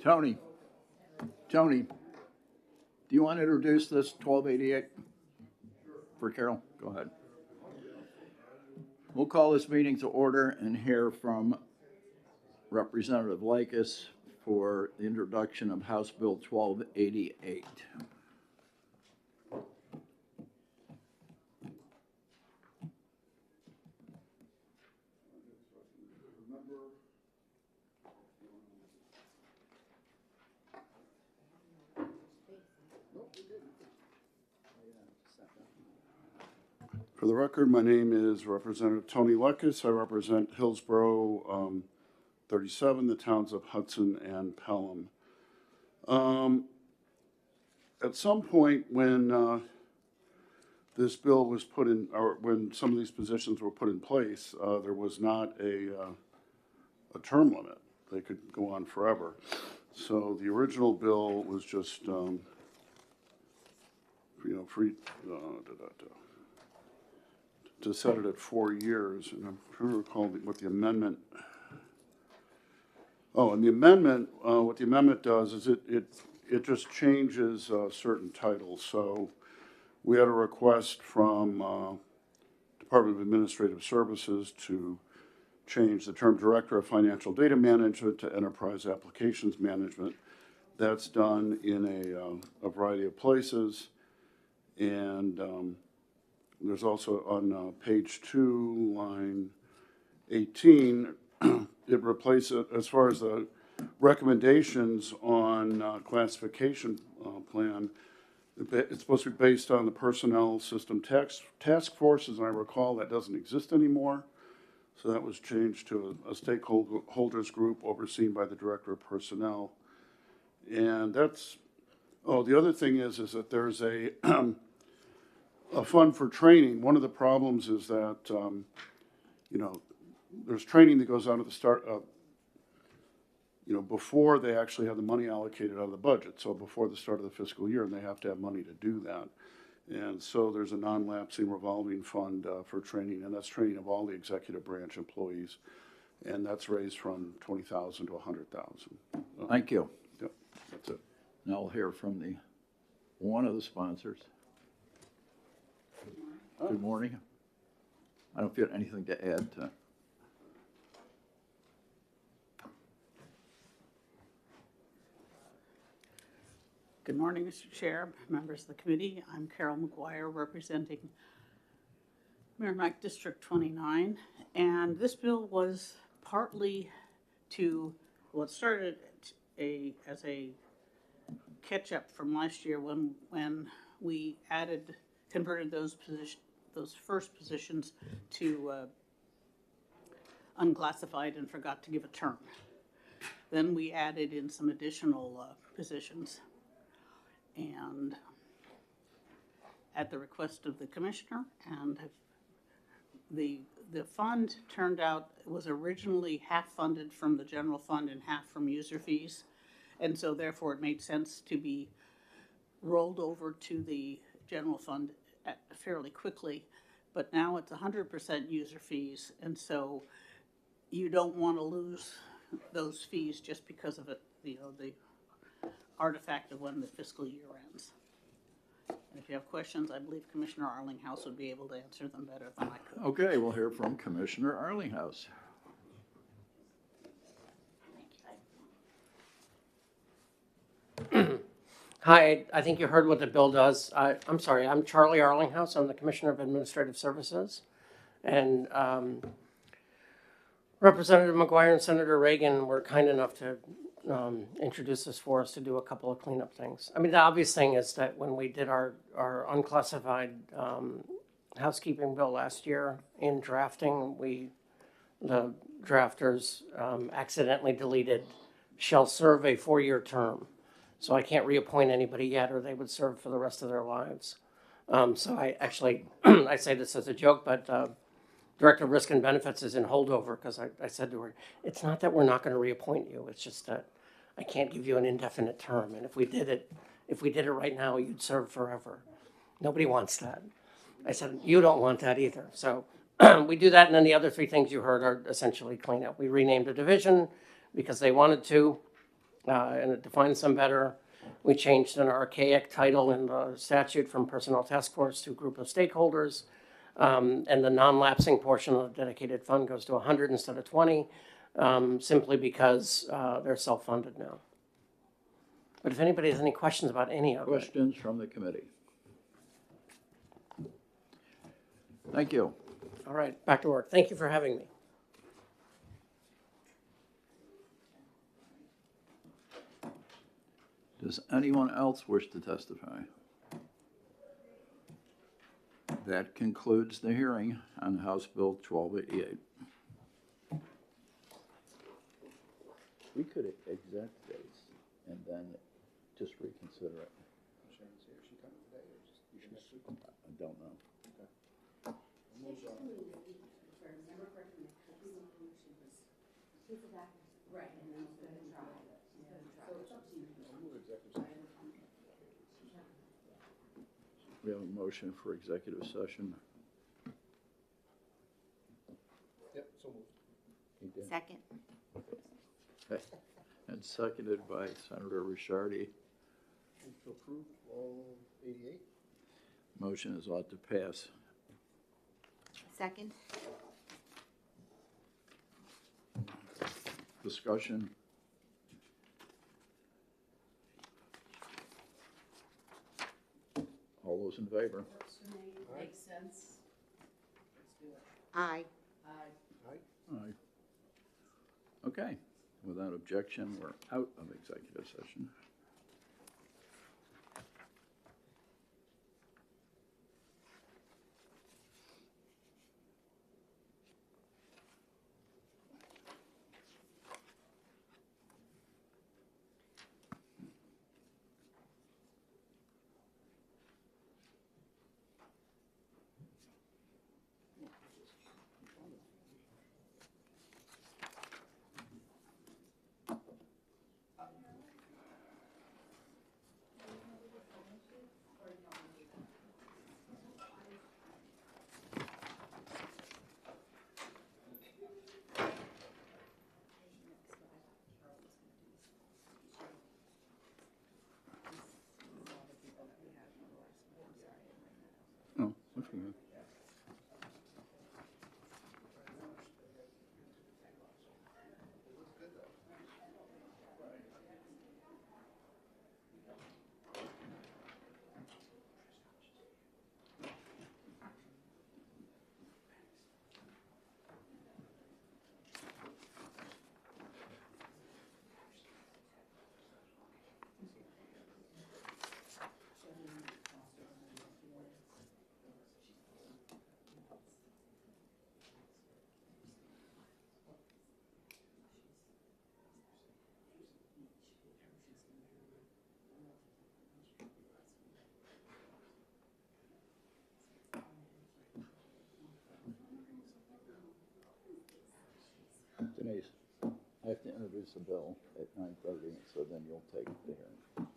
Tony, Tony, do you want to introduce this 1288 for Carol? Go ahead. We'll call this meeting to order and hear from Representative Likas for the introduction of House Bill 1288. For the record, my name is Representative Tony Likas. I represent Hillsborough 37, the towns of Hudson and Pelham. At some point when this bill was put in, or when some of these positions were put in place, there was not a term limit. They could go on forever. So the original bill was just, free, to set it at 4 years, and I'm trying to recall what the amendment. Oh, and the amendment, what the amendment does is it just changes certain titles. So we had a request from Department of Administrative Services to change the term Director of Financial Data Management to Enterprise Applications Management. That's done in a variety of places, and there's also on page 2, line 18, it replaces, as far as the recommendations on classification plan, it's supposed to be based on the Personnel System Task Force. As I recall, that doesn't exist anymore. So that was changed to a stakeholders group overseen by the Director of Personnel. And that's, the other thing is that there's a fund for training. One of the problems is that, there's training that goes on at the start of, before they actually have the money allocated out of the budget. So before the start of the fiscal year, and they have to have money to do that. And so there's a non-lapsing revolving fund for training, and that's training of all the executive branch employees. And that's raised from $20,000 to $100,000. Thank you. Yep, that's it. Now we'll hear from one of the sponsors. Good morning. I don't know if you have anything to add to. Good morning, Mr. Chair, members of the committee. I'm Carol McGuire, representing Merrimack District 29. And this bill was partly it started as a catch-up from last year when we converted those first positions to unclassified and forgot to give a term. Then we added in some additional positions, and at the request of the commissioner, and the fund turned out was originally half funded from the general fund and half from user fees, and so therefore it made sense to be rolled over to the general fund fairly quickly. But now it's 100% user fees, and so you don't want to lose those fees just because of it, the artifact of when the fiscal year ends. And if you have questions, I believe Commissioner Arlinghouse would be able to answer them better than I could. Okay, we'll hear from Commissioner Arlinghouse. Hi, I think you heard what the bill does. I'm sorry, I'm Charlie Arlinghouse. I'm the Commissioner of Administrative Services. And Representative McGuire and Senator Reagan were kind enough to introduce this for us to do a couple of cleanup things. I mean, the obvious thing is that when we did our unclassified housekeeping bill last year in drafting, the drafters accidentally deleted shall serve a 4-year term. So I can't reappoint anybody yet, or they would serve for the rest of their lives. So I actually, I say this as a joke, but Director of Risk and Benefits is in holdover because I said to her, it's not that we're not going to reappoint you. It's just that I can't give you an indefinite term. And if we did it right now, you'd serve forever. Nobody wants that. I said, you don't want that either. So we do that. And then the other 3 things you heard are essentially cleanup. We renamed a division because they wanted to. and it defines them better. We changed an archaic title in the statute from personnel task force to group of stakeholders. And the non-lapsing portion of the dedicated fund goes to 100 instead of 20, simply because they're self-funded now. But if anybody has any questions about any of it. Questions from the committee? Thank you. All right, back to work. Thank you for having me. Does anyone else wish to testify? That concludes the hearing on House Bill 1288. We could exec this and then just reconsider it. I don't know. We have a motion for executive session. Yep, so moved. You did. Second. Okay. And seconded by Senator Ricciardi. Move to approve all 88? Motion is ought to pass. Second. Discussion. All those in favor? Makes sense. Let's do it. Aye. Aye. Aye. Aye. Okay, without objection, we're out of executive session. Oh, okay. Denise, I have to introduce the bill at 9:30, so then you'll take the hearing.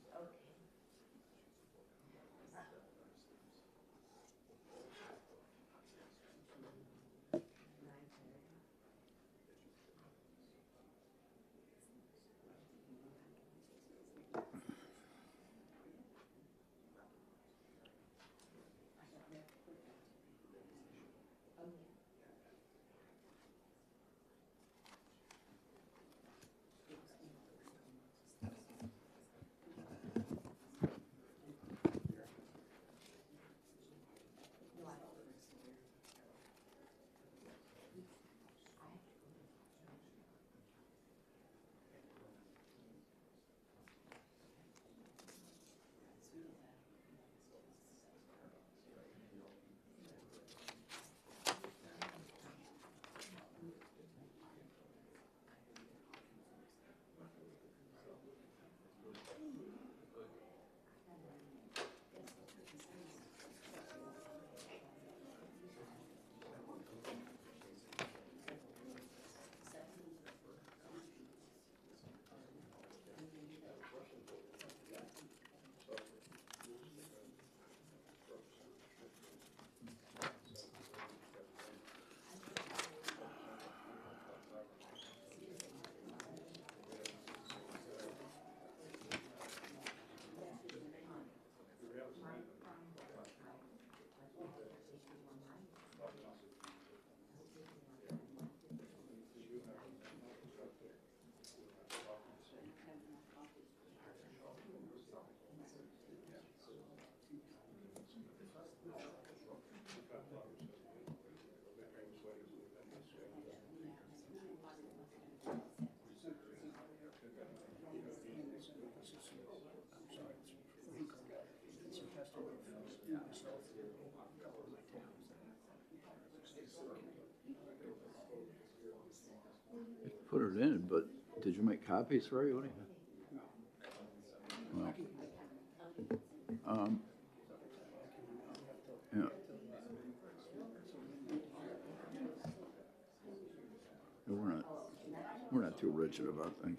Did you make copies for everybody? Well, yeah. We're not too rigid about things.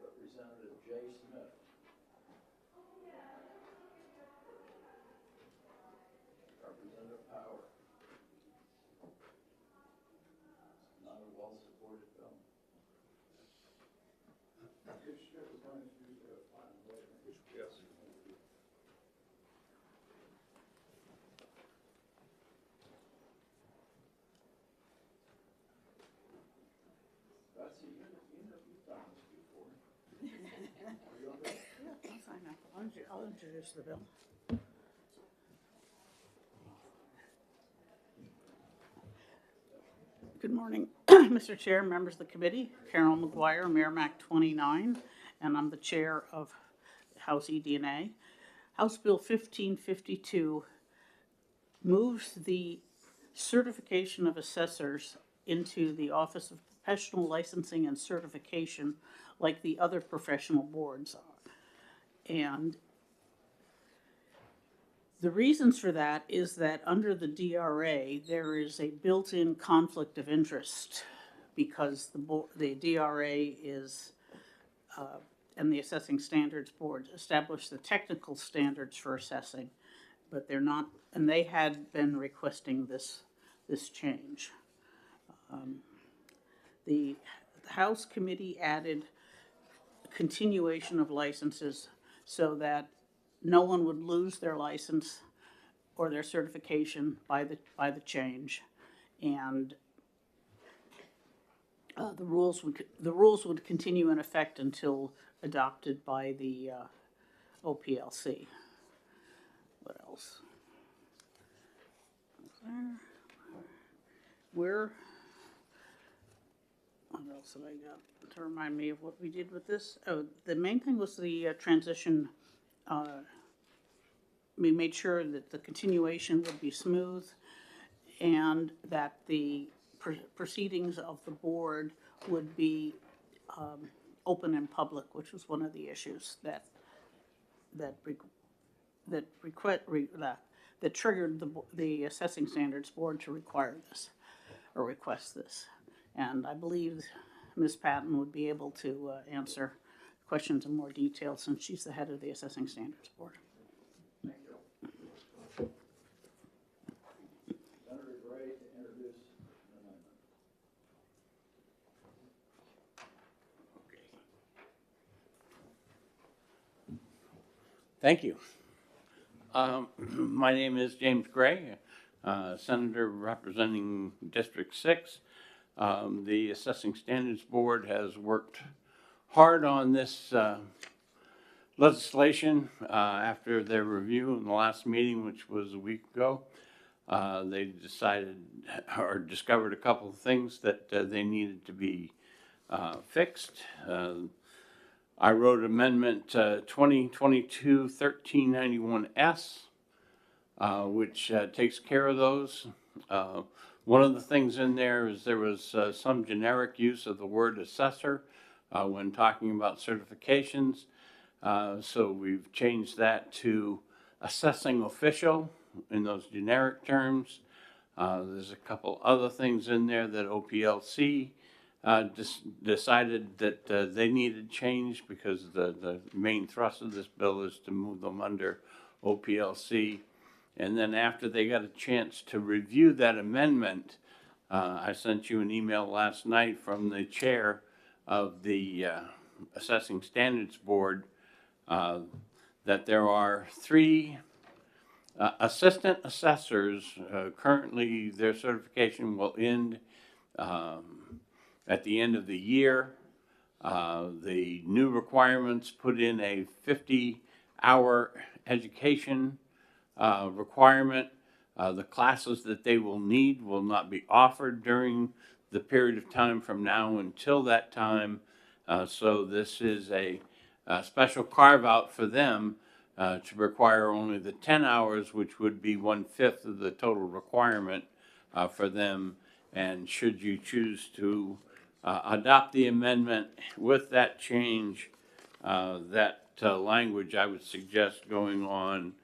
Representative Jay Smith. Representative Power. Not a well-supported bill. Betsy, you've done this before. I'll sign up. I'll introduce the bill. Good morning, Mr. Chair, members of the committee. Carol McGuire, Merrimack 29, and I'm the chair of House ED&A. House Bill 1552 moves the certification of assessors into the Office of Professional Licensing and Certification like the other professional boards are. And the reasons for that is that under the DRA, there is a built-in conflict of interest because the DRA is, and the Assessing Standards Board establish the technical standards for assessing, but they're not, and they had been requesting this change. The House Committee added continuation of licenses so that no one would lose their license or their certification by the change, and the rules would continue in effect until adopted by the OPLC. What else? What else have I got to remind me of what we did with this? Oh, the main thing was the transition. We made sure that the continuation would be smooth and that the proceedings of the board would be open and public, which was one of the issues that triggered the Assessing Standards Board to require this or request this. And I believe Ms. Patton would be able to answer questions in more detail since she's the head of the Assessing Standards Board. Thank you. Senator Gray to introduce an amendment. Thank you. My name is James Gray, Senator representing District 6. The Assessing Standards Board has worked hard on this legislation after their review in the last meeting, which was a week ago. They decided or discovered a couple of things that they needed to be fixed. I wrote Amendment 2022-1391S, which takes care of those. One of the things in there is there was some generic use of the word assessor when talking about certifications. So we've changed that to assessing official in those generic terms. There's a couple other things in there that OPLC decided that they needed change because the main thrust of this bill is to move them under OPLC. And then after they got a chance to review that amendment, I sent you an email last night from the chair of the Assessing Standards Board that there are 3 assistant assessors. Currently, their certification will end at the end of the year. The new requirements put in a 50-hour education requirement. The classes that they will need will not be offered during the period of time from now until that time. So this is a special carve-out for them to require only the 10 hours, which would be 1/5 of the total requirement for them. And should you choose to adopt the amendment with that change, that language, I would suggest going on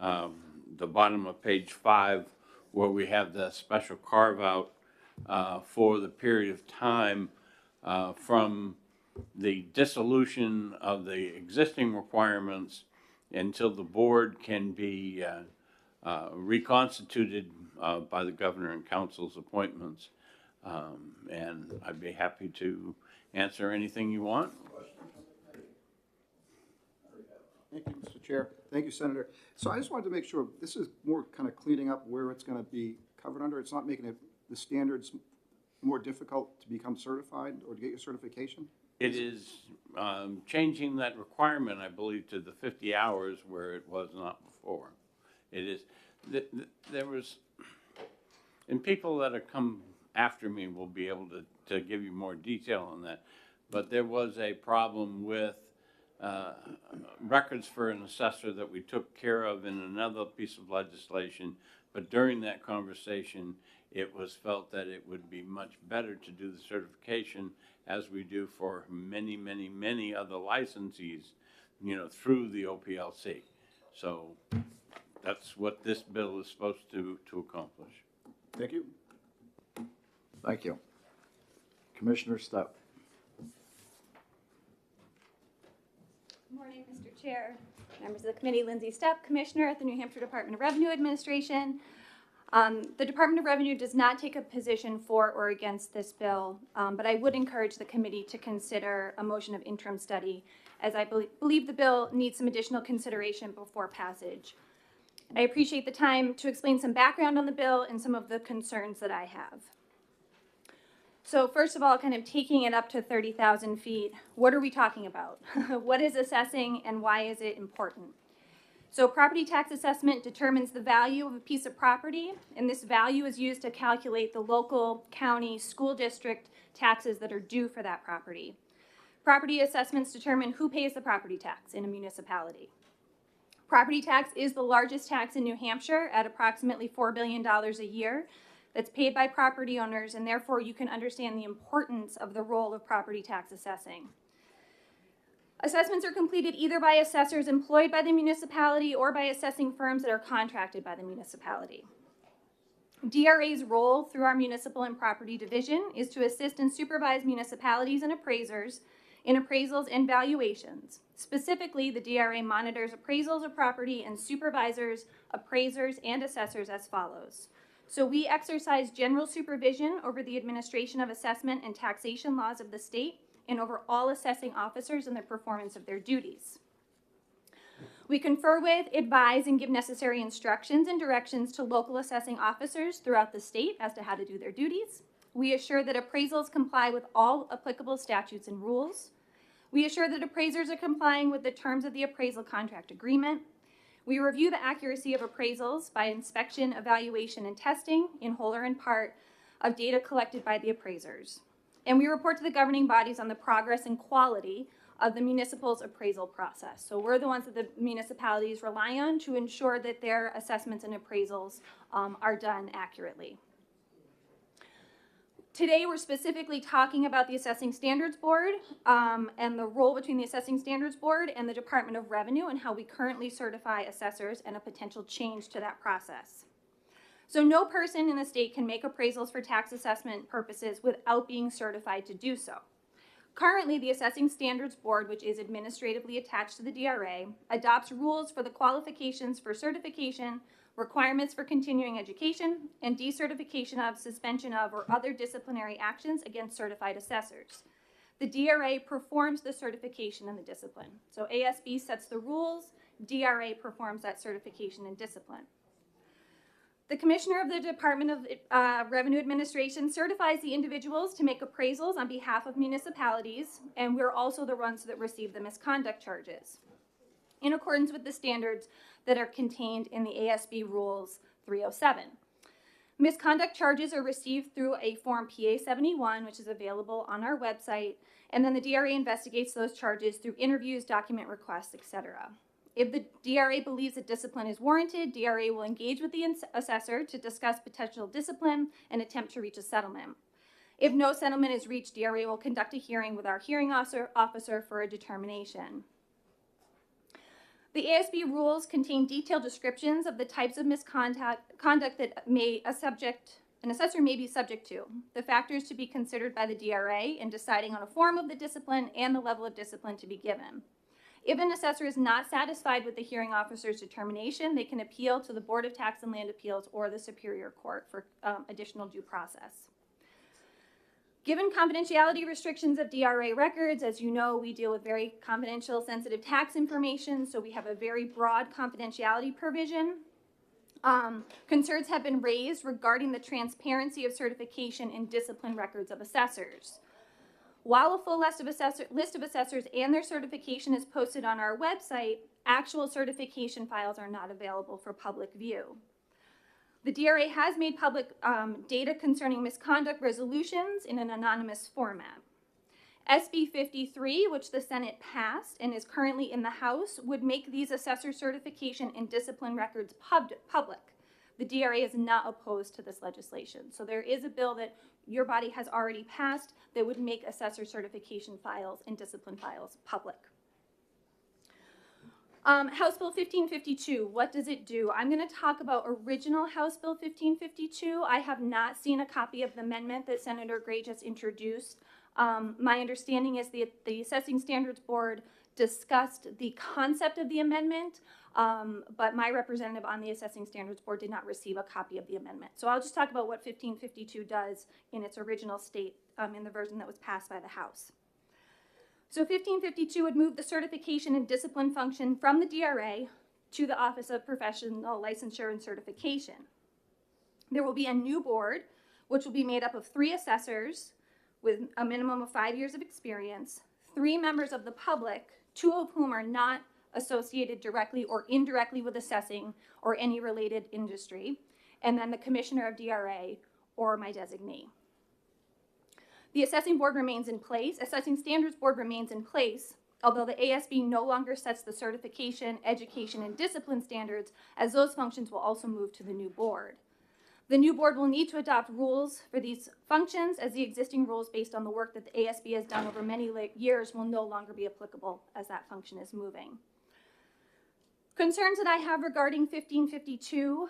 the bottom of page 5, where we have the special carve-out for the period of time from the dissolution of the existing requirements until the board can be reconstituted by the governor and council's appointments. And I'd be happy to answer anything you want. Thank you, Mr. Chair. Thank you, Senator. So I just wanted to make sure, this is more kind of cleaning up where it's going to be covered under. It's not making it, the standards more difficult to become certified or to get your certification? It is changing that requirement, I believe, to the 50 hours where it was not before. It is, there was, and people that have come after me will be able to give you more detail on that, but there was a problem with records for an assessor that we took care of in another piece of legislation, but during that conversation, it was felt that it would be much better to do the certification as we do for many, many, many other licensees, you know, through the OPLC. So that's what this bill is supposed to accomplish. Thank you. Thank you. Commissioner Stepp. Good morning, Mr. Chair, members of the committee. Lindsay Stepp, Commissioner at the New Hampshire Department of Revenue Administration. The Department of Revenue does not take a position for or against this bill, but I would encourage the committee to consider a motion of interim study, as I believe the bill needs some additional consideration before passage. I appreciate the time to explain some background on the bill and some of the concerns that I have. So first of all, kind of taking it up to 30,000 feet, what are we talking about? What is assessing and why is it important? So property tax assessment determines the value of a piece of property, and this value is used to calculate the local, county, school district taxes that are due for that property. Property assessments determine who pays the property tax in a municipality. Property tax is the largest tax in New Hampshire at approximately $4 billion a year. That's paid by property owners, and therefore you can understand the importance of the role of property tax assessing. Assessments are completed either by assessors employed by the municipality or by assessing firms that are contracted by the municipality. DRA's role through our Municipal and Property Division is to assist and supervise municipalities and appraisers in appraisals and valuations. Specifically, the DRA monitors appraisals of property and supervisors, appraisers, and assessors as follows. So we exercise general supervision over the administration of assessment and taxation laws of the state and over all assessing officers and the performance of their duties. We confer with, advise, and give necessary instructions and directions to local assessing officers throughout the state as to how to do their duties. We assure that appraisals comply with all applicable statutes and rules. We assure that appraisers are complying with the terms of the appraisal contract agreement. We review the accuracy of appraisals by inspection, evaluation, and testing, in whole or in part, of data collected by the appraisers. And we report to the governing bodies on the progress and quality of the municipal's appraisal process. So we're the ones that the municipalities rely on to ensure that their assessments and appraisals are done accurately. Today, we're specifically talking about the Assessing Standards Board and the role between the Assessing Standards Board and the Department of Revenue and how we currently certify assessors and a potential change to that process. So no person in the state can make appraisals for tax assessment purposes without being certified to do so. Currently, the Assessing Standards Board, which is administratively attached to the DRA, adopts rules for the qualifications for certification, requirements for continuing education, and decertification of, suspension of, or other disciplinary actions against certified assessors. The DRA performs the certification and the discipline. So ASB sets the rules, DRA performs that certification and discipline. The Commissioner of the Department of Revenue Administration certifies the individuals to make appraisals on behalf of municipalities, and we're also the ones that receive the misconduct charges, in accordance with the standards that are contained in the ASB Rules 307. Misconduct charges are received through a Form PA-71, which is available on our website, and then the DRA investigates those charges through interviews, document requests, etc. If the DRA believes that discipline is warranted, DRA will engage with the assessor to discuss potential discipline and attempt to reach a settlement. If no settlement is reached, DRA will conduct a hearing with our hearing officer for a determination. The ASB rules contain detailed descriptions of the types of misconduct that an assessor may be subject to, the factors to be considered by the DRA in deciding on a form of the discipline, and the level of discipline to be given. If an assessor is not satisfied with the hearing officer's determination, they can appeal to the Board of Tax and Land Appeals or the Superior Court for additional due process. Given confidentiality restrictions of DRA records, as you know, we deal with very confidential, sensitive tax information, so we have a very broad confidentiality provision. Concerns have been raised regarding the transparency of certification and discipline records of assessors. While a full list of assessors and their certification is posted on our website, actual certification files are not available for public view. The DRA has made public data concerning misconduct resolutions in an anonymous format. SB 53, which the Senate passed and is currently in the House, would make these assessor certification and discipline records public. The DRA is not opposed to this legislation. So there is a bill that your body has already passed that would make assessor certification files and discipline files public. House Bill 1552, what does it do? I'm going to talk about original House Bill 1552. I have not seen a copy of the amendment that Senator Gray just introduced. My understanding is the Assessing Standards Board discussed the concept of the amendment, but my representative on the Assessing Standards Board did not receive a copy of the amendment. So I'll just talk about what 1552 does in its original state in the version that was passed by the House. So 1552 would move the certification and discipline function from the DRA to the Office of Professional Licensure and Certification. There will be a new board, which will be made up of 3 assessors with a minimum of 5 years of experience, 3 members of the public, 2 of whom are not associated directly or indirectly with assessing or any related industry, and then the Commissioner of DRA or my designee. The Assessing Board remains in place. Assessing Standards Board remains in place, although the ASB no longer sets the certification, education, and discipline standards, as those functions will also move to the new board. The new board will need to adopt rules for these functions, as the existing rules based on the work that the ASB has done over many years will no longer be applicable as that function is moving. Concerns that I have regarding 1552,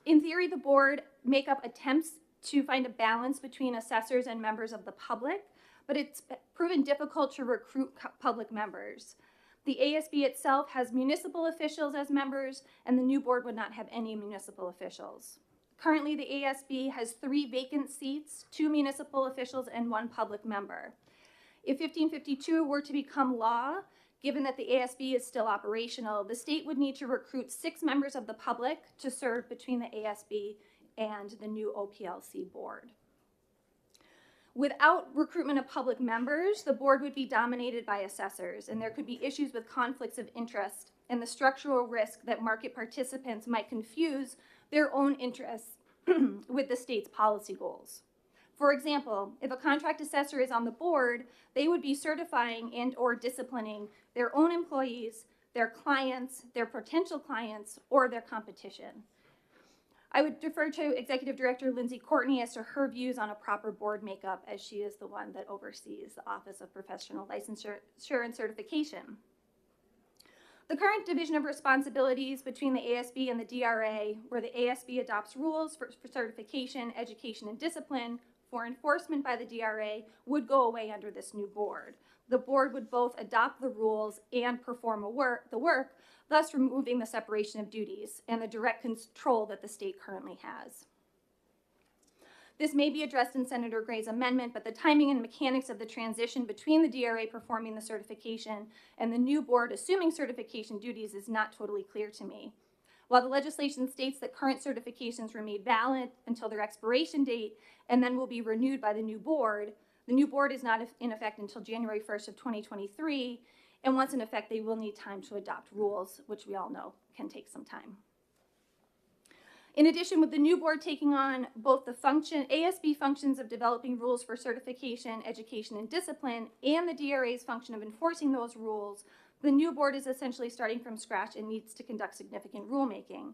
in theory, the board make up attempts to find a balance between assessors and members of the public, but it's proven difficult to recruit public members. The ASB itself has municipal officials as members, and the new board would not have any municipal officials. Currently, the ASB has 3 vacant seats, 2 municipal officials, and 1 public member. If 1552 were to become law, given that the ASB is still operational, the state would need to recruit 6 members of the public to serve between the ASB and the new OPLC board. Without recruitment of public members, the board would be dominated by assessors, and there could be issues with conflicts of interest and the structural risk that market participants might confuse their own interests with the state's policy goals. For example, if a contract assessor is on the board, they would be certifying and or disciplining their own employees, their clients, their potential clients, or their competition. I would defer to Executive Director Lindsay Courtney as to her views on a proper board makeup, as she is the one that oversees the Office of Professional Licensure and Certification. The current division of responsibilities between the ASB and the DRA, where the ASB adopts rules for certification, education, and discipline for enforcement by the DRA, would go away under this new board. The board would both adopt the rules and perform the work, thus removing the separation of duties and the direct control that the state currently has. This may be addressed in Senator Gray's amendment, but the timing and mechanics of the transition between the DRA performing the certification and the new board assuming certification duties is not totally clear to me. While the legislation states that current certifications remain valid until their expiration date and then will be renewed by the new board is not in effect until January 1st of 2023, and once in effect, they will need time to adopt rules, which we all know can take some time. In addition, with the new board taking on both the ASB functions of developing rules for certification, education, and discipline, and the DRA's function of enforcing those rules, the new board is essentially starting from scratch and needs to conduct significant rulemaking.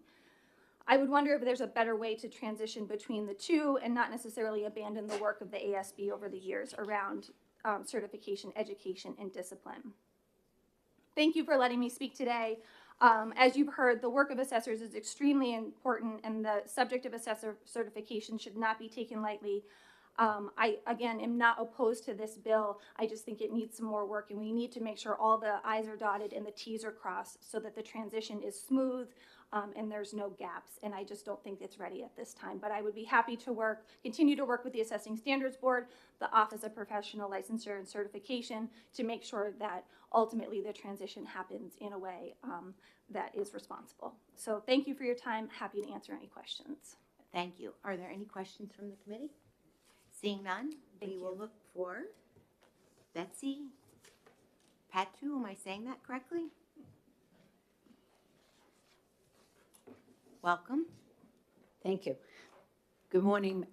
I would wonder if there's a better way to transition between the two and not necessarily abandon the work of the ASB over the years around certification, education, and discipline. Thank you for letting me speak today. As you've heard, the work of assessors is extremely important, and the subject of assessor certification should not be taken lightly. I, again, am not opposed to this bill. I just think it needs some more work, and we need to make sure all the I's are dotted and the T's are crossed so that the transition is smooth and there's no gaps. And I just don't think it's ready at this time. But I would be happy to continue to work with the Assessing Standards Board, the Office of Professional Licensure and Certification, to make sure that ultimately the transition happens in a way that is responsible. So thank you for your time. Happy to answer any questions. Thank you. Are there any questions from the committee? Seeing none, we will look for Betsy Patu. Am I saying that correctly? Welcome. Thank you. Good morning,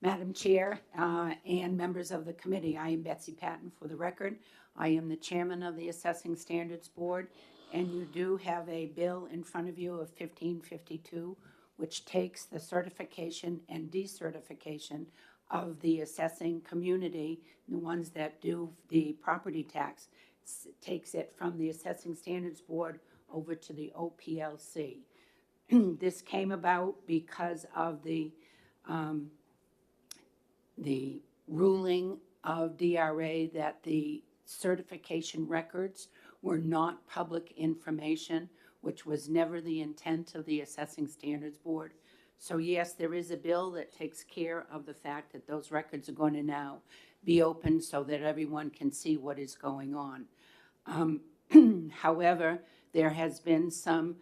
Madam Chair and members of the committee. I am Betsy Patton, for the record. I am the chairman of the Assessing Standards Board, and you do have a bill in front of you of 1552, which takes the certification and decertification of the assessing community, the ones that do the property tax, takes it from the Assessing Standards Board over to the OPLC. This came about because of the ruling of DRA that the certification records were not public information, which was never the intent of the Assessing Standards Board. So yes, there is a bill that takes care of the fact that those records are going to now be open so that everyone can see what is going on. However, there has been some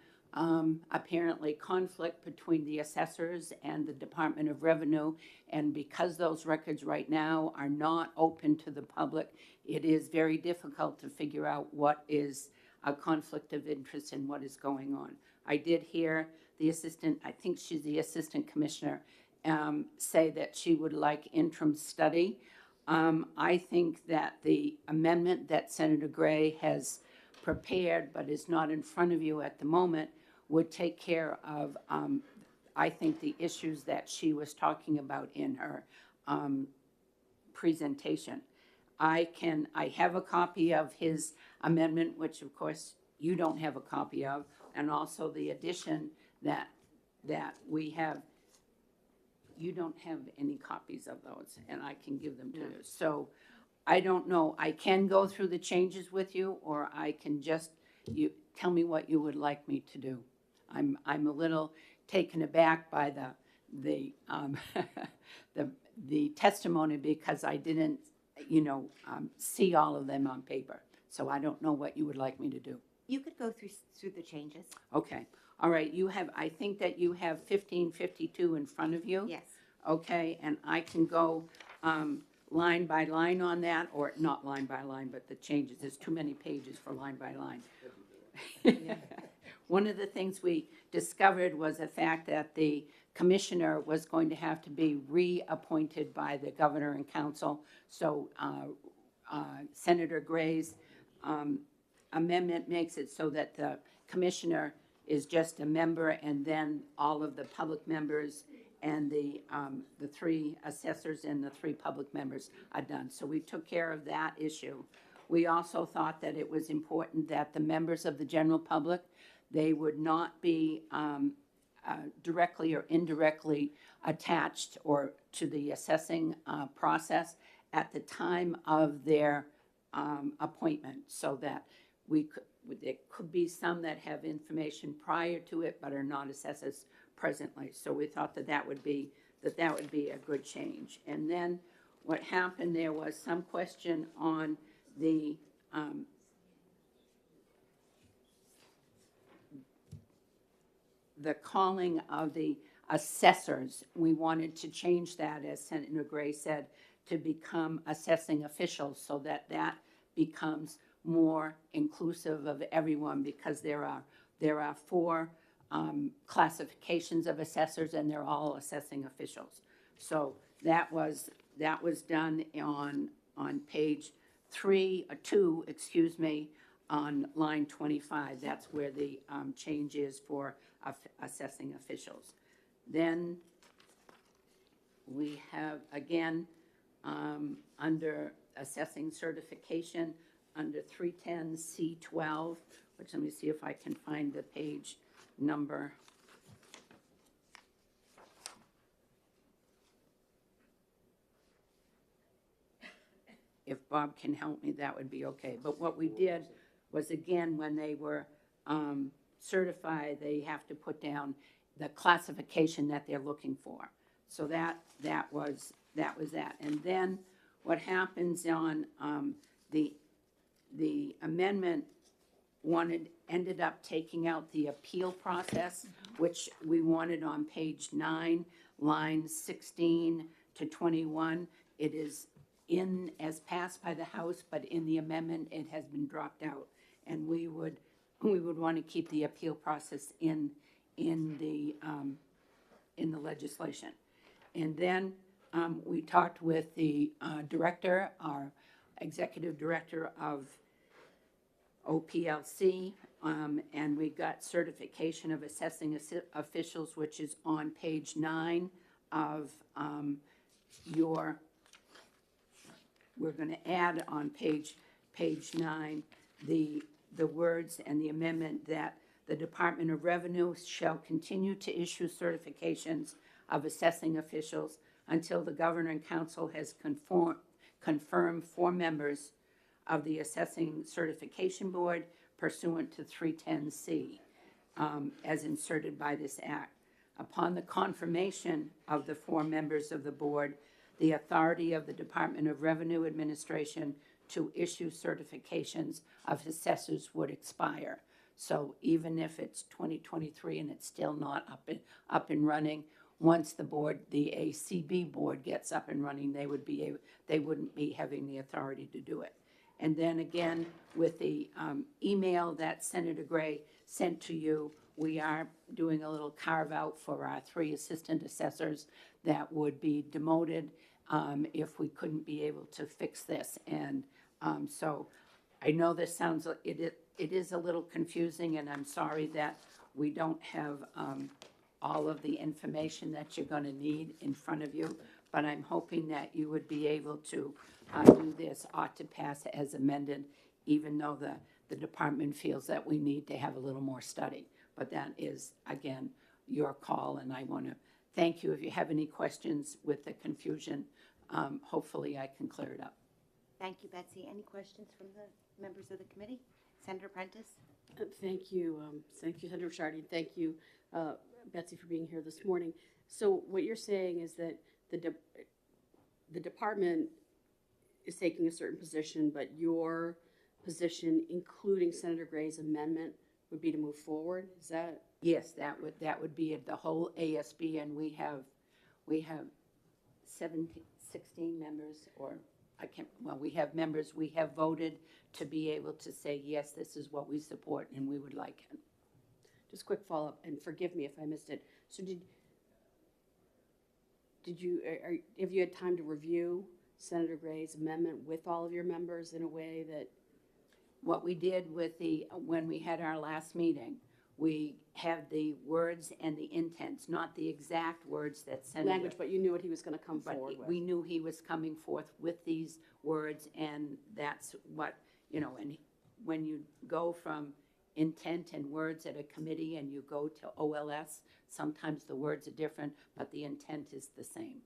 apparently conflict between the assessors and the Department of Revenue, and because those records right now are not open to the public, it is very difficult to figure out what is a conflict of interest and what is going on. I did hear the assistant, I think she's the assistant commissioner, say that she would like interim study. I think that the amendment that Senator Gray has prepared but is not in front of you at the moment would take care of, I think, the issues that she was talking about in her presentation. I have a copy of his amendment, which of course you don't have a copy of, and also the addition that we have. You don't have any copies of those, and I can give them to you. So I don't know. I can go through the changes with you, or I can just, you tell me what you would like me to do. I'm a little taken aback by the testimony because I didn't, see all of them on paper. So I don't know what you would like me to do. You could go through the changes. Okay. All right. I think that you have 1552 in front of you. Yes. Okay. And I can go line by line on that, or not line by line, but the changes. There's too many pages for line by line. One of the things we discovered was the fact that the commissioner was going to have to be reappointed by the governor and council. So Senator Gray's amendment makes it so that the commissioner is just a member, and then all of the public members and the 3 assessors and the 3 public members are done. So we took care of that issue. We also thought that it was important that the members of the general public, they would not be directly or indirectly attached or to the assessing process at the time of their appointment, so that there could be some that have information prior to it but are not assessors presently. So we thought that would be a good change. And then what happened, there was some question on the calling of the assessors. We wanted to change that, as Senator Gray said, to become assessing officials, so that becomes more inclusive of everyone, because there are 4 classifications of assessors, and they're all assessing officials. So that was done on page 2, excuse me, on line 25. That's where the change is for assessing officials. Then we have, again, under assessing certification, under 310C12, which, let me see if I can find the page number. If Bob can help me, that would be okay. But what we did was, again, when they were certified, they have to put down the classification that they're looking for. So that was that. And then what happens on the amendment ended up taking out the appeal process, which we wanted on page 9, lines 16 to 21. It is in as passed by the House, but in the amendment, it has been dropped out. And we would want to keep the appeal process in the legislation. And then we talked with the director, our executive director of OPLC, and we got certification of assessing officials, which is on page 9 of we're going to add on page 9 the words and the amendment that the Department of Revenue shall continue to issue certifications of assessing officials until the Governor and Council has confirmed 4 members of the Assessing Certification Board pursuant to 310C, as inserted by this act. Upon the confirmation of the 4 members of the board, the authority of the Department of Revenue Administration to issue certifications of assessors would expire. So even if it's 2023 and it's still not up and running, once the ACB board gets up and running, they wouldn't be having the authority to do it. And then again, with the email that Senator Gray sent to you, we are doing a little carve out for our 3 assistant assessors that would be demoted if we couldn't be able to fix this. And so I know this sounds, it is a little confusing, and I'm sorry that we don't have all of the information that you're going to need in front of you, but I'm hoping that you would be able to do this ought to pass as amended, even though the department feels that we need to have a little more study. But that is, again, your call, and I want to thank you. If you have any questions with the confusion, hopefully I can clear it up. Thank you, Betsy. Any questions from the members of the committee? Senator Prentice? Thank you, Senator Shardy. Thank you, Betsy, for being here this morning. So what you're saying is that the department is taking a certain position, but your position, including Senator Gray's amendment, would be to move forward? Is that? Yes, that would be the whole ASB, and we have 16 members, or we have members. We have voted to be able to say, yes, this is what we support and we would like it. Just quick follow-up, and forgive me if I missed it. So have you had time to review Senator Gray's amendment with all of your members in a way that? What we did with when we had our last meeting we have the words and the intents, not the exact words that Senator. Language, but you knew what he was gonna come But forward with. we knew he was coming forth with these words, and that's what, and when you go from intent and words at a committee and you go to OLS, sometimes the words are different, but the intent is the same.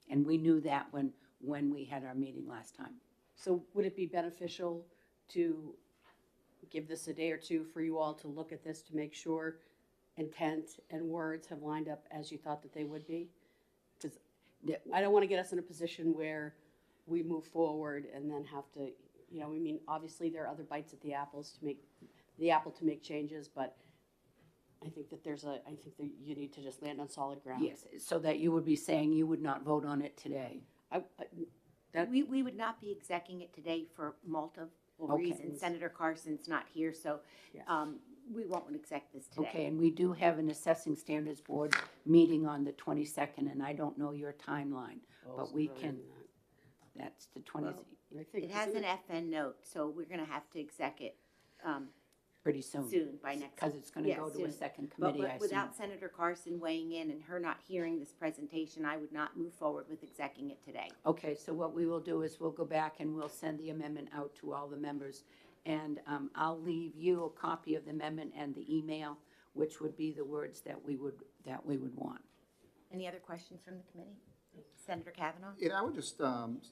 And we knew that when we had our meeting last time. So would it be beneficial to give this a day or two for you all to look at this to make sure intent and words have lined up as you thought that they would be? Because I don't want to get us in a position where we move forward and then have to, obviously there are other bites at the apple to make changes, but I think that I think that you need to just land on solid ground. Yes, so that you would be saying you would not vote on it today. We would not be execing it today for multiple Okay. reasons. Senator Carson's not here, so Yes. we won't exec this today. Okay, and we do have an assessing standards board meeting on the 22nd, and I don't know your timeline, but we can, that's the 20th, I think, It has isn't an FN note, so we're gonna have to exec it pretty soon. soon, by next. Because it's gonna yeah, go to a soon. second But committee, I assume. without Senator Carson weighing in and her not hearing this presentation, I would not move forward with execing it today. Okay, so what we will do is we'll go back and we'll send the amendment out to all the members. And I'll leave you a copy of the amendment and the email, which would be the words that we would want. Any other questions from the committee? Senator Kavanaugh? I would just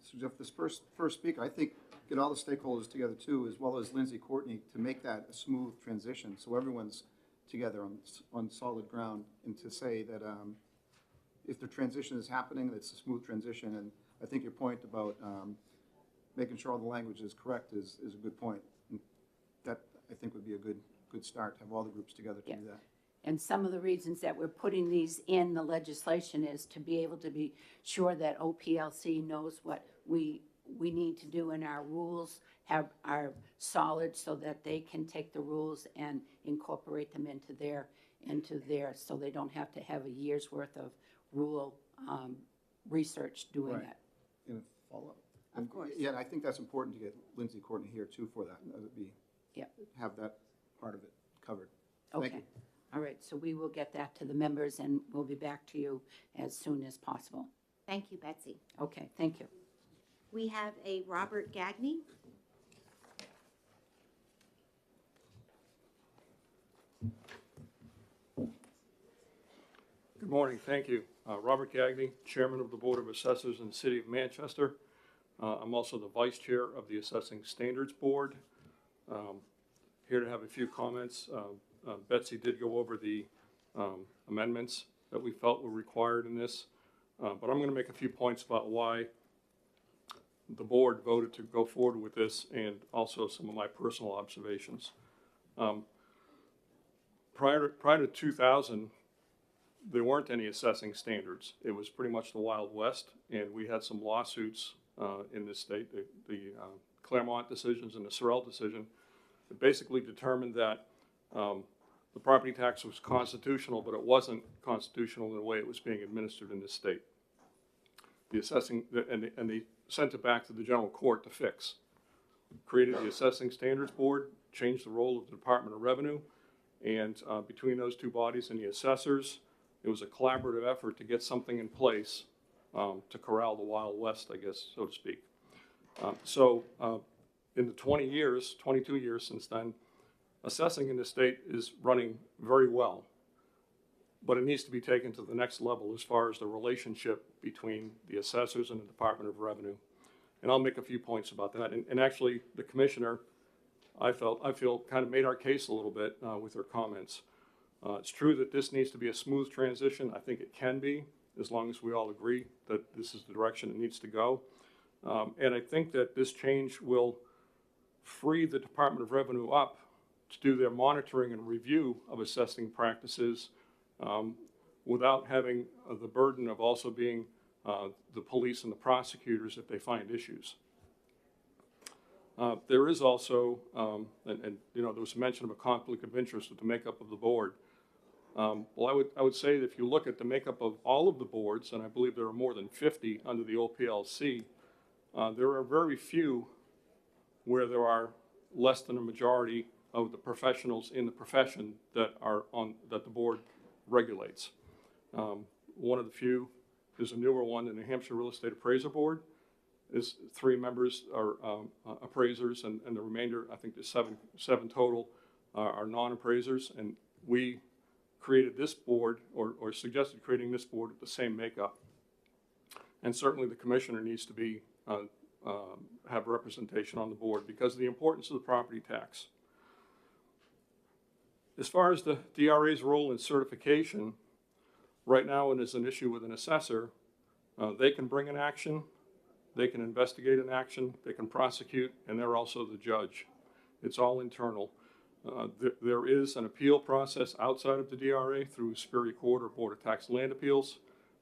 suggest this first speaker, I think, get all the stakeholders together too, as well as Lindsay Courtney, to make that a smooth transition, so everyone's together on solid ground, and to say that if the transition is happening, it's a smooth transition. And I think your point about making sure all the language is correct is a good point. And that, I think, would be a good start, to have all the groups together to do that. And some of the reasons that we're putting these in the legislation is to be able to be sure that OPLC knows what we need to do, and our rules are solid, so that they can take the rules and incorporate them into their, so they don't have to have a year's worth of rule research doing Right. that. In a follow-up. Of course. Yeah, and I think that's important to get Lindsay Courtney here too for that, Yep. have that part of it covered. Thank Okay. you. All right, so we will get that to the members, and we'll be back to you as soon as possible. Thank you, Betsy. Okay, thank you. We have a Robert Gagny. Good morning, thank you. Robert Gagny, Chairman of the Board of Assessors in the City of Manchester. I'm also the Vice Chair of the Assessing Standards Board. Here to have a few comments. Betsy did go over the amendments that we felt were required in this, but I'm going to make a few points about why the board voted to go forward with this, and also some of my personal observations. Prior to 2000, there weren't any assessing standards. It was pretty much the Wild West, and we had some lawsuits in this state, the Claremont decisions and the Sorrell decision, that basically determined that the property tax was constitutional, but it wasn't constitutional in the way it was being administered in this state. The assessing, and they sent it back to the general court to fix. Created the Assessing Standards Board, changed the role of the Department of Revenue, and between those two bodies and the assessors, it was a collaborative effort to get something in place to corral the Wild West, I guess, so to speak. In the 22 years since then, assessing in the state is running very well, but it needs to be taken to the next level as far as the relationship between the assessors and the Department of Revenue. And I'll make a few points about that. And actually, the commissioner, I feel kind of made our case a little bit with her comments. It's true that this needs to be a smooth transition. I think it can be, as long as we all agree that this is the direction it needs to go. And I think that this change will free the Department of Revenue up to do their monitoring and review of assessing practices without having the burden of also being the police and the prosecutors if they find issues. There is also, there was a mention of a conflict of interest with the makeup of the board. Well, I would say that if you look at the makeup of all of the boards, and I believe there are more than 50 under the OPLC, there are very few where there are less than a majority of the professionals in the profession that the board regulates. One of the few is a newer one, the New Hampshire Real Estate Appraiser Board. Is 3 members are appraisers, and the remainder, I think there's seven total, are non-appraisers. And we created this board, or suggested creating this board with the same makeup. And certainly the commissioner needs to be have representation on the board because of the importance of the property tax. As far as the DRA's role in certification, right now it is an issue with an assessor. They can bring an action, they can investigate an action, they can prosecute, and they're also the judge. It's all internal. There is an appeal process outside of the DRA through Superior Court or Board of Tax and Land Appeals,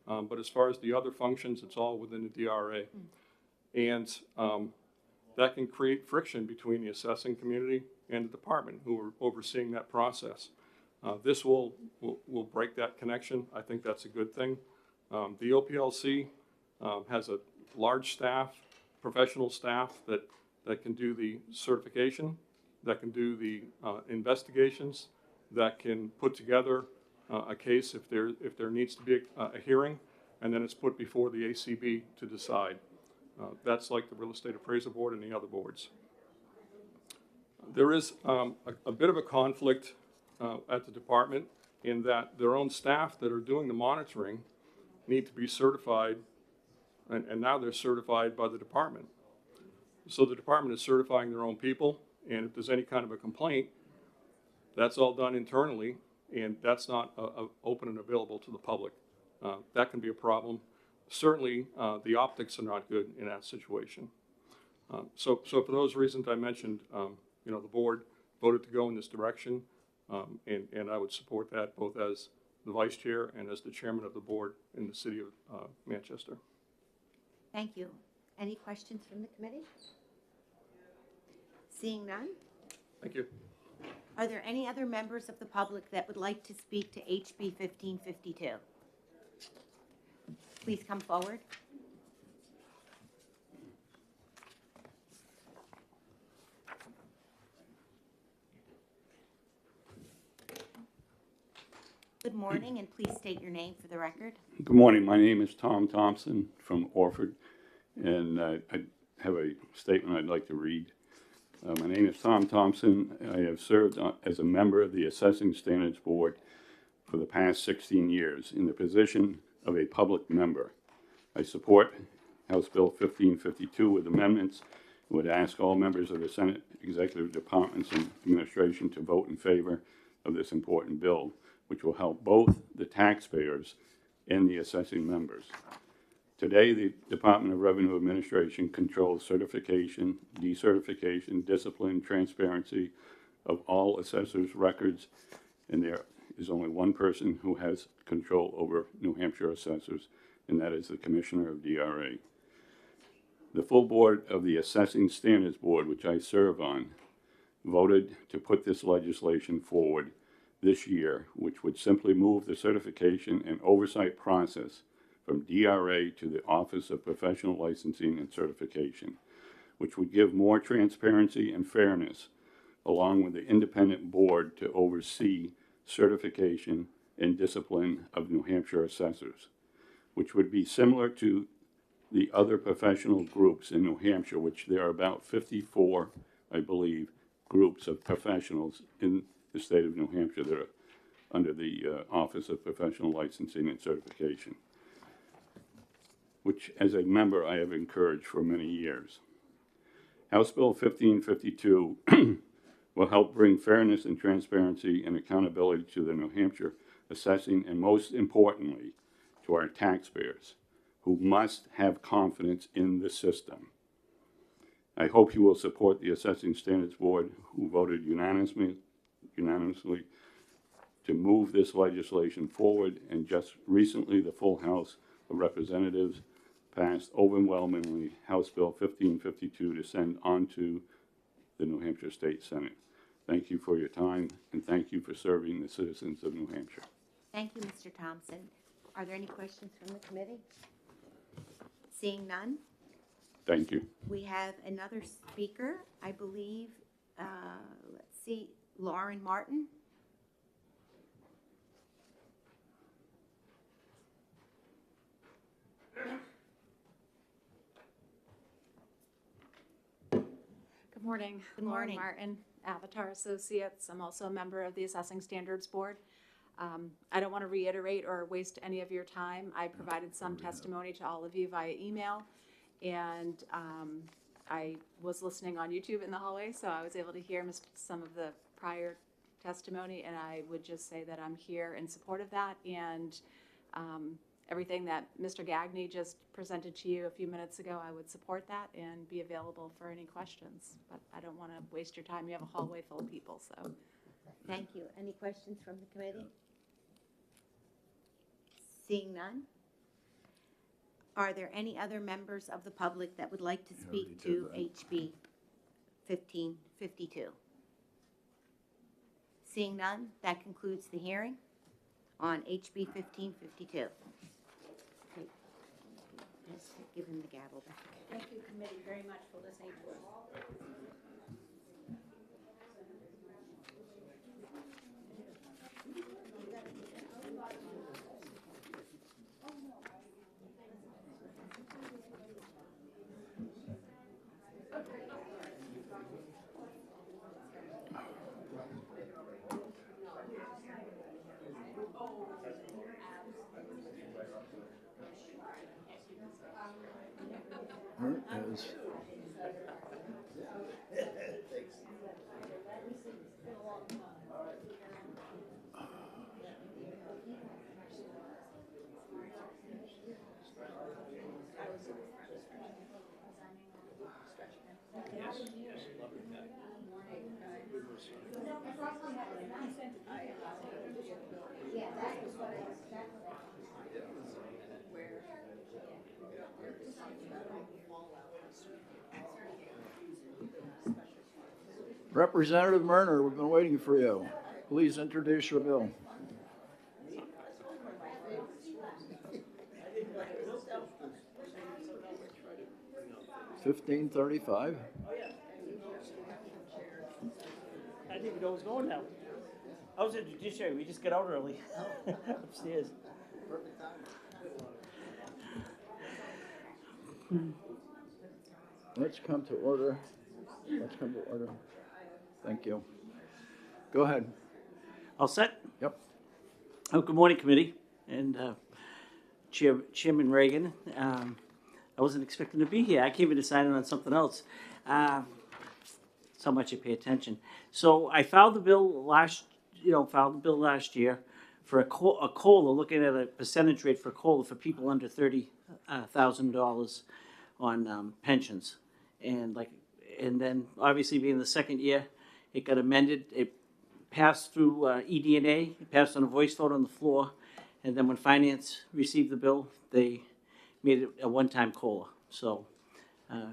but as far as the other functions, it's all within the DRA. And that can create friction between the assessing community and the department who are overseeing that process. This will break that connection. I think that's a good thing. The OPLC has a large staff, professional staff that can do the certification, that can do the investigations, that can put together a case if there needs to be a hearing, and then it's put before the ACB to decide. That's like the Real Estate Appraiser Board and the other boards. There is a bit of a conflict at the department in that their own staff that are doing the monitoring need to be certified, and now they're certified by the department. So the department is certifying their own people, and if there's any kind of a complaint, that's all done internally, and that's not open and available to the public. That can be a problem. Certainly, the optics are not good in that situation. So for those reasons I mentioned, the board voted to go in this direction, and I would support that both as the vice chair and as the chairman of the board in the city of Manchester. Thank you. Any questions from the committee? Seeing none? Thank you. Are there any other members of the public that would like to speak to HB 1552? Please come forward. Good morning, and please state your name for the record. Good morning. My name is Tom Thompson from Orford, and I have a statement I'd like to read. My name is Tom Thompson. I have served as a member of the Assessing Standards Board for the past 16 years in the position of a public member. I support House Bill 1552 with amendments and would ask all members of the Senate Executive Departments and Administration to vote in favor of this important bill, which will help both the taxpayers and the assessing members. Today, the Department of Revenue Administration controls certification, decertification, discipline, transparency of all assessors' records, and there is only one person who has control over New Hampshire assessors, and that is the Commissioner of DRA. The full board of the Assessing Standards Board, which I serve on, voted to put this legislation forward this year, which would simply move the certification and oversight process from DRA to the Office of Professional Licensing and Certification, which would give more transparency and fairness, along with the independent board to oversee certification and discipline of New Hampshire assessors, which would be similar to the other professional groups in New Hampshire, which there are about 54, I believe, groups of professionals in the state of New Hampshire that are under the Office of Professional Licensing and Certification, which as a member I have encouraged for many years. House Bill 1552 will help bring fairness and transparency and accountability to the New Hampshire assessing, and most importantly, to our taxpayers, who must have confidence in the system. I hope you will support the Assessing Standards Board, who voted unanimously to move this legislation forward, and just recently the full House of Representatives passed overwhelmingly House Bill 1552 to send on to the New Hampshire State Senate. Thank you for your time, and thank you for serving the citizens of New Hampshire. Thank you, Mr. Thompson. Are there any questions from the committee? Seeing none, Thank you. we have another speaker, I believe. Let's see, Lauren Martin. Good morning. Good Lauren morning. Martin, Avatar Associates. I'm also a member of the Assessing Standards Board. I don't want to reiterate or waste any of your time. I provided some testimony to all of you via email, and I was listening on YouTube in the hallway, so I was able to hear some of the prior testimony, and I would just say that I'm here in support of that, and everything that Mr. Gagné just presented to you a few minutes ago, I would support that and be available for any questions. But I don't want to waste your time. You have a hallway full of people, so. Thank you. Any questions from the committee? Seeing none? Are there any other members of the public that would like to speak to HB 1552? Seeing none, that concludes the hearing on HB 1552. Okay. Let's give him the gavel back. Thank you, committee, very much for listening to us. There is. Representative Murner, we've been waiting for you. Please introduce your bill. $15.35. I didn't even know it was going now. I was at the judiciary, we just got out early upstairs. Let's come to order. Let's come to order. Thank you. Go ahead. All set? Yep. Oh, good morning, committee, and Chairman Reagan. I wasn't expecting to be here. I came in to sign in on something else. So much I pay attention. So I filed the bill last year for a COLA, looking at a percentage rate for COLA for people under $30,000 on pensions, and then obviously being the second year, it got amended. It passed through ED&A, it passed on a voice vote on the floor, and then when Finance received the bill, they made it a one-time COLA. So,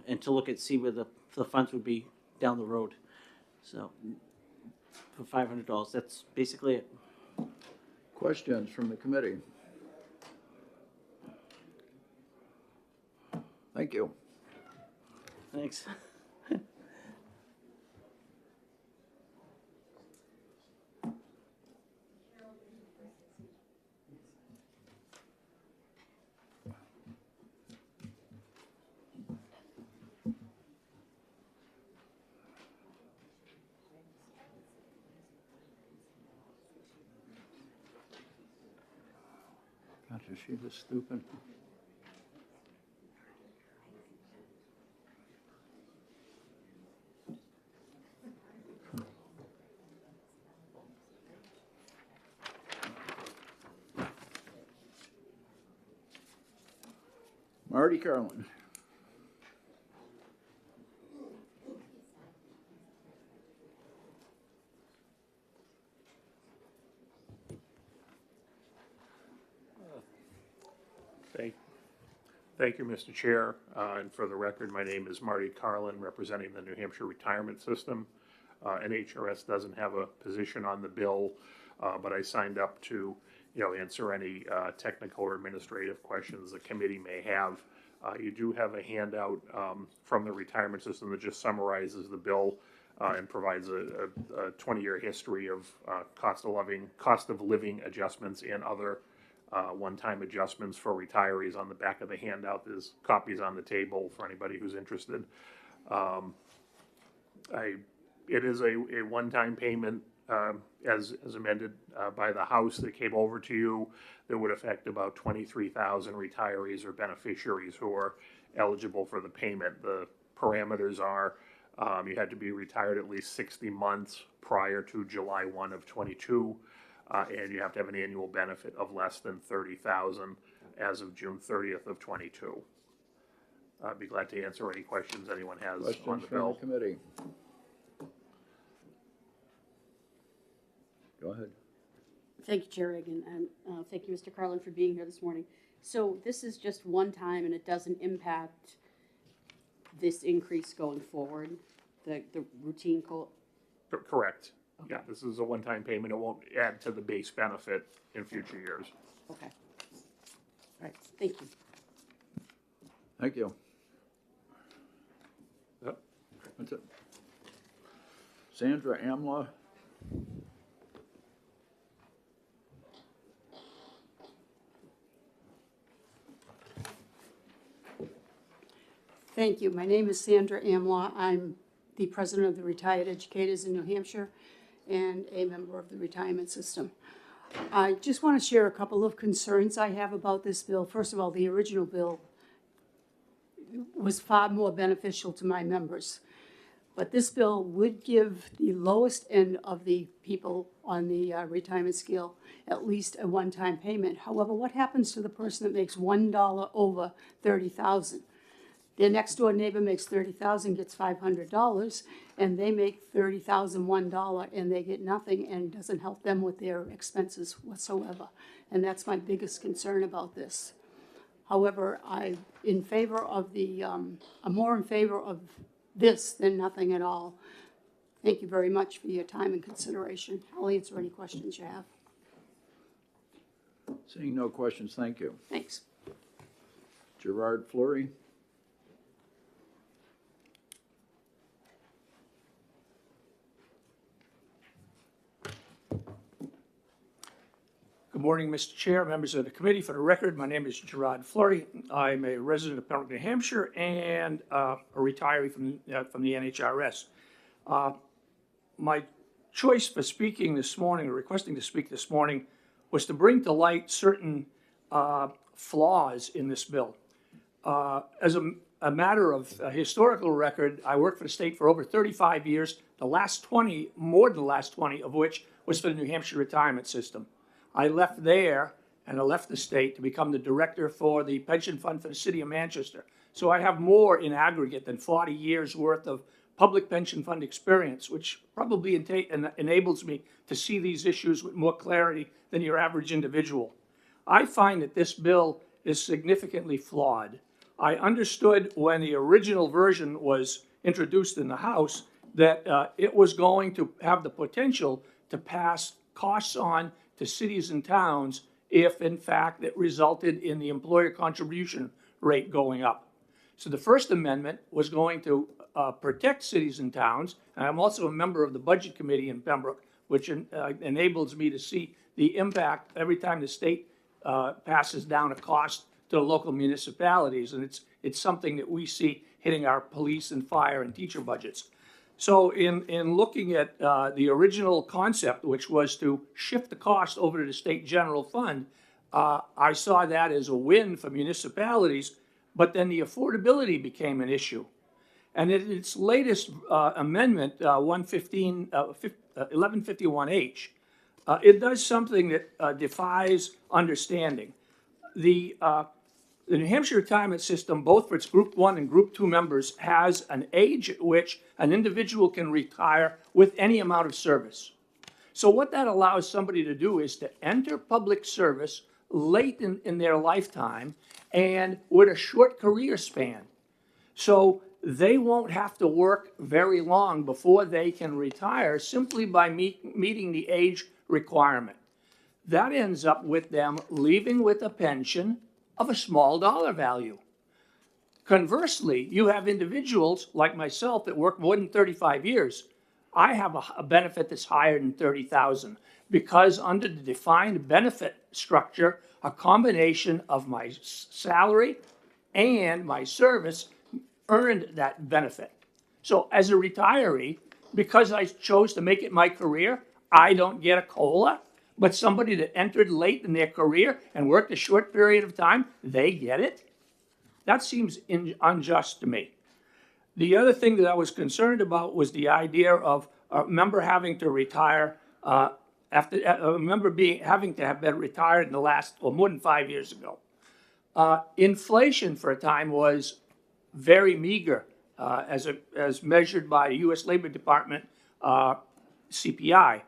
and to look at, see where the funds would be down the road. So, for $500, that's basically it. Questions from the committee? Thank you. Thanks. Gosh, is she this stupid? Marty Carlin. Thank you, Mr. Chair. And for the record, my name is Marty Carlin, representing the New Hampshire Retirement System. NHRS doesn't have a position on the bill, but I signed up to, answer any technical or administrative questions the committee may have. You do have a handout from the retirement system that just summarizes the bill. and provides a 20-year history of cost of living adjustments and other one-time adjustments for retirees. On the back of the handout, there's copies on the table for anybody who's interested. It is a one-time payment as amended by the House that came over to you that would affect about 23,000 retirees or beneficiaries who are eligible for the payment. The parameters are you had to be retired at least 60 months prior to July 1 of 22, and you have to have an annual benefit of less than 30,000 as of June 30th of 22. I'd be glad to answer any questions anyone has on Questions the from bill. the committee? Go ahead. Thank you, Chair Reagan, and thank you, Mr. Carlin, for being here this morning. So this is just one time, and it doesn't impact this increase going forward, the routine Correct. Yeah, this is a one-time payment. It won't add to the base benefit in future years. Okay. All right, thank you. Thank you. Yep. That's it. Sandra Amla. Thank you. My name is Sandra Amlaw. I'm the president of the Retired Educators in New Hampshire and a member of the retirement system. I just want to share a couple of concerns I have about this bill. First of all, the original bill was far more beneficial to my members. But this bill would give the lowest end of the people on the retirement scale at least a one-time payment. However, what happens to the person that makes $1 over $30,000? Their next door neighbor makes $30,000, gets $500, and they make $30,000 $1, and they get nothing, and it doesn't help them with their expenses whatsoever. And that's my biggest concern about this. However, I'm in favor of I'm more in favor of this than nothing at all. Thank you very much for your time and consideration. I'll answer any questions you have. Seeing no questions, thank you. Thanks. Gerard Fleury. Good morning, Mr. Chair, members of the committee. For the record, my name is Gerard Fleury. I'm a resident of Pembroke, New Hampshire, and a retiree from the NHRS. My choice for speaking this morning, or requesting to speak this morning, was to bring to light certain flaws in this bill. As a matter of historical record, I worked for the state for over 35 years, more than the last 20 of which was for the New Hampshire retirement system. I left there and I left the state to become the director for the pension fund for the city of Manchester. So I have more in aggregate than 40 years worth of public pension fund experience, which probably enables me to see these issues with more clarity than your average individual. I find that this bill is significantly flawed. I understood when the original version was introduced in the House that it was going to have the potential to pass costs on to cities and towns if, in fact, it resulted in the employer contribution rate going up. So the First Amendment was going to protect cities and towns, and I'm also a member of the Budget Committee in Pembroke, which enables me to see the impact every time the state passes down a cost to the local municipalities, and it's something that we see hitting our police and fire and teacher budgets. So in looking at the original concept, which was to shift the cost over to the state general fund, I saw that as a win for municipalities, but then the affordability became an issue. And in its latest amendment, 1151H, it does something that defies understanding. The New Hampshire retirement system, both for its Group 1 and Group 2 members, has an age at which an individual can retire with any amount of service. So what that allows somebody to do is to enter public service late in their lifetime and with a short career span. So they won't have to work very long before they can retire simply by meeting the age requirement. That ends up with them leaving with a pension of a small dollar value. Conversely, you have individuals like myself that work more than 35 years. I have a benefit that's higher than 30,000 because under the defined benefit structure, a combination of my salary and my service earned that benefit. So as a retiree, because I chose to make it my career, I don't get a COLA, but somebody that entered late in their career and worked a short period of time, they get it? That seems unjust to me. The other thing that I was concerned about was the idea of a member having to retire after a member having to have been retired in the last, or more than 5 years ago. Inflation for a time was very meager as measured by the U.S. Labor Department CPI.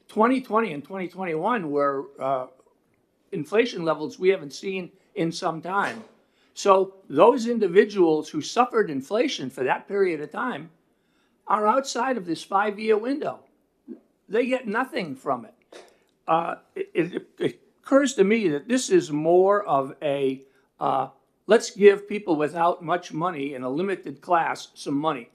2020 and 2021 were inflation levels we haven't seen in some time. So those individuals who suffered inflation for that period of time are outside of this 5-year window. They get nothing from it. It occurs to me that this is more of a let's give people without much money in a limited class some money.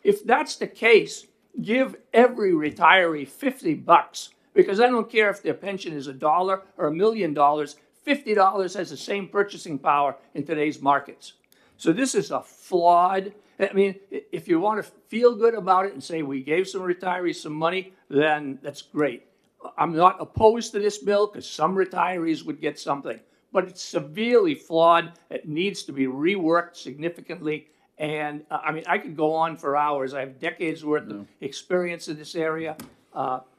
If that's the case, give every retiree $50, because I don't care if their pension is $1 or $1 million, $50 has the same purchasing power in today's markets. So this is a flawed, I mean, if you want to feel good about it and say we gave some retirees some money, then that's great. I'm not opposed to this bill because some retirees would get something, but it's severely flawed. It needs to be reworked significantly. And I mean, I could go on for hours. I have decades worth of experience in this area.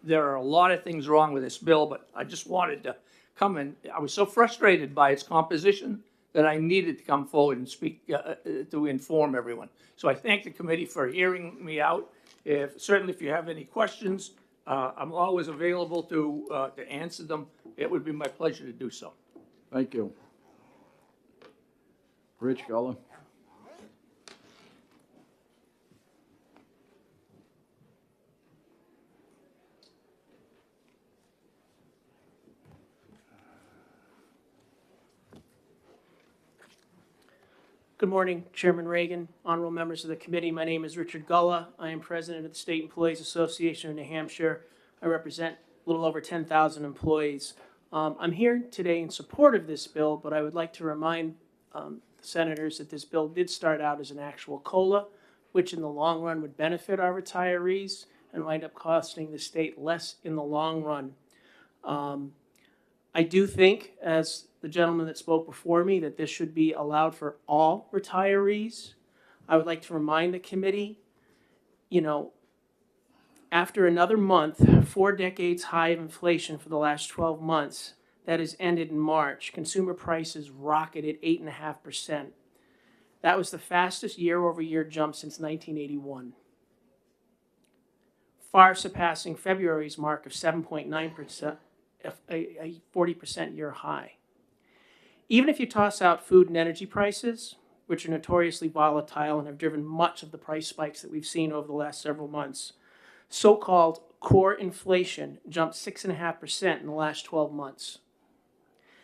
There are a lot of things wrong with this bill, but I just wanted to come in. I was so frustrated by its composition that I needed to come forward and speak to inform everyone. So I thank the committee for hearing me out. Certainly if you have any questions, I'm always available to answer them. It would be my pleasure to do so. Thank you. Rich Gullah. Good morning, Chairman Reagan, honorable members of the committee. My name is Richard Gullah. I am president of the State Employees Association of New Hampshire. I represent a little over 10,000 employees. I'm here today in support of this bill, but I would like to remind the senators that this bill did start out as an actual COLA, which in the long run would benefit our retirees and wind up costing the state less in the long run. I do think, as the gentleman that spoke before me, that this should be allowed for all retirees. I would like to remind the committee, you know, after another month, 4 decades high of inflation for the last 12 months, that has ended in March. Consumer prices rocketed 8.5%. That was the fastest year-over-year jump since 1981. Far surpassing February's mark of 7.9%, a 40% year high. Even if you toss out food and energy prices, which are notoriously volatile and have driven much of the price spikes that we've seen over the last several months, so-called core inflation jumped 6.5% in the last 12 months.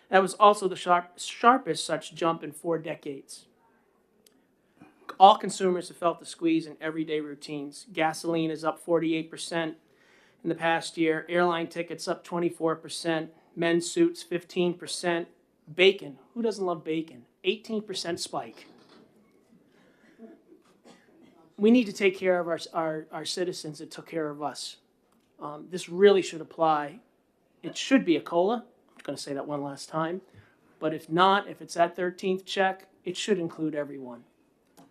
That was also the sharpest such jump in 4 decades. All consumers have felt the squeeze in everyday routines. Gasoline is up 48% in the past year. Airline tickets up 24%. Men's suits 15%. Bacon, who doesn't love bacon? 18% spike. We need to take care of our citizens that took care of us. This really should apply. It should be a COLA. I'm going to say that one last time. But if not, if it's that 13th check, it should include everyone.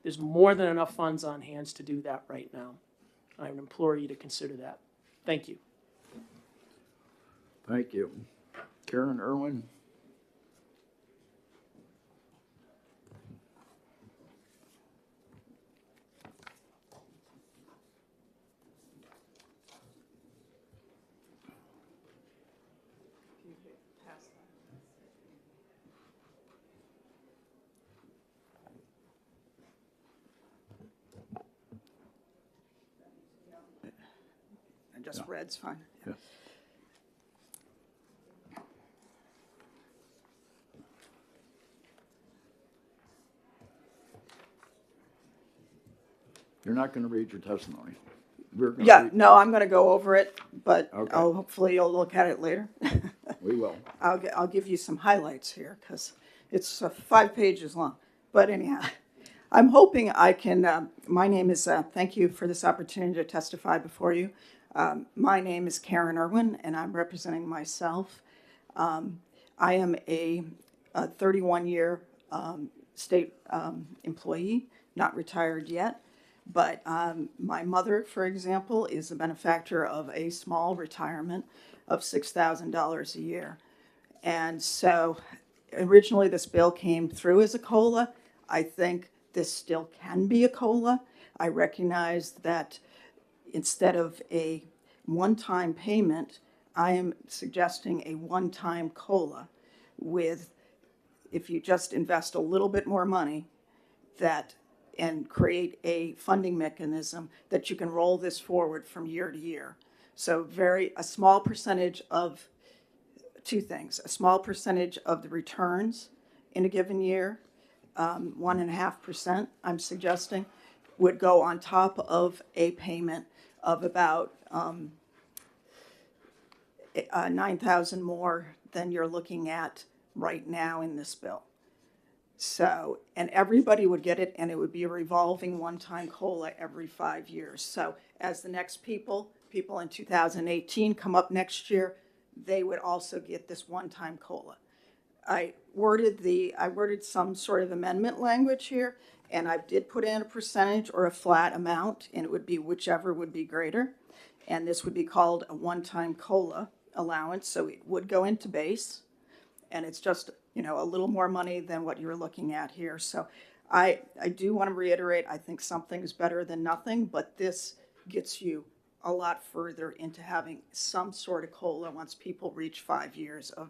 There's more than enough funds on hands to do that right now. I would implore you to consider that. Thank you. Thank you. Karen Irwin. Just red's fine. Yeah. You're not going to read your testimony. we're gonna Yeah, read- no, I'm going to go over it, but Okay. hopefully you'll look at it later. We will. I'll give you some highlights here because it's 5 pages long. But anyhow, I'm hoping I can, my name is, thank you for this opportunity to testify before you. My name is Karen Irwin, and I'm representing myself. I am a 31-year state employee, not retired yet. But my mother, for example, is a benefactor of a small retirement of $6,000 a year. And so originally this bill came through as a COLA. I think this still can be a COLA. I recognize that instead of a one-time payment, I am suggesting a one-time COLA with, if you just invest a little bit more money, that and create a funding mechanism that you can roll this forward from year to year. So a small percentage of two things, a small percentage of the returns in a given year, 1.5%, I'm suggesting, would go on top of a payment of about $9,000 more than you're looking at right now in this bill. So, and everybody would get it, and it would be a revolving one-time COLA every 5 years. So as the next people in 2018 come up next year, they would also get this one-time COLA. I worded some sort of amendment language here, and I did put in a percentage or a flat amount, and it would be whichever would be greater. And this would be called a one-time COLA allowance, so it would go into base, and it's just, a little more money than what you're looking at here. So I do want to reiterate, I think something's better than nothing, but this gets you a lot further into having some sort of COLA once people reach 5 years of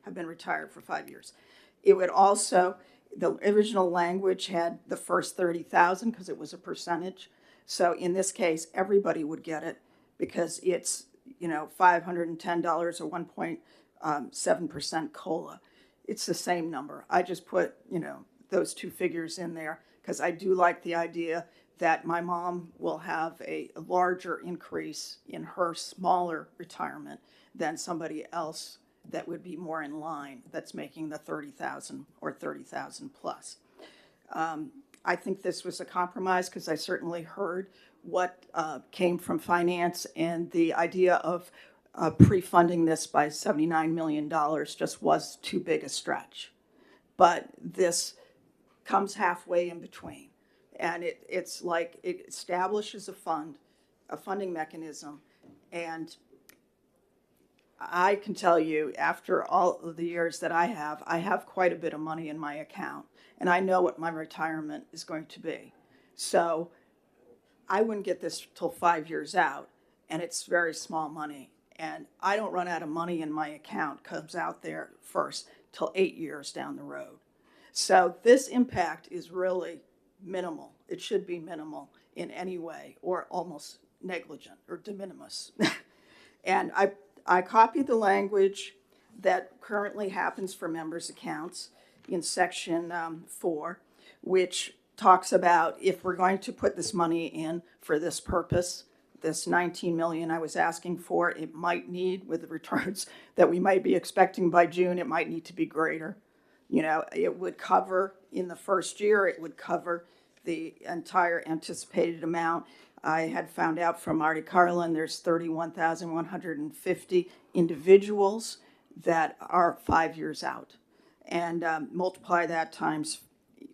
have been retired for 5 years. It would also, the original language had the first 30,000 because it was a percentage. So in this case, everybody would get it because it's, $510 or 1.7% COLA. It's the same number. I just put, those two figures in there because I do like the idea that my mom will have a larger increase in her smaller retirement than somebody else that would be more in line that's making the 30,000 or 30,000 plus. I think this was a compromise because I certainly heard what came from finance, and the idea of pre-funding this by $79 million just was too big a stretch. But this comes halfway in between. And it's like it establishes a funding mechanism. And I can tell you, after all of the years that I have quite a bit of money in my account. And I know what my retirement is going to be. So I wouldn't get this till 5 years out. And it's very small money. And I don't run out of money in my account, comes out there first, till 8 years down the road. So this impact is really minimal. It should be minimal in any way, or almost negligent or de minimis. And I copied the language that currently happens for members' accounts in section 4, which talks about if we're going to put this money in for this purpose, this $19 million I was asking for, it might need, with the returns that we might be expecting by June, it might need to be greater. It would cover, in the first year, it would cover the entire anticipated amount. I had found out from Marty Carlin, there's 31,150 individuals that are 5 years out. And multiply that times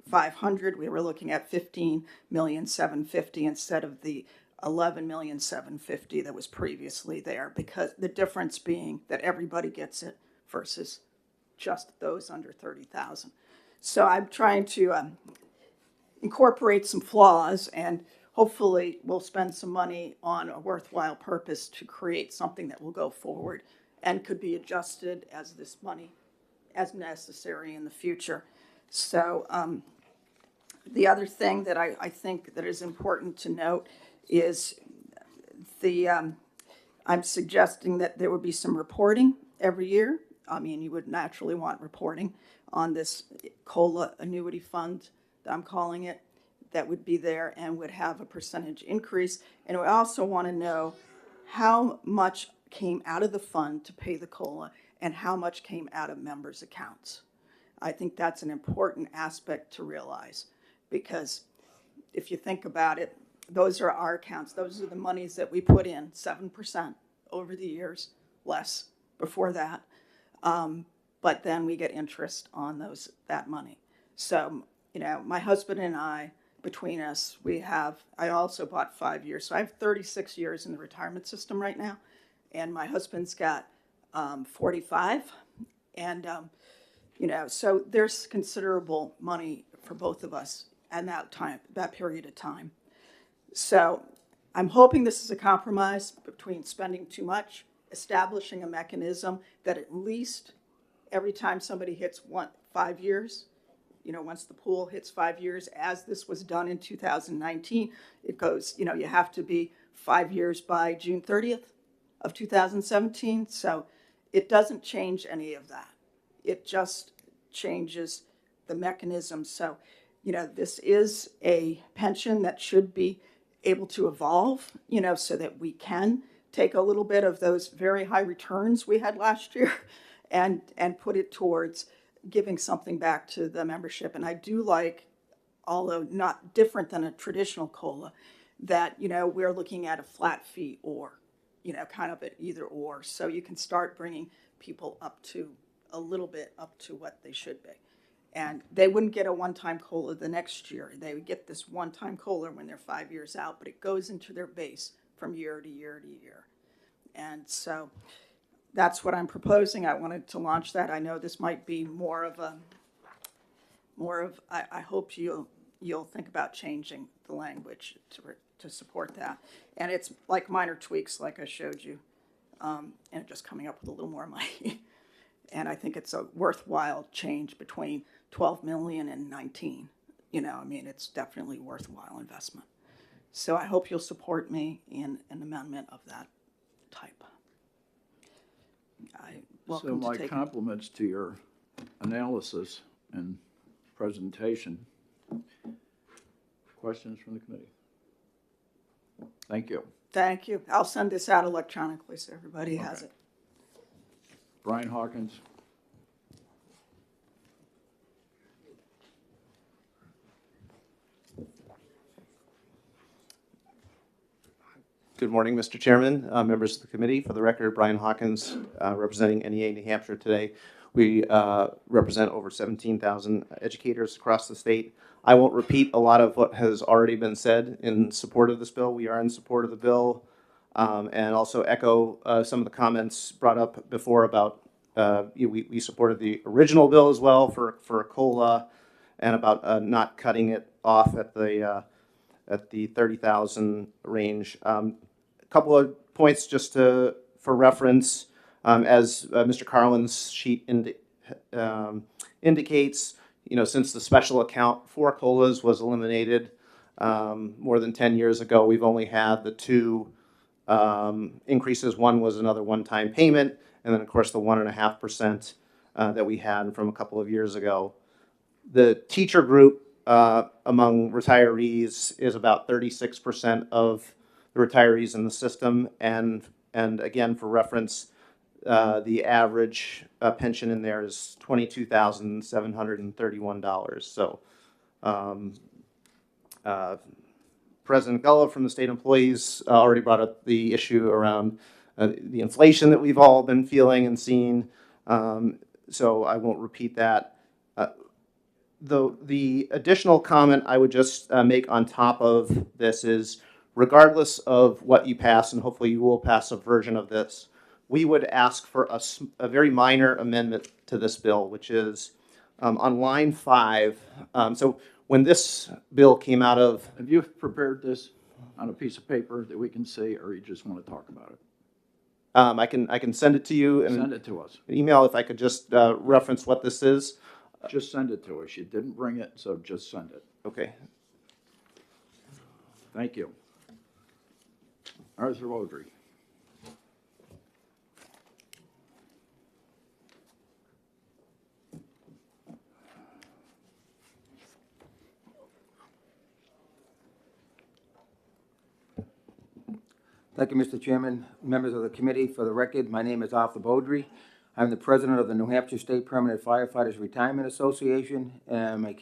500, we were looking at 15,750,000 instead of the 11,750,000 that was previously there, because the difference being that everybody gets it versus just those under 30,000. So I'm trying to incorporate some flaws, and hopefully we'll spend some money on a worthwhile purpose to create something that will go forward and could be adjusted as this money as necessary in the future. So the other thing that I think that is important to note is I'm suggesting that there would be some reporting every year. I mean, you would naturally want reporting on this COLA annuity fund, I'm calling it, that would be there and would have a percentage increase. And we also want to know how much came out of the fund to pay the COLA and how much came out of members' accounts. I think that's an important aspect to realize, because if you think about it, those are our accounts. Those are the monies that we put in, 7% over the years, less before that. But then we get interest on that money. So, you know, my husband and I, between us, I also bought 5 years. So I have 36 years in the retirement system right now. And my husband's got 45. And, you know, so there's considerable money for both of us and that period of time. So I'm hoping this is a compromise between spending too much, establishing a mechanism that at least every time somebody hits 5 years, you know, once the pool hits 5 years, as this was done in 2019, it goes, you know, you have to be 5 years by June 30th of 2017. So it doesn't change any of that. It just changes the mechanism. So, you know, this is a pension that should be able to evolve, you know, so that we can take a little bit of those very high returns we had last year and put it towards giving something back to the membership. And I do like, although not different than a traditional COLA, that, you know, we're looking at a flat fee or, you know, kind of an either or. So you can start bringing people up to a little bit up to what they should be. And they wouldn't get a one-time COLA the next year. They would get this one-time COLA when they're 5 years out, but it goes into their base from year to year to year. And so that's what I'm proposing. I wanted to launch that. I know this might be I hope you'll think about changing the language to support that. And it's like minor tweaks, like I showed you, and just coming up with a little more money. And I think it's a worthwhile change between 12 million and 19. You know, I mean, it's definitely worthwhile investment. So I hope you'll support me in an amendment of that type. So my compliments to your analysis and presentation. Questions from the committee? Thank you. Thank you. I'll send this out electronically so everybody has it. Brian Hawkins. Good morning, Mr. Chairman, members of the committee. For the record, Brian Hawkins, representing NEA New Hampshire today. We represent over 17,000 educators across the state. I won't repeat a lot of what has already been said in support of this bill. We are in support of the bill, and also echo some of the comments brought up before about we supported the original bill as well for a COLA, and about not cutting it off at the 30,000 range. A couple of points just for reference. As Mr. Carlin's sheet indicates, you know, since the special account for COLAs was eliminated more than 10 years ago, we've only had the two increases. One was another one-time payment, and then, of course, the 1.5% that we had from a couple of years ago. The teacher group among retirees is about 36% of the retirees in the system, and again, for reference, the average pension in there is $22,731. So President Gullah from the state employees already brought up the issue around the inflation that we've all been feeling and seeing, so I won't repeat that. The additional comment I would just make on top of this is, regardless of what you pass, and hopefully you will pass a version of this, we would ask for a very minor amendment to this bill, which is on line 5. So when this bill came out of... Have you prepared this on a piece of paper that we can see, or you just want to talk about it? I can send it to you. And send it to us. An email, if I could just reference what this is. Just send it to us. You didn't bring it, so just send it. Okay. Thank you. Arthur Wodry. Thank you, Mr. Chairman, members of the committee. For the record, my name is Arthur Beaudry. I'm the president of the New Hampshire State Permanent Firefighters Retirement Association, and I'm a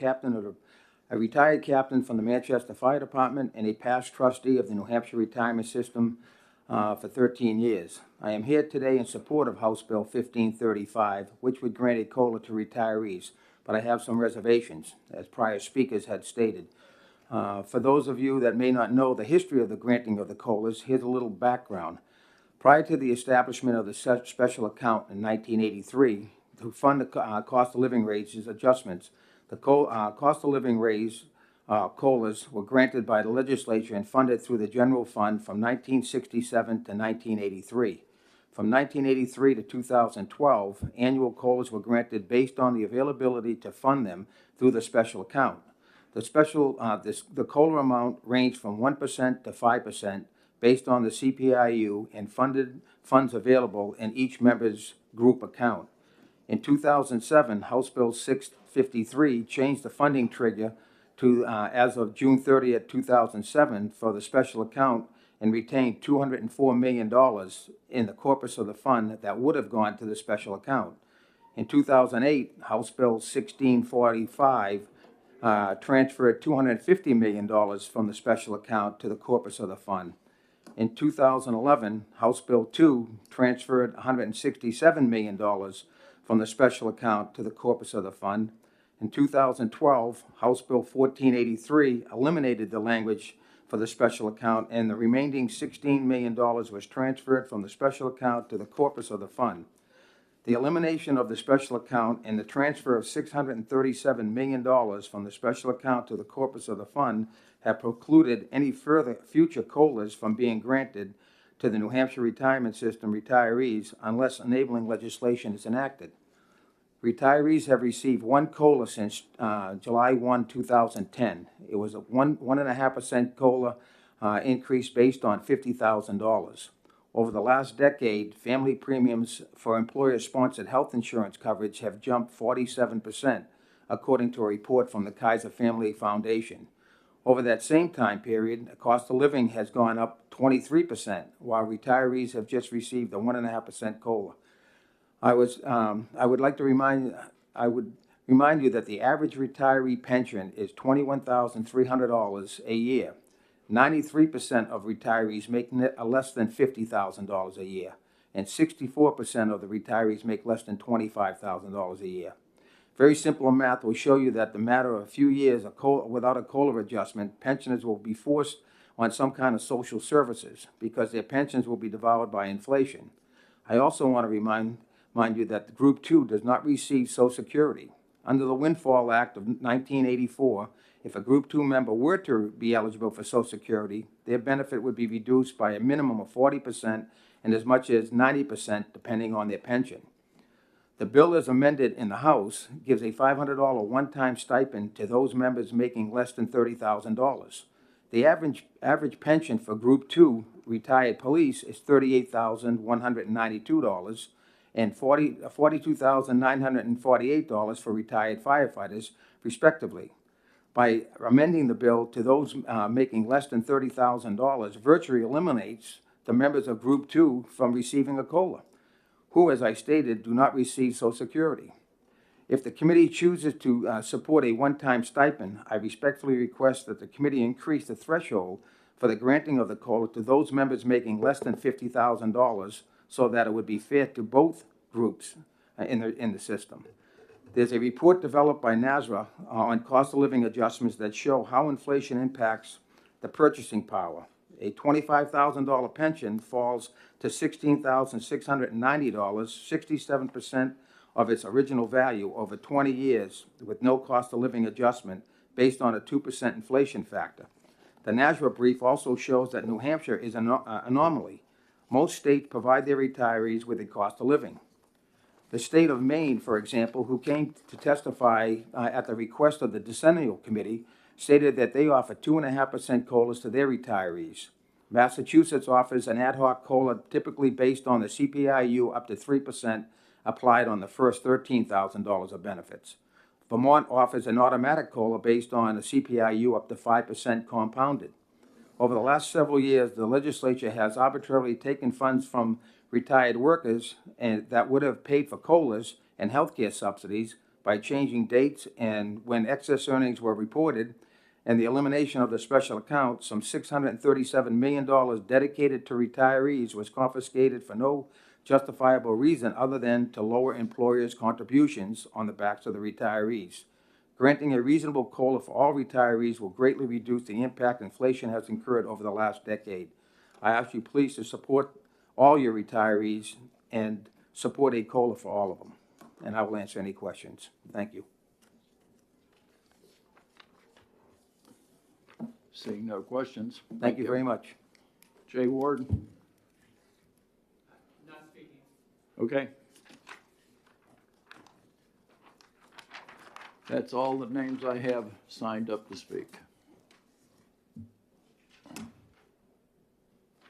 retired captain from the Manchester Fire Department and a past trustee of the New Hampshire Retirement System for 13 years. I am here today in support of House Bill 1535, which would grant a COLA to retirees, but I have some reservations, as prior speakers had stated. For those of you that may not know the history of the granting of the COLAs, here's a little background. Prior to the establishment of the special account in 1983 to fund the cost of living raises adjustments, the cost of living raise COLAs were granted by the legislature and funded through the general fund from 1967 to 1983. From 1983 to 2012, annual COLAs were granted based on the availability to fund them through the special account. The COLA amount ranged from 1% to 5% based on the CPIU and funds available in each member's group account. In 2007, House Bill 653 changed the funding trigger to as of June 30th, 2007 for the special account and retained $204 million in the corpus of the fund that would have gone to the special account. In 2008, House Bill 1645 transferred $250 million from the special account to the corpus of the fund. In 2011, House Bill 2 transferred $167 million from the special account to the corpus of the fund. In 2012, House Bill 1483 eliminated the language for the special account, and the remaining $16 million was transferred from the special account to the corpus of the fund. The elimination of the special account and the transfer of $637 million from the special account to the corpus of the fund have precluded any further future COLAs from being granted to the New Hampshire Retirement System retirees unless enabling legislation is enacted. Retirees have received one COLA since July 1, 2010. It was a 1.5% COLA increase based on $50,000. Over the last decade, family premiums for employer-sponsored health insurance coverage have jumped 47%, according to a report from the Kaiser Family Foundation. Over that same time period, the cost of living has gone up 23%, while retirees have just received a 1.5% COLA. I would remind you that the average retiree pension is $21,300 a year. 93% of retirees make less than $50,000 a year, and 64% of the retirees make less than $25,000 a year. Very simple math will show you that the matter of a few years without a COLA adjustment, pensioners will be forced on some kind of social services because their pensions will be devoured by inflation. I also want to remind you that the Group 2 does not receive Social Security. Under the Windfall Act of 1984, if a Group 2 member were to be eligible for Social Security, their benefit would be reduced by a minimum of 40% and as much as 90% depending on their pension. The bill as amended in the House gives a $500 one-time stipend to those members making less than $30,000. The average pension for Group 2 retired police is $38,192 and $42,948 for retired firefighters, respectively. By amending the bill to those making less than $30,000, virtually eliminates the members of Group 2 from receiving a COLA, who, as I stated, do not receive Social Security. If the committee chooses to support a one-time stipend, I respectfully request that the committee increase the threshold for the granting of the COLA to those members making less than $50,000 so that it would be fair to both groups in the system. There's a report developed by NASRA on cost of living adjustments that show how inflation impacts the purchasing power. A $25,000 pension falls to $16,690, 67% of its original value over 20 years with no cost of living adjustment based on a 2% inflation factor. The NASRA brief also shows that New Hampshire is an anomaly. Most states provide their retirees with a cost of living. The state of Maine, for example, who came to testify at the request of the Decennial Committee, stated that they offer 2.5% COLAs to their retirees. Massachusetts offers an ad hoc COLA typically based on the CPIU up to 3% applied on the first $13,000 of benefits. Vermont offers an automatic COLA based on a CPIU up to 5% compounded. Over the last several years, the legislature has arbitrarily taken funds from retired workers and that would have paid for COLAs and healthcare subsidies by changing dates and when excess earnings were reported, and the elimination of the special account. Some $637 million dedicated to retirees was confiscated for no justifiable reason other than to lower employers' contributions on the backs of the retirees. Granting a reasonable COLA for all retirees will greatly reduce the impact inflation has incurred over the last decade. I ask you please to support all your retirees and support a COLA for all of them. And I will answer any questions. Thank you. Seeing no questions. Thank you very much. Jay Ward? Not speaking. Okay. That's all the names I have signed up to speak.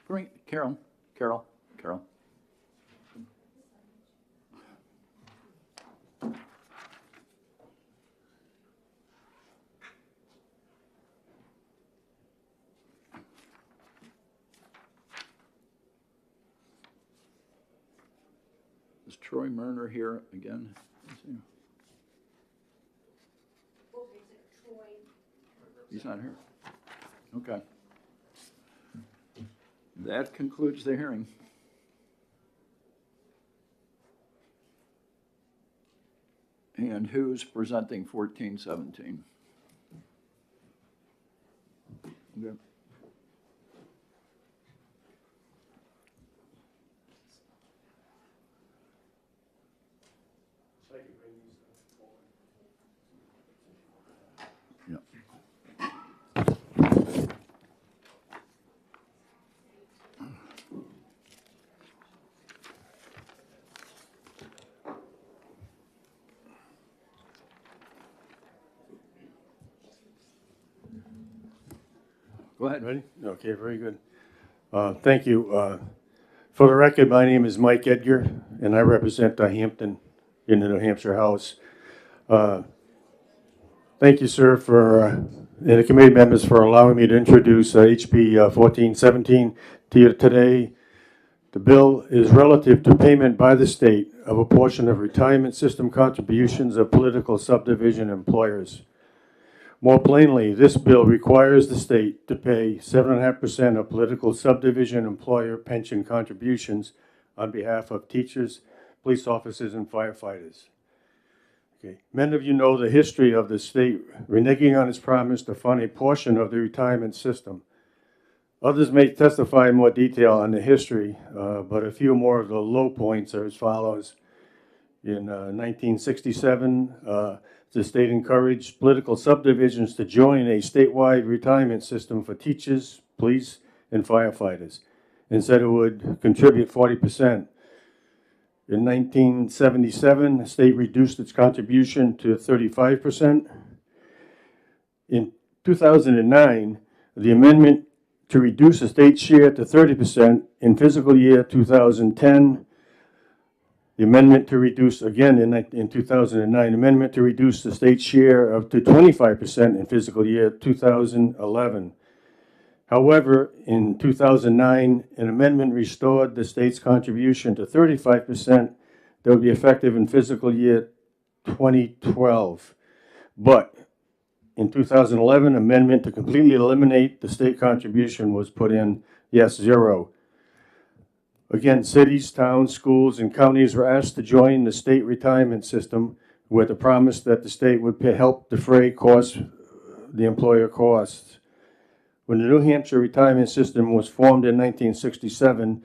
Bring Carol. Is Troy Murner here again? He's not here. Okay. That concludes the hearing. And who's presenting 1417? Okay. Go ahead. Ready? Okay, very good. Thank you. For the record, my name is Mike Edgar, and I represent Hampton in the New Hampshire House. Thank you, sir, and the committee members for allowing me to introduce HB 1417 to you today. The bill is relative to payment by the state of a portion of retirement system contributions of political subdivision employers. More plainly, this bill requires the state to pay 7.5% of political subdivision employer pension contributions on behalf of teachers, police officers, and firefighters. Okay. Many of you know the history of the state reneging on its promise to fund a portion of the retirement system. Others may testify in more detail on the history, but a few more of the low points are as follows. In 1967, the state encouraged political subdivisions to join a statewide retirement system for teachers, police, and firefighters, and said it would contribute 40%. In 1977, the state reduced its contribution to 35%. In 2009, the amendment to reduce the state share to 30% in fiscal year 2010. The amendment to reduce, again in 2009, amendment to reduce the state share to 25% in fiscal year 2011. However, in 2009, an amendment restored the state's contribution to 35% that would be effective in fiscal year 2012. But in 2011, an amendment to completely eliminate the state contribution was put in, yes, 0. Again, cities, towns, schools, and counties were asked to join the state retirement system with the promise that the state would help defray the employer costs. When the New Hampshire retirement system was formed in 1967,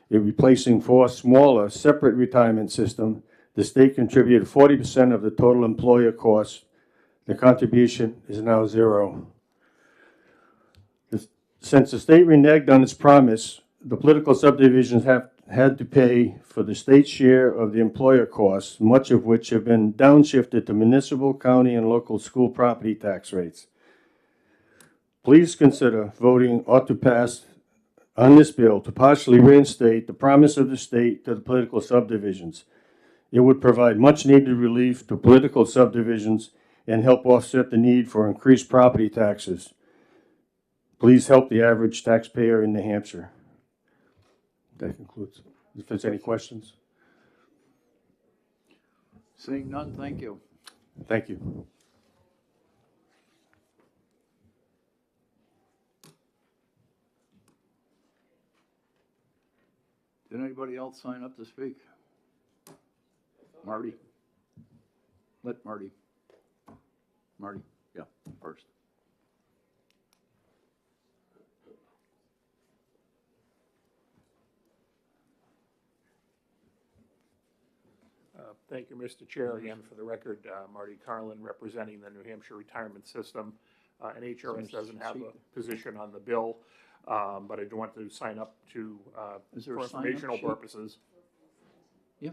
replacing 4 smaller, separate retirement systems, the state contributed 40% of the total employer costs. The contribution is now 0. Since the state reneged on its promise, the political subdivisions have had to pay for the state share of the employer costs, much of which have been downshifted to municipal, county, and local school property tax rates. Please consider voting or to pass on this bill to partially reinstate the promise of the state to the political subdivisions. It would provide much needed relief to political subdivisions and help offset the need for increased property taxes. Please help the average taxpayer in New Hampshire. That concludes. If there's any questions? Seeing none, thank you. Thank you. Did anybody else sign up to speak? Marty? Let Marty. Marty, yeah, first. Thank you, Mr. Chair. Again, for the record, Marty Carlin, representing the New Hampshire Retirement System. NHRS doesn't have a position on the bill, but I do want to sign up to, Is there for a sign-up informational sheet? purposes. Yeah.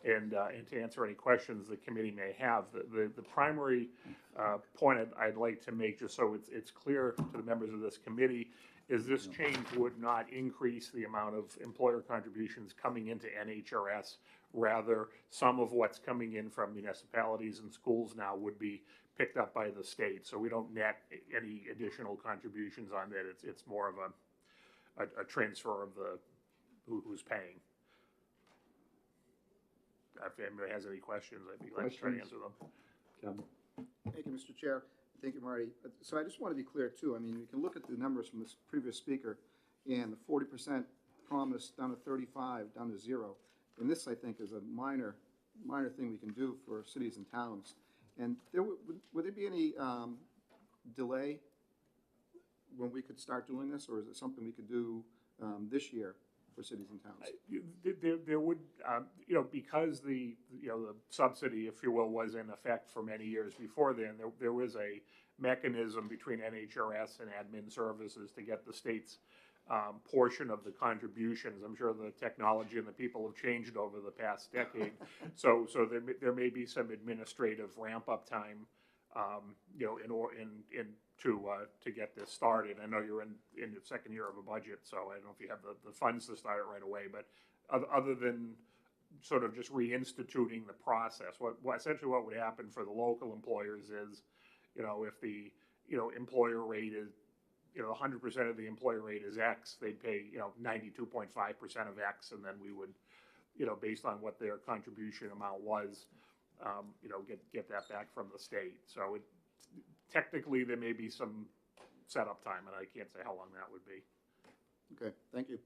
And to answer any questions the committee may have. The primary point I'd like to make, just so it's clear to the members of this committee, is this change would not increase the amount of employer contributions coming into NHRS. Rather, some of what's coming in from municipalities and schools now would be picked up by the state. So we don't net any additional contributions on that. It's more of a transfer of the who's paying. If anybody has any questions, I'd be glad to try to answer them. Thank you, Mr. Chair. Thank you, Marty. So I just want to be clear, too. I mean, you can look at the numbers from this previous speaker, and the 40% promise down to 35, down to 0. And this, I think, is a minor thing we can do for cities and towns. And would there be any delay when we could start doing this, or is it something we could do this year for cities and towns? There would, because the subsidy, if you will, was in effect for many years before then, there was a mechanism between NHRS and admin services to get the state's portion of the contributions. I'm sure the technology and the people have changed over the past decade. So there may be some administrative ramp-up time, to get this started. I know you're in the second year of a budget, so I don't know if you have the funds to start it right away, but other than sort of just reinstituting the process, essentially what would happen for the local employers is, if the, employer rate is, 100% of the employer rate is X, they'd pay, 92.5% of X, and then we would, based on what their contribution amount was, get that back from the state. So technically, there may be some setup time, and I can't say how long that would be. Okay, thank you.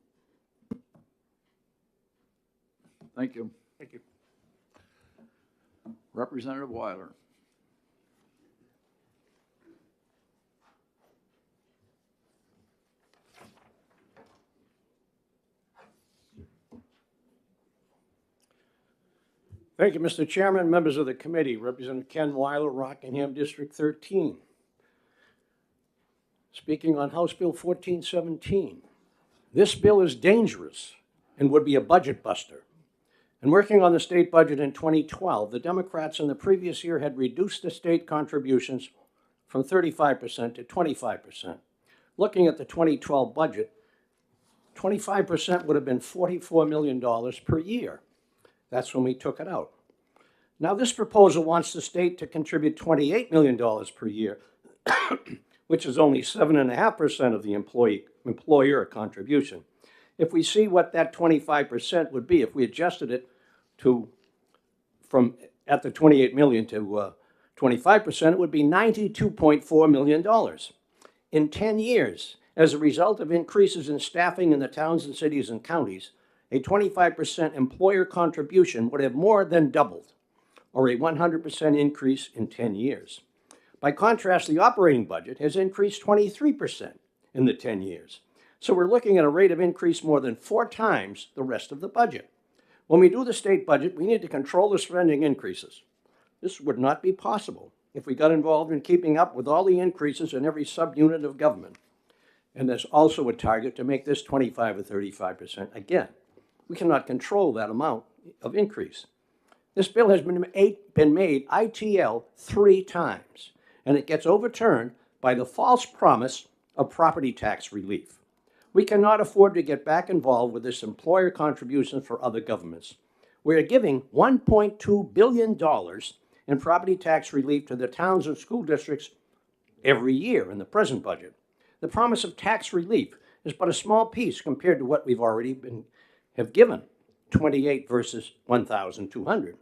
Thank you. Thank you. Representative Weiler. Thank you, Mr. Chairman, members of the committee. Representative Ken Weiler, Rockingham District 13. Speaking on House Bill 1417. This bill is dangerous and would be a budget buster. In working on the state budget in 2012, the Democrats in the previous year had reduced the state contributions from 35% to 25%. Looking at the 2012 budget, 25% would have been $44 million per year. That's when we took it out. Now this proposal wants the state to contribute $28 million per year, which is only 7.5% of the employer contribution. If we see what that 25% would be, if we adjusted it from at the 28 million to 25%, it would be $92.4 million. In 10 years, as a result of increases in staffing in the towns and cities and counties, a 25% employer contribution would have more than doubled, or a 100% increase in 10 years. By contrast, the operating budget has increased 23% in the 10 years. So we're looking at a rate of increase more than 4 times the rest of the budget. When we do the state budget, we need to control the spending increases. This would not be possible if we got involved in keeping up with all the increases in every subunit of government. And there's also a target to make this 25 or 35% again. We cannot control that amount of increase. This bill has been made ITL 3 times, and it gets overturned by the false promise of property tax relief. We cannot afford to get back involved with this employer contribution for other governments. We are giving $1.2 billion in property tax relief to the towns and school districts every year in the present budget. The promise of tax relief is but a small piece compared to what we've already have given, 28 versus 1,200.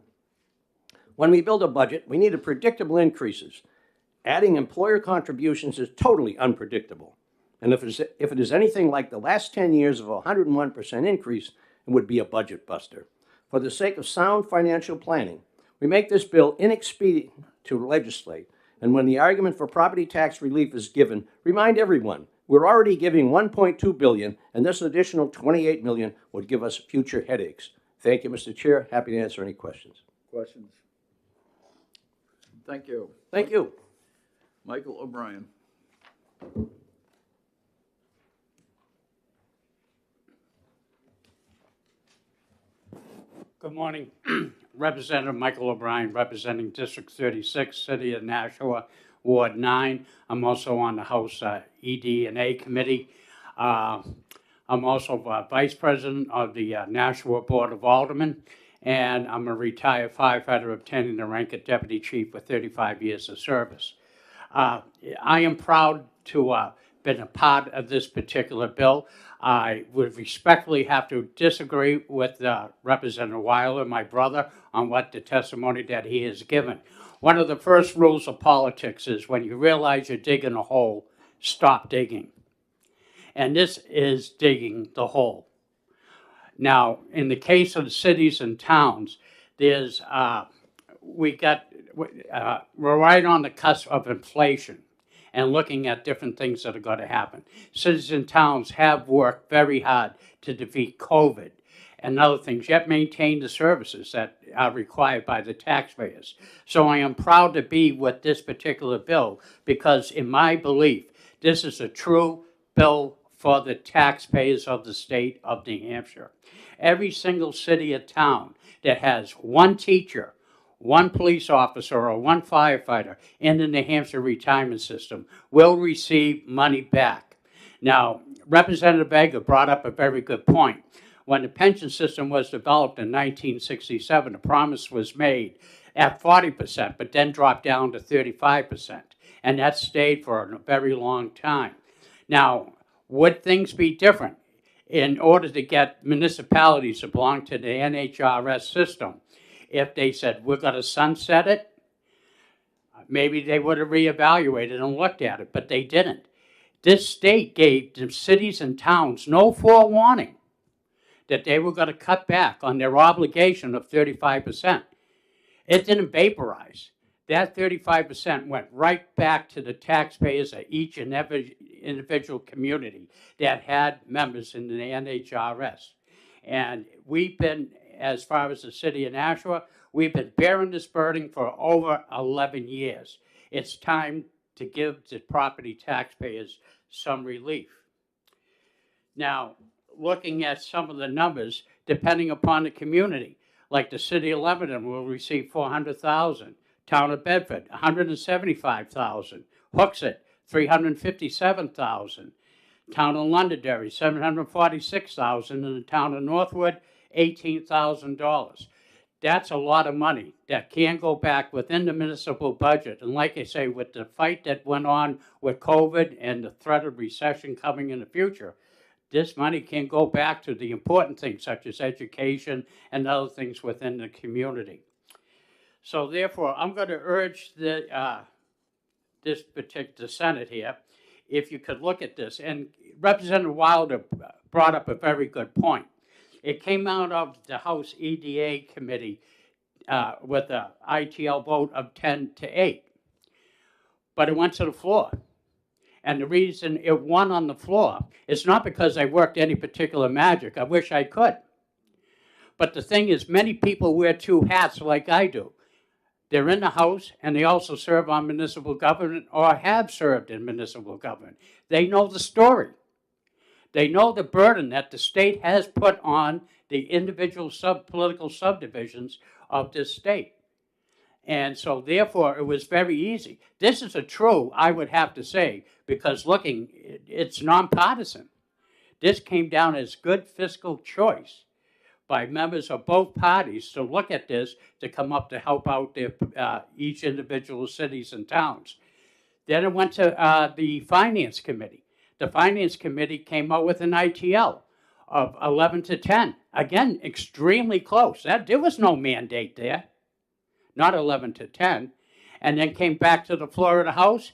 When we build a budget, we need predictable increases. Adding employer contributions is totally unpredictable. And if it is anything like the last 10 years of a 101% increase, it would be a budget buster. For the sake of sound financial planning, we make this bill inexpedient to legislate. And when the argument for property tax relief is given, remind everyone, we're already giving $1.2 billion, and this additional $28 million would give us future headaches. Thank you, Mr. Chair. Happy to answer any questions. Questions? Thank you. Thank you. Michael O'Brien. Good morning. Representative Michael O'Brien, representing District 36, City of Nashua, Ward 9. I'm also on the House ED&A Committee. I'm also Vice President of the Nashua Board of Aldermen, and I'm a retired firefighter obtaining the rank of Deputy Chief with 35 years of service. I am proud to have been a part of this particular bill. I would respectfully have to disagree with Representative Weiler, my brother, on what the testimony that he has given. One of the first rules of politics is when you realize you're digging a hole, stop digging. And this is digging the hole. Now, in the case of the cities and towns, there's, we're right on the cusp of inflation and looking at different things that are going to happen. Cities and towns have worked very hard to defeat COVID and other things, yet maintain the services that are required by the taxpayers. So I am proud to be with this particular bill because, in my belief, this is a true bill for the taxpayers of the state of New Hampshire. Every single city or town that has one teacher, one police officer, or one firefighter in the New Hampshire retirement system will receive money back. Now, Representative Vega brought up a very good point. When the pension system was developed in 1967, a promise was made at 40%, but then dropped down to 35%. And that stayed for a very long time. Now, would things be different in order to get municipalities to belong to the NHRS system? If they said, we're going to sunset it, maybe they would have reevaluated and looked at it, but they didn't. This state gave the cities and towns no forewarning that they were going to cut back on their obligation of 35%. It didn't vaporize. That 35% went right back to the taxpayers of each and every individual community that had members in the NHRS. And we've been, as far as the city of Nashua, we've been bearing this burden for over 11 years. It's time to give the property taxpayers some relief. Now, looking at some of the numbers, depending upon the community, like the city of Lebanon will receive $400,000, Town of Bedford, $175,000, Hooksett, $357,000, Town of Londonderry, $746,000, and the Town of Northwood, $18,000. That's a lot of money that can go back within the municipal budget. And like I say, with the fight that went on with COVID and the threat of recession coming in the future, this money can go back to the important things such as education and other things within the community. So therefore, I'm going to urge the, this particular Senate here, if you could look at this. And Representative Wilder brought up a very good point. It came out of the House EDA committee with an ITL vote of 10-8. But it went to the floor. And the reason it won on the floor is not because I worked any particular magic. I wish I could. But the thing is, many people wear two hats like I do. They're in the House, and they also serve on municipal government or have served in municipal government. They know the story. They know the burden that the state has put on the individual political subdivisions of this state. And so, therefore, it was very easy. This is a true, I would have to say, because looking, it's nonpartisan. This came down as good fiscal choice by members of both parties to look at this to come up to help out their, each individual cities and towns. Then it went to the Finance Committee. The Finance Committee came out with an ITL of 11 to 10. Again, extremely close. There was no mandate there, not 11 to 10. And then came back to the floor of the House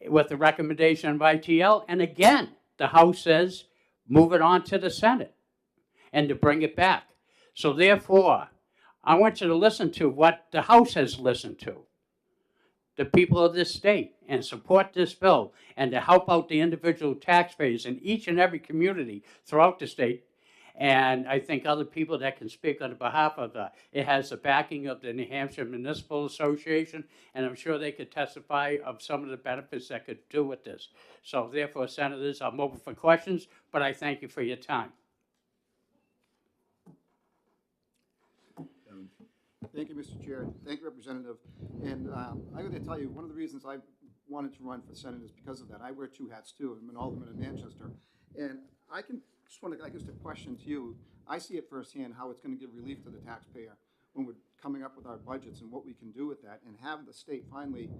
with the recommendation of ITL. And again, the House says, move it on to the Senate and to bring it back. So therefore, I want you to listen to what the House has listened to, the people of this state, and support this bill, and to help out the individual taxpayers in each and every community throughout the state. And I think other people that can speak on behalf of it has the backing of the New Hampshire Municipal Association, and I'm sure they could testify of some of the benefits that could do with this. So therefore, Senators, I'm open for questions, but I thank you for your time. Thank you, Mr. Chair. Thank you, Representative. And I'm going to tell you, one of the reasons I wanted to run for Senate is because of that. I wear two hats, too. I'm an alderman in Manchester. And I just want to, I guess, a question to you. I see it firsthand how it's going to give relief to the taxpayer when we're coming up with our budgets and what we can do with that, and have the state finally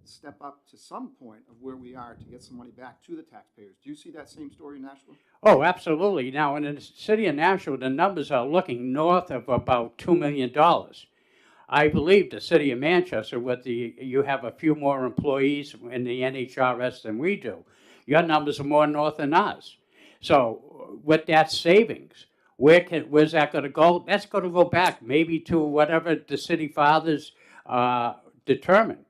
step up to some point of where we are to get some money back to the taxpayers. Do you see that same story in Nashville? Oh, absolutely. Now, in the city of Nashville, the numbers are looking north of about $2 million. I believe the city of Manchester, you have a few more employees in the NHRS than we do. Your numbers are more north than ours. So with that savings, where's that going to go? That's going to go back maybe to whatever the city fathers determine.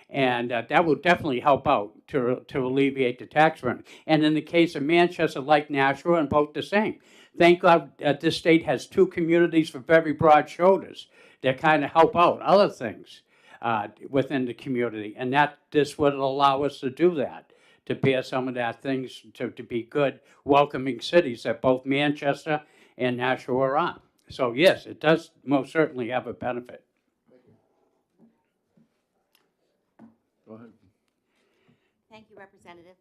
And that will definitely help out to alleviate the tax burden. And in the case of Manchester, like Nashville, and both the same. Thank God this state has two communities with very broad shoulders that kind of help out other things within the community. And this would allow us to do that, to bear some of that things, to be good, welcoming cities that both Manchester and Nashville are on. So yes, it does most certainly have a benefit. Go ahead. Thank you, Representative.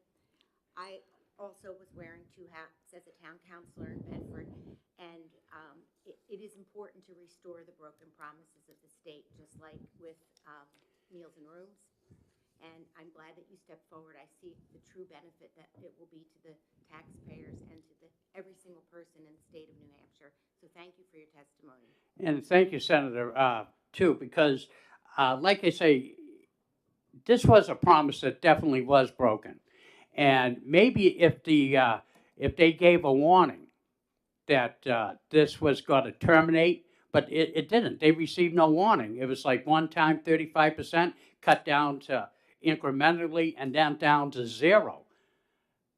I also was wearing two hats as a town councilor in Bedford, and it is important to restore the broken promises of the state, just like with Meals and Rooms. And I'm glad that you stepped forward. I see the true benefit that it will be to the taxpayers and to every single person in the state of New Hampshire. So thank you for your testimony. And thank you, Senator, too, because like I say, this was a promise that definitely was broken. And maybe if they gave a warning that this was going to terminate, but it didn't. They received no warning. It was like one time 35%, cut down to incrementally, and then down to zero.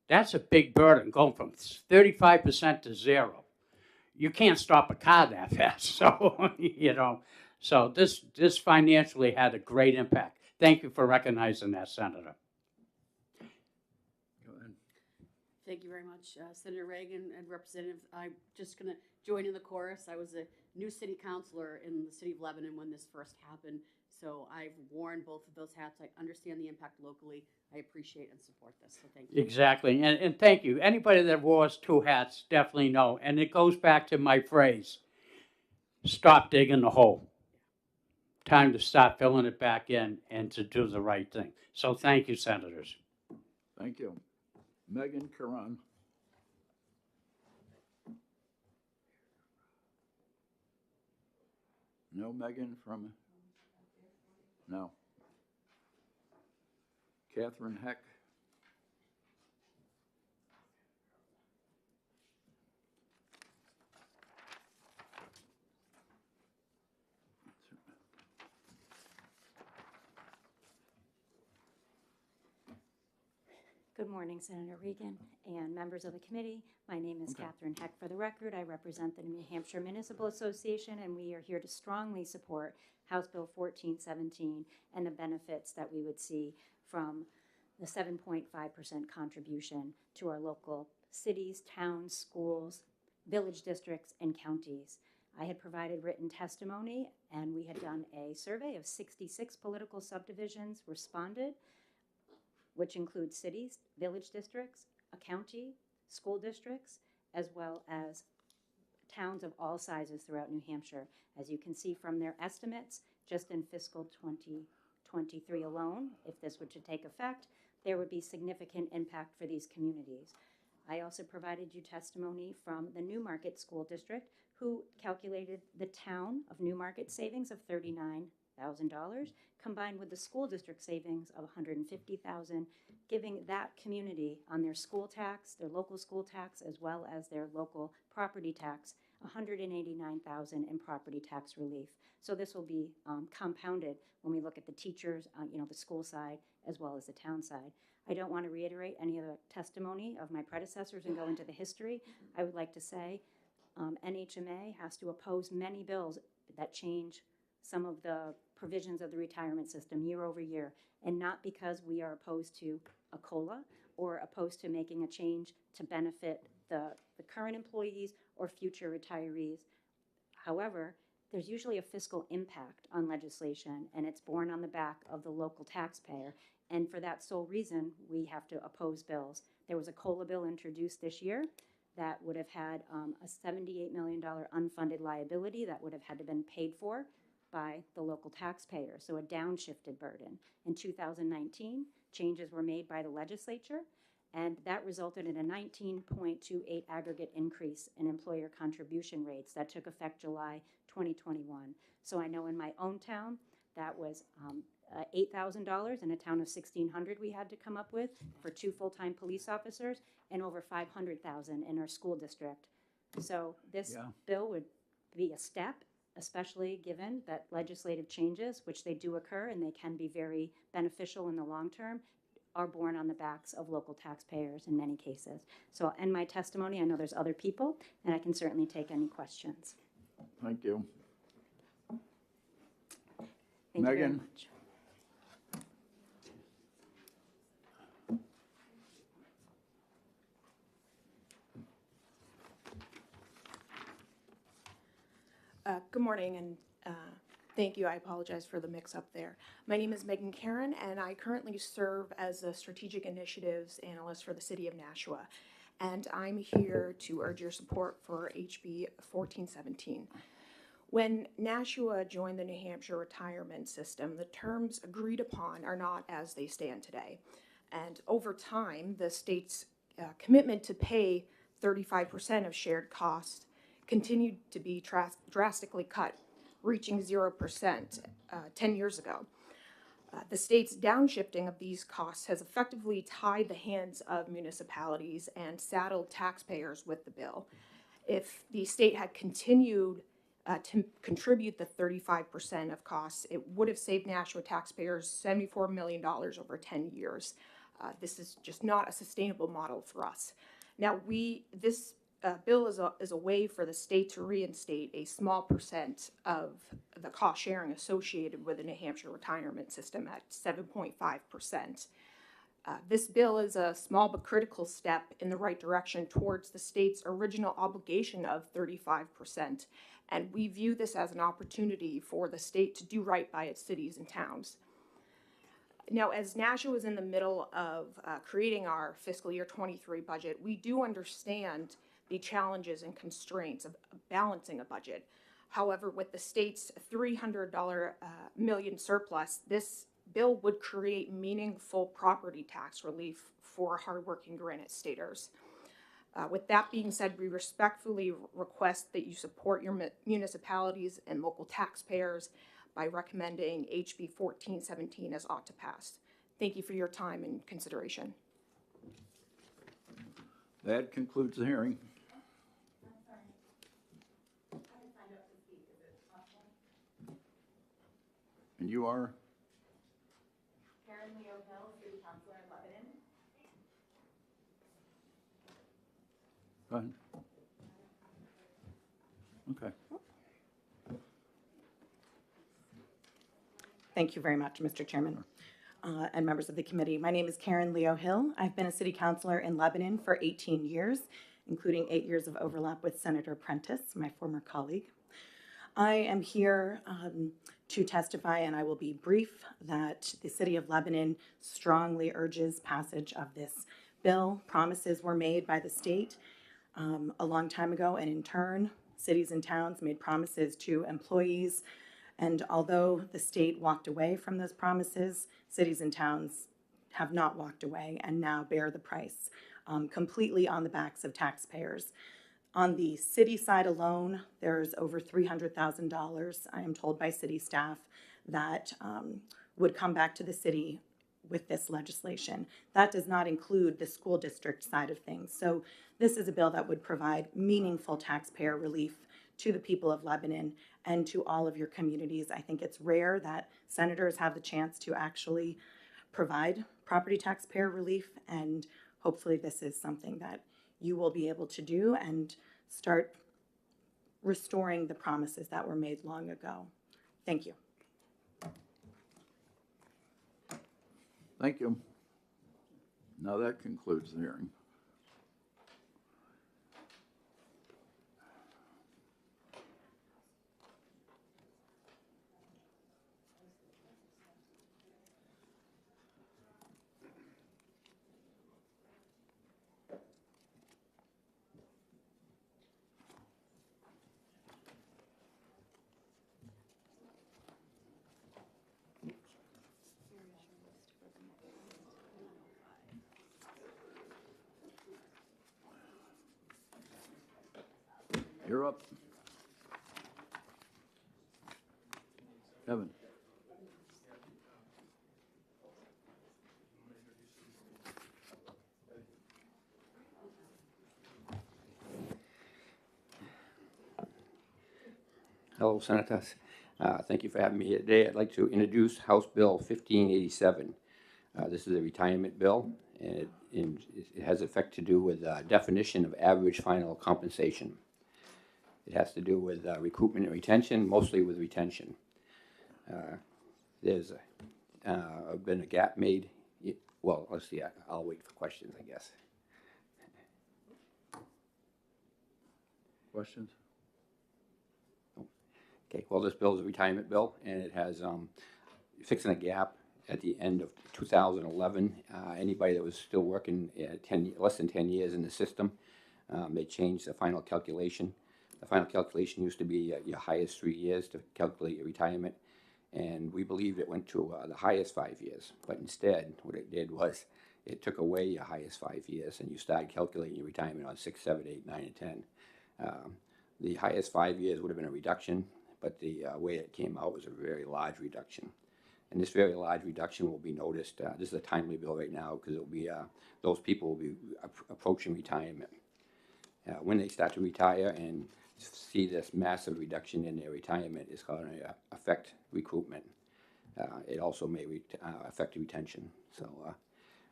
That's a big burden, going from 35% to zero. You can't stop a car that fast. So, so this financially had a great impact. Thank you for recognizing that, Senator. Go ahead. Thank you very much, Senator Reagan and Representative. I'm just going to join in the chorus. I was a new city councilor in the city of Lebanon when this first happened, so I've worn both of those hats. I understand the impact locally. I appreciate and support this, so thank you. Exactly, and thank you. Anybody that wears two hats definitely know, and it goes back to my phrase, stop digging the hole. Time to start filling it back in and to do the right thing. So thank you, Senators. Thank you. Megan Curran. No Megan from? No. Catherine Heck. Good morning, Senator Regan and members of the committee. My name is Catherine Heck. For the record, I represent the New Hampshire Municipal Association, and we are here to strongly support House Bill 1417 and the benefits that we would see from the 7.5% contribution to our local cities, towns, schools, village districts, and counties. I had provided written testimony, and we had done a survey of 66 political subdivisions responded, which includes cities, village districts, a county, school districts, as well as towns of all sizes throughout New Hampshire. As you can see from their estimates, just in fiscal 2023 alone, if this were to take effect, there would be significant impact for these communities. I also provided you testimony from the Newmarket School District, who calculated the town of Newmarket savings of $39,000 combined with the school district savings of $150,000, giving that community on their school tax, their local school tax, as well as their local property tax, $189,000 in property tax relief. So this will be compounded when we look at the teachers, the school side, as well as the town side. I don't want to reiterate any of the testimony of my predecessors and go into the history. I would like to say NHMA has to oppose many bills that change some of the provisions of the retirement system year over year, and not because we are opposed to a COLA or opposed to making a change to benefit the current employees or future retirees. However, there's usually a fiscal impact on legislation, and it's borne on the back of the local taxpayer. And for that sole reason, we have to oppose bills. There was a COLA bill introduced this year that would have had a $78 million unfunded liability that would have had to been paid for by the local taxpayer, so a downshifted burden. In 2019, changes were made by the legislature, and that resulted in a 19.28 aggregate increase in employer contribution rates that took effect July 2021. So I know in my own town, that was $8,000 in a town of 1,600 we had to come up with for 2 full-time police officers, and over $500,000 in our school district. So this bill would be a step, especially given that legislative changes, which they do occur and they can be very beneficial in the long term, are borne on the backs of local taxpayers in many cases. So I'll end my testimony. I know there's other people, and I can certainly take any questions. Thank you. Thank you very Megan? much. Good morning, and thank you. I apologize for the mix-up there. My name is Megan Karen, and I currently serve as a Strategic Initiatives Analyst for the City of Nashua. And I'm here to urge your support for HB 1417. When Nashua joined the New Hampshire retirement system, the terms agreed upon are not as they stand today. And over time, the state's commitment to pay 35% of shared costs continued to be drastically cut, reaching 0% 10 years ago. The state's downshifting of these costs has effectively tied the hands of municipalities and saddled taxpayers with the bill. If the state had continued to contribute the 35% of costs, it would have saved Nashua taxpayers $74 million over 10 years. This is just not a sustainable model for us. Now, this bill is a way for the state to reinstate a small percent of the cost sharing associated with the New Hampshire retirement system at 7.5%. This bill is a small but critical step in the right direction towards the state's original obligation of 35%, and we view this as an opportunity for the state to do right by its cities and towns. Now, as Nashua is in the middle of creating our fiscal year 23 budget, we do understand the challenges and constraints of balancing a budget. However, with the state's $300 million surplus, this bill would create meaningful property tax relief for hardworking Granite Staters. With that being said, we respectfully request that you support your municipalities and local taxpayers by recommending HB 1417 as ought to pass. Thank you for your time and consideration. That concludes the hearing. And you are? Karen Leo Hill, City Councilor in Lebanon. Go ahead. Okay. Thank you very much, Mr. Chairman, and members of the committee. My name is Karen Leo Hill. I've been a city councilor in Lebanon for 18 years, including 8 years of overlap with Senator Prentice, my former colleague. I am here to testify, and I will be brief, that the City of Lebanon strongly urges passage of this bill. Promises were made by the state a long time ago, and in turn, cities and towns made promises to employees. And although the state walked away from those promises, cities and towns have not walked away and now bear the price completely on the backs of taxpayers. On the city side alone, there's over $300,000, I am told by city staff, that would come back to the city with this legislation. That does not include the school district side of things. So this is a bill that would provide meaningful taxpayer relief to the people of Lebanon and to all of your communities. I think it's rare that senators have the chance to actually provide property taxpayer relief, and hopefully this is something that you will be able to do and start restoring the promises that were made long ago. Thank you. Thank you. Now that concludes the hearing. You're up. Kevin. Hello, Senators. Thank you for having me here today. I'd like to introduce House Bill 1587. This is a retirement bill, and it has effect to do with definition of average final compensation. It has to do with recruitment and retention, mostly with retention. There's been a gap made. Well, let's see. I'll wait for questions, I guess. Questions? Okay, well, this bill is a retirement bill, and it has fixing a gap at the end of 2011. Anybody that was still working less than 10 years in the system, they changed the final calculation. The final calculation used to be your highest 3 years to calculate your retirement, and we believed it went to the highest 5 years. But instead, what it did was it took away your highest 5 years, and you started calculating your retirement on 6, 7, 8, 9, and 10. The highest 5 years would have been a reduction, but the way it came out was a very large reduction. And this very large reduction will be noticed. This is a timely bill right now because it will be those people will be approaching retirement. When they start to retire and see this massive reduction in their retirement, it's going to affect recruitment. It also may affect retention. So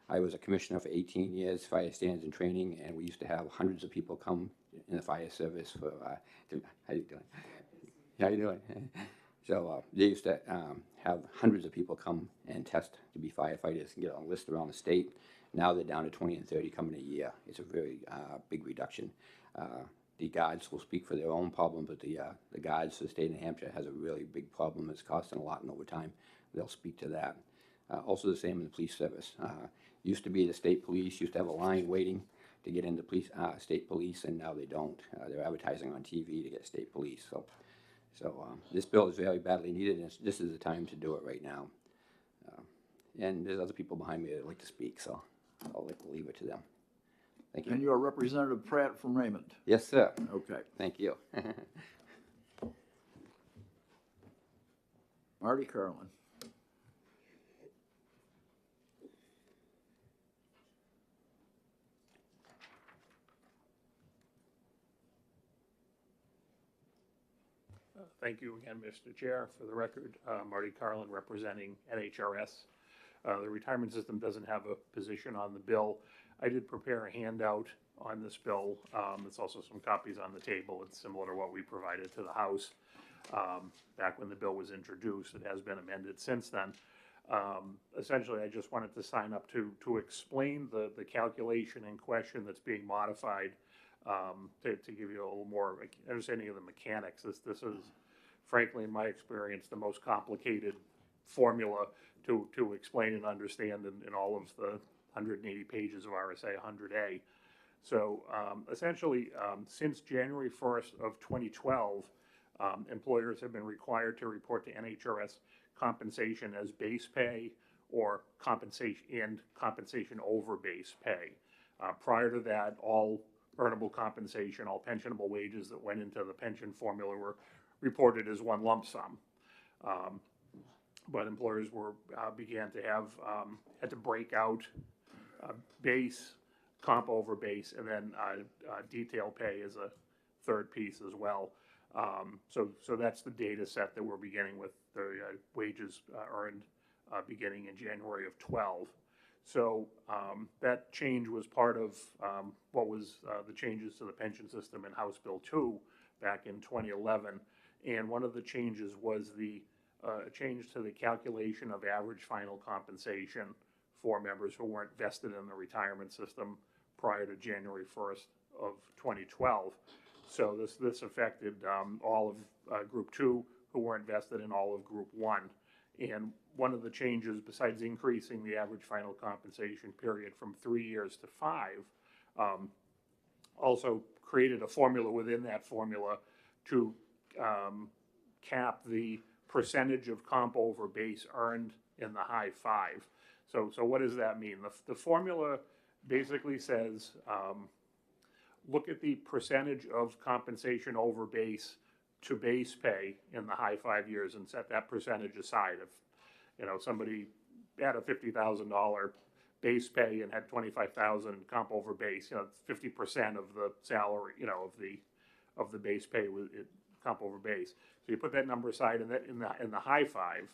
I was a commissioner for 18 years, fire standards and training, and we used to have hundreds of people come in the fire service for, how you doing? How you doing? So they used to have hundreds of people come and test to be firefighters and get on a list around the state. Now they're down to 20 and 30 coming a year. It's a very big reduction. The guards will speak for their own problem, but the guards for the state of New Hampshire has a really big problem. It's costing a lot in overtime. They'll speak to that. Also the same in the police service. Used to be the state police used to have a line waiting to get into state police, and now they don't. They're advertising on TV to get state police. So this bill is very badly needed, and this is the time to do it right now. And there's other people behind me that like to speak, so I'll leave it to them. Thank you. And you're Representative Pratt from Raymond? Yes, sir. Okay. Thank you. Marty Carlin. Thank you again, Mr. Chair. For the record, Marty Carlin representing NHRS. The retirement system doesn't have a position on the bill. I did prepare a handout on this bill. There's also some copies on the table. It's similar to what we provided to the House back when the bill was introduced. It has been amended since then. Essentially, I just wanted to sign up to explain the calculation in question that's being modified to give you a little more understanding of the mechanics. This is, frankly, in my experience, the most complicated formula to explain and understand in all of the 180 pages of RSA 100A. So essentially, since January 1st of 2012, employers have been required to report to NHRS compensation as base pay or compensation over base pay. Prior to that, all earnable compensation, all pensionable wages that went into the pension formula were reported as one lump sum. But employers began to had to break out base, comp over base, and then detail pay as a third piece as well. So that's the data set that we're beginning with, the wages earned beginning in January of 12. So that change was part of what was the changes to the pension system in House Bill 2 back in 2011. And one of the changes was the change to the calculation of average final compensation for members who weren't vested in the retirement system prior to January 1st of 2012. So this affected all of Group 2 who weren't vested in all of Group 1. And one of the changes, besides increasing the average final compensation period from 3 years to 5, also created a formula within that formula to cap the percentage of comp over base earned in the high 5. So what does that mean? The formula basically says, look at the percentage of compensation over base to base pay in the high 5 years and set that percentage aside. If somebody had a $50,000 base pay and had $25,000 comp over base, 50% of the salary, of the base pay was comp over base. So you put that number aside in the high 5,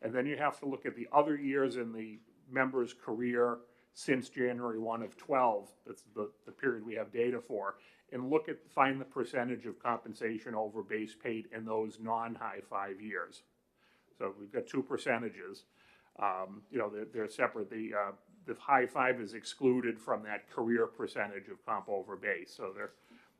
and then you have to look at the other years in the member's career since January 1 of 12. That's the period we have data for, and find the percentage of compensation over base paid in those non-high 5 years. So we've got two percentages. They're separate. The high 5 is excluded from that career percentage of comp over base. So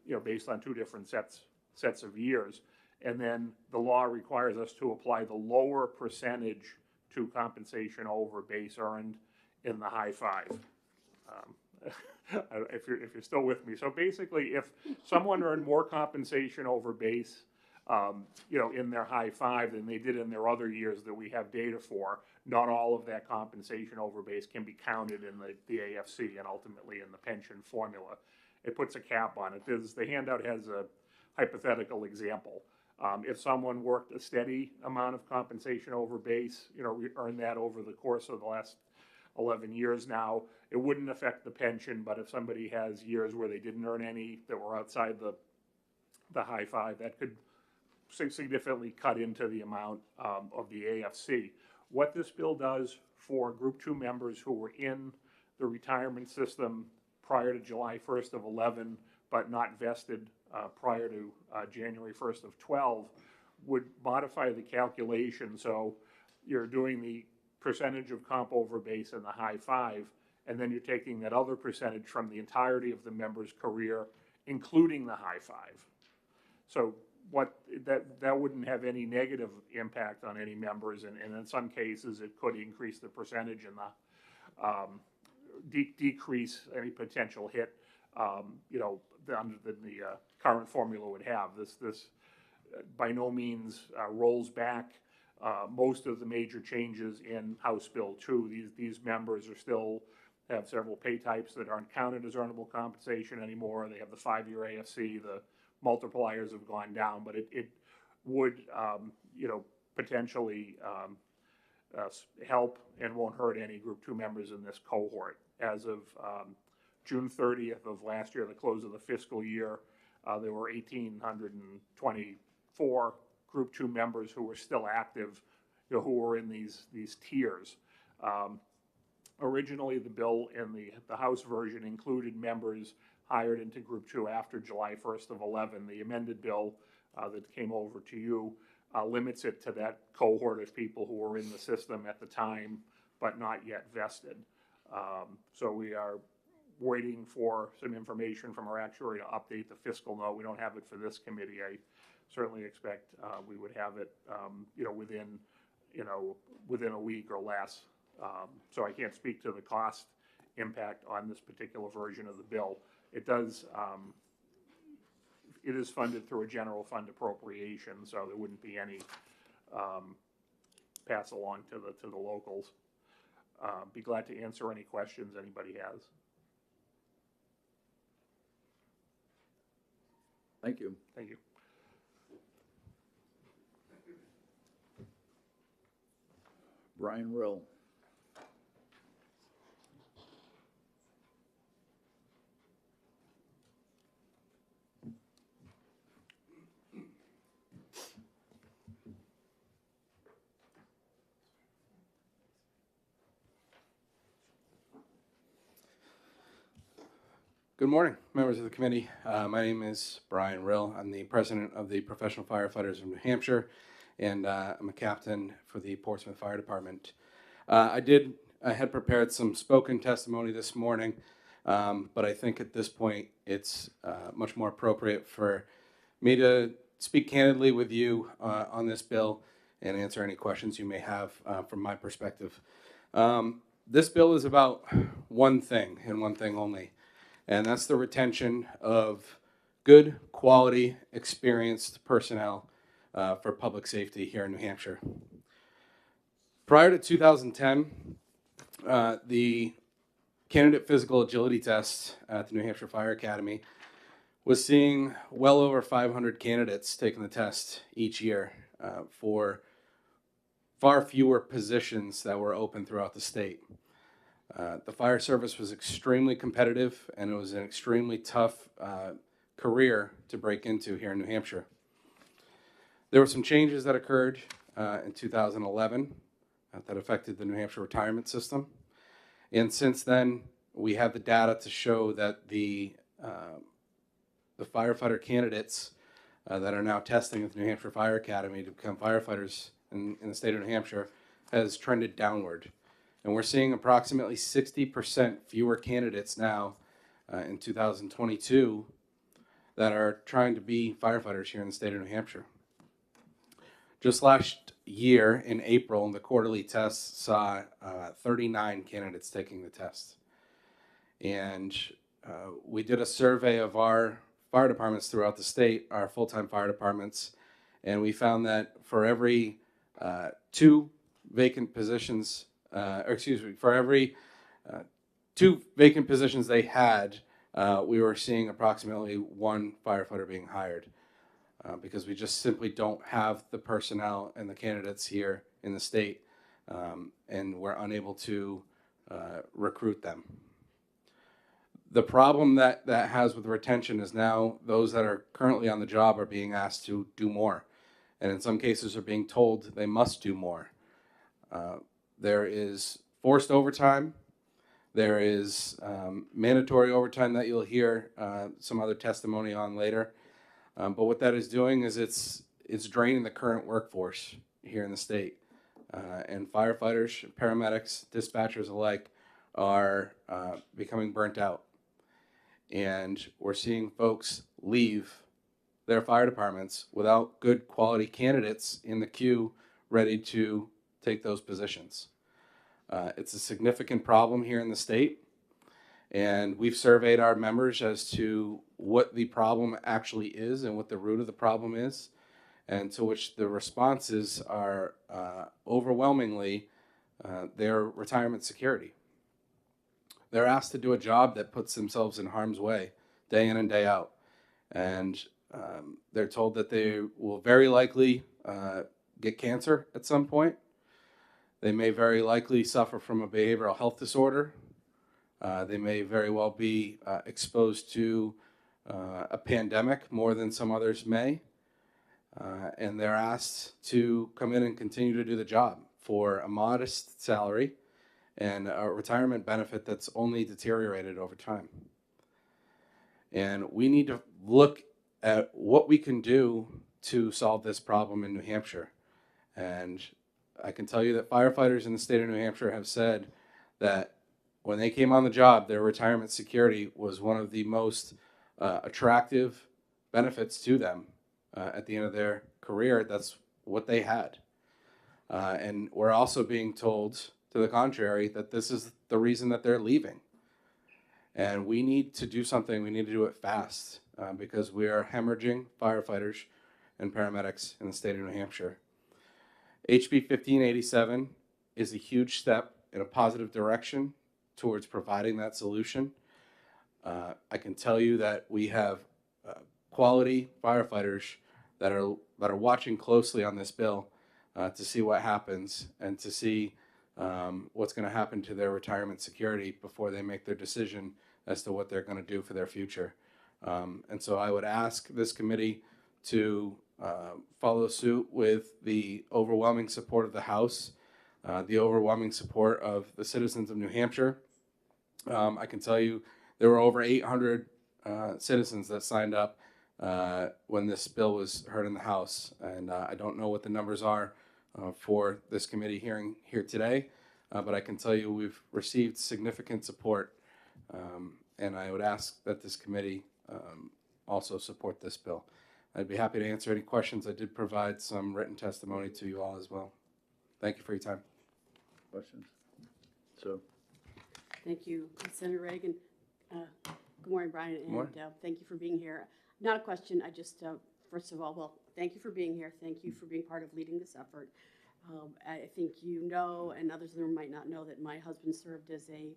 they're based on two different sets of years. And then the law requires us to apply the lower percentage to compensation over base earned in the high 5. If you're still with me. So basically, if someone earned more compensation over base, in their high 5 than they did in their other years that we have data for, not all of that compensation over base can be counted in the AFC and ultimately in the pension formula. It puts a cap on it. The handout has a hypothetical example. If someone worked a steady amount of compensation over base, earned that over the course of the last 11 years now, it wouldn't affect the pension. But if somebody has years where they didn't earn any that were outside the high 5, that could significantly cut into the amount of the AFC. What this bill does for Group 2 members who were in the retirement system prior to July 1st of 11, but not vested prior to January 1st of 12, would modify the calculation. So you're doing the percentage of comp over base in the high 5, and then you're taking that other percentage from the entirety of the member's career, including the high 5. So that wouldn't have any negative impact on any members, and in some cases it could increase the percentage and decrease any potential hit under the current formula would have. This by no means rolls back most of the major changes in House Bill 2. These members still have several pay types that aren't counted as earnable compensation anymore. They have the 5-year AFC. The multipliers have gone down, but it would potentially help and won't hurt any Group 2 members in this cohort. As of June 30th of last year, the close of the fiscal year, there were 1,824 Group 2 members who were still active, who were in these tiers. Originally, the bill in the House version included members hired into Group 2 after July 1st of 11. The amended bill that came over to you limits it to that cohort of people who were in the system at the time, but not yet vested. So we are waiting for some information from our actuary to update the fiscal note. We don't have it for this committee. I certainly expect we would have it, within a week or less. So I can't speak to the cost impact on this particular version of the bill. It does. It is funded through a general fund appropriation, so there wouldn't be any pass along to the locals. Be glad to answer any questions anybody has. Thank you. Thank you. Brian Rill. Good morning, members of the committee. My name is Brian Rill. I'm the president of the Professional Firefighters of New Hampshire, and I'm a captain for the Portsmouth Fire Department. I had prepared some spoken testimony this morning, but I think at this point it's much more appropriate for me to speak candidly with you on this bill and answer any questions you may have from my perspective. This bill is about one thing and one thing only, and that's the retention of good, quality, experienced personnel for public safety here in New Hampshire. Prior to 2010, the candidate physical agility test at the New Hampshire Fire Academy was seeing well over 500 candidates taking the test each year for far fewer positions that were open throughout the state. The fire service was extremely competitive, and it was an extremely tough career to break into here in New Hampshire. There were some changes that occurred in 2011 that affected the New Hampshire retirement system. And since then, we have the data to show that the firefighter candidates that are now testing at the New Hampshire Fire Academy to become firefighters in the state of New Hampshire has trended downward. And we're seeing approximately 60% fewer candidates now in 2022 that are trying to be firefighters here in the state of New Hampshire. Just last year in April, the quarterly tests saw 39 candidates taking the test. And we did a survey of our fire departments throughout the state, our full-time fire departments, and we found that for every 2 vacant positions, for every 2 vacant positions they had, we were seeing approximately 1 firefighter being hired because we just simply don't have the personnel and the candidates here in the state, and we're unable to recruit them. The problem that has with retention is now those that are currently on the job are being asked to do more, and in some cases are being told they must do more. There is forced overtime. There is mandatory overtime that you'll hear some other testimony on later. But what that is doing is it's draining the current workforce here in the state. And firefighters, paramedics, dispatchers alike are becoming burnt out. And we're seeing folks leave their fire departments without good quality candidates in the queue ready to take those positions. It's a significant problem here in the state, and we've surveyed our members as to what the problem actually is and what the root of the problem is, and to which the responses are overwhelmingly their retirement security. They're asked to do a job that puts themselves in harm's way day in and day out, and they're told that they will very likely get cancer at some point. They may very likely suffer from a behavioral health disorder. They may very well be exposed to a pandemic more than some others may. And they're asked to come in and continue to do the job for a modest salary and a retirement benefit that's only deteriorated over time. And we need to look at what we can do to solve this problem in New Hampshire. And I can tell you that firefighters in the state of New Hampshire have said that when they came on the job, their retirement security was one of the most attractive benefits to them at the end of their career. That's what they had. And we're also being told, to the contrary, that this is the reason that they're leaving. And we need to do something. We need to do it fast because we are hemorrhaging firefighters and paramedics in the state of New Hampshire. HB 1587 is a huge step in a positive direction towards providing that solution. I can tell you that we have quality firefighters that are watching closely on this bill to see what happens and to see what's going to happen to their retirement security before they make their decision as to what they're going to do for their future. And so I would ask this committee to follow suit with the overwhelming support of the House, the overwhelming support of the citizens of New Hampshire. I can tell you there were over 800 citizens that signed up when this bill was heard in the House. And I don't know what the numbers are for this committee hearing here today, but I can tell you we've received significant support. And I would ask that this committee also support this bill. I'd be happy to answer any questions. I did provide some written testimony to you all as well. Thank you for your time. Questions? So, Thank you, Senator Reagan. Good morning, Brian, and morning. thank you for being here. Not a question, I just, first of all, well, thank you for being here. Thank you for being part of leading this effort. I think you know, and others in the room might not know, that my husband served as a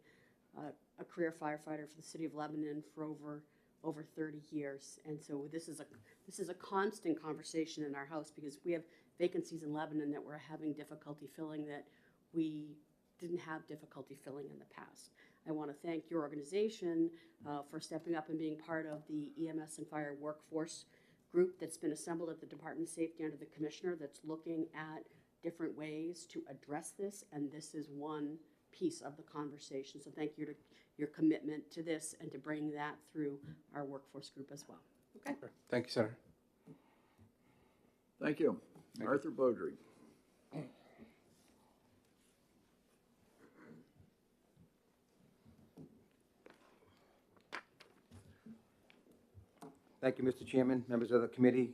career firefighter for the city of Lebanon for over 30 years. And so this is a constant conversation in our house because we have vacancies in Lebanon that we're having difficulty filling that we didn't have difficulty filling in the past. I want to thank your organization for stepping up and being part of the EMS and fire workforce group that's been assembled at the Department of Safety under the Commissioner that's looking at different ways to address this, and this is one piece of the conversation. So thank you to your commitment to this and to bring that through our workforce group as well. Okay. Thank you, Senator. thank you. Arthur Beaudry. Thank you, Mr. Chairman, members of the committee.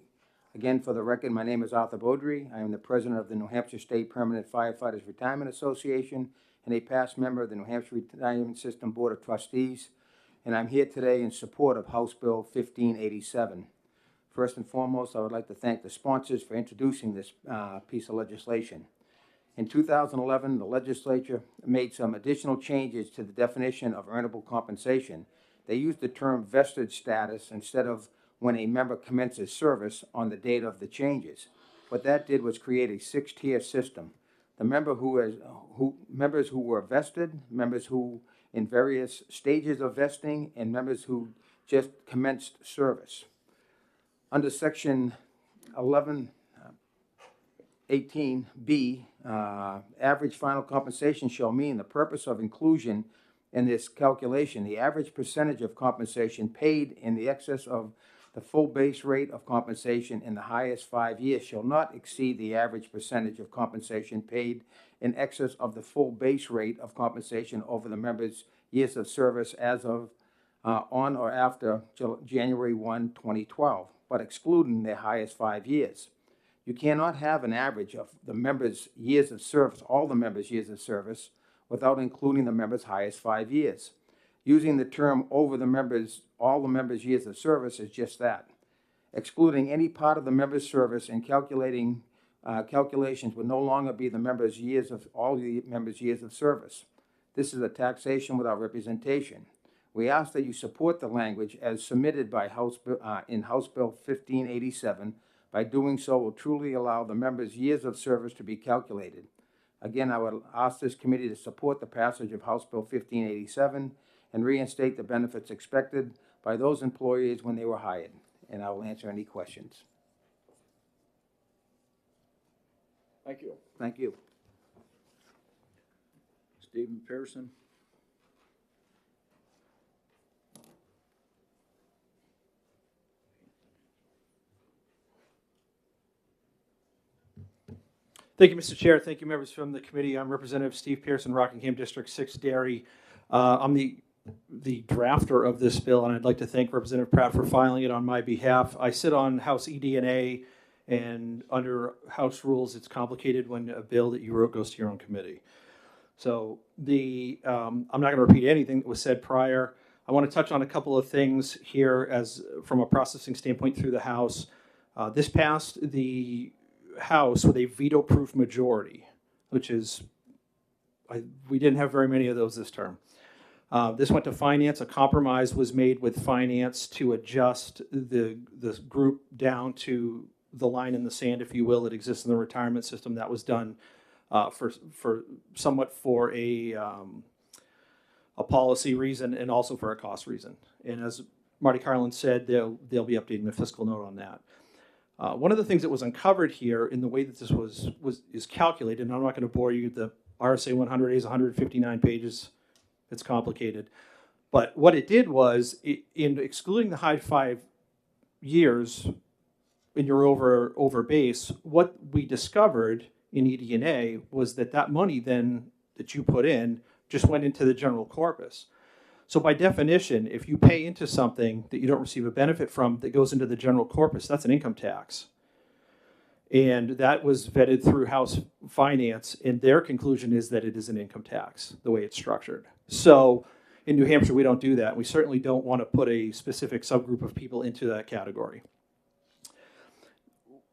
Again, for the record, my name is Arthur Beaudry. I am the president of the New Hampshire State Permanent Firefighters Retirement Association and a past member of the New Hampshire Retirement System Board of Trustees. And I'm here today in support of House Bill 1587. First and foremost, I would like to thank the sponsors for introducing this piece of legislation. In 2011, the legislature made some additional changes to the definition of earnable compensation. They used the term vested status instead of when a member commences service on the date of the changes. What that did was create a 6-tier system. The members who were vested, members who in various stages of vesting, and members who just commenced service. Under Section 1118B, average final compensation shall mean the purpose of inclusion in this calculation. The average percentage of compensation paid in the excess of the full base rate of compensation in the highest 5 years shall not exceed the average percentage of compensation paid in excess of the full base rate of compensation over the member's years of service as of on or after January 1, 2012, but excluding their highest 5 years. You cannot have an average of the members' years of service, all the members' years of service, without including the members' highest 5 years. Using the term over the members, all the members' years of service is just that. Excluding any part of the member's service and calculations would no longer be the members' years of all the members' years of service. This is a taxation without representation. We ask that you support the language as submitted by in House Bill 1587. By doing so, will truly allow the members' years of service to be calculated. Again, I would ask this committee to support the passage of House Bill 1587 and reinstate the benefits expected by those employees when they were hired. And I will answer any questions. Thank you. Thank you. Stephen Pearson. Thank you, Mr. Chair. Thank you, members from the committee. I'm Representative Steve Pearson, Rockingham District 6 Dairy. I'm the drafter of this bill, and I'd like to thank Representative Pratt for filing it on my behalf. I sit on House ED&A, and under House rules, it's complicated when a bill that you wrote goes to your own committee. So I'm not going to repeat anything that was said prior. I want to touch on a couple of things here as from a processing standpoint through the House. This passed the House with a veto-proof majority, which is we didn't have very many of those this term. This went to finance. A compromise was made with finance to adjust the group down to the line in the sand, if you will, that exists in the retirement system. That was done for somewhat for a policy reason and also for a cost reason. And as Marty Carlin said, they'll be updating the fiscal note on that. One of the things that was uncovered here in the way that this is calculated, and I'm not going to bore you, the RSA 100A is 159 pages. It's complicated. But what it did was, in excluding the high 5 years in your over base, what we discovered in ED&A was that money then that you put in just went into the general corpus. So by definition, if you pay into something that you don't receive a benefit from that goes into the general corpus, that's an income tax. And that was vetted through House Finance, and their conclusion is that it is an income tax, the way it's structured. So in New Hampshire, we don't do that. We certainly don't want to put a specific subgroup of people into that category.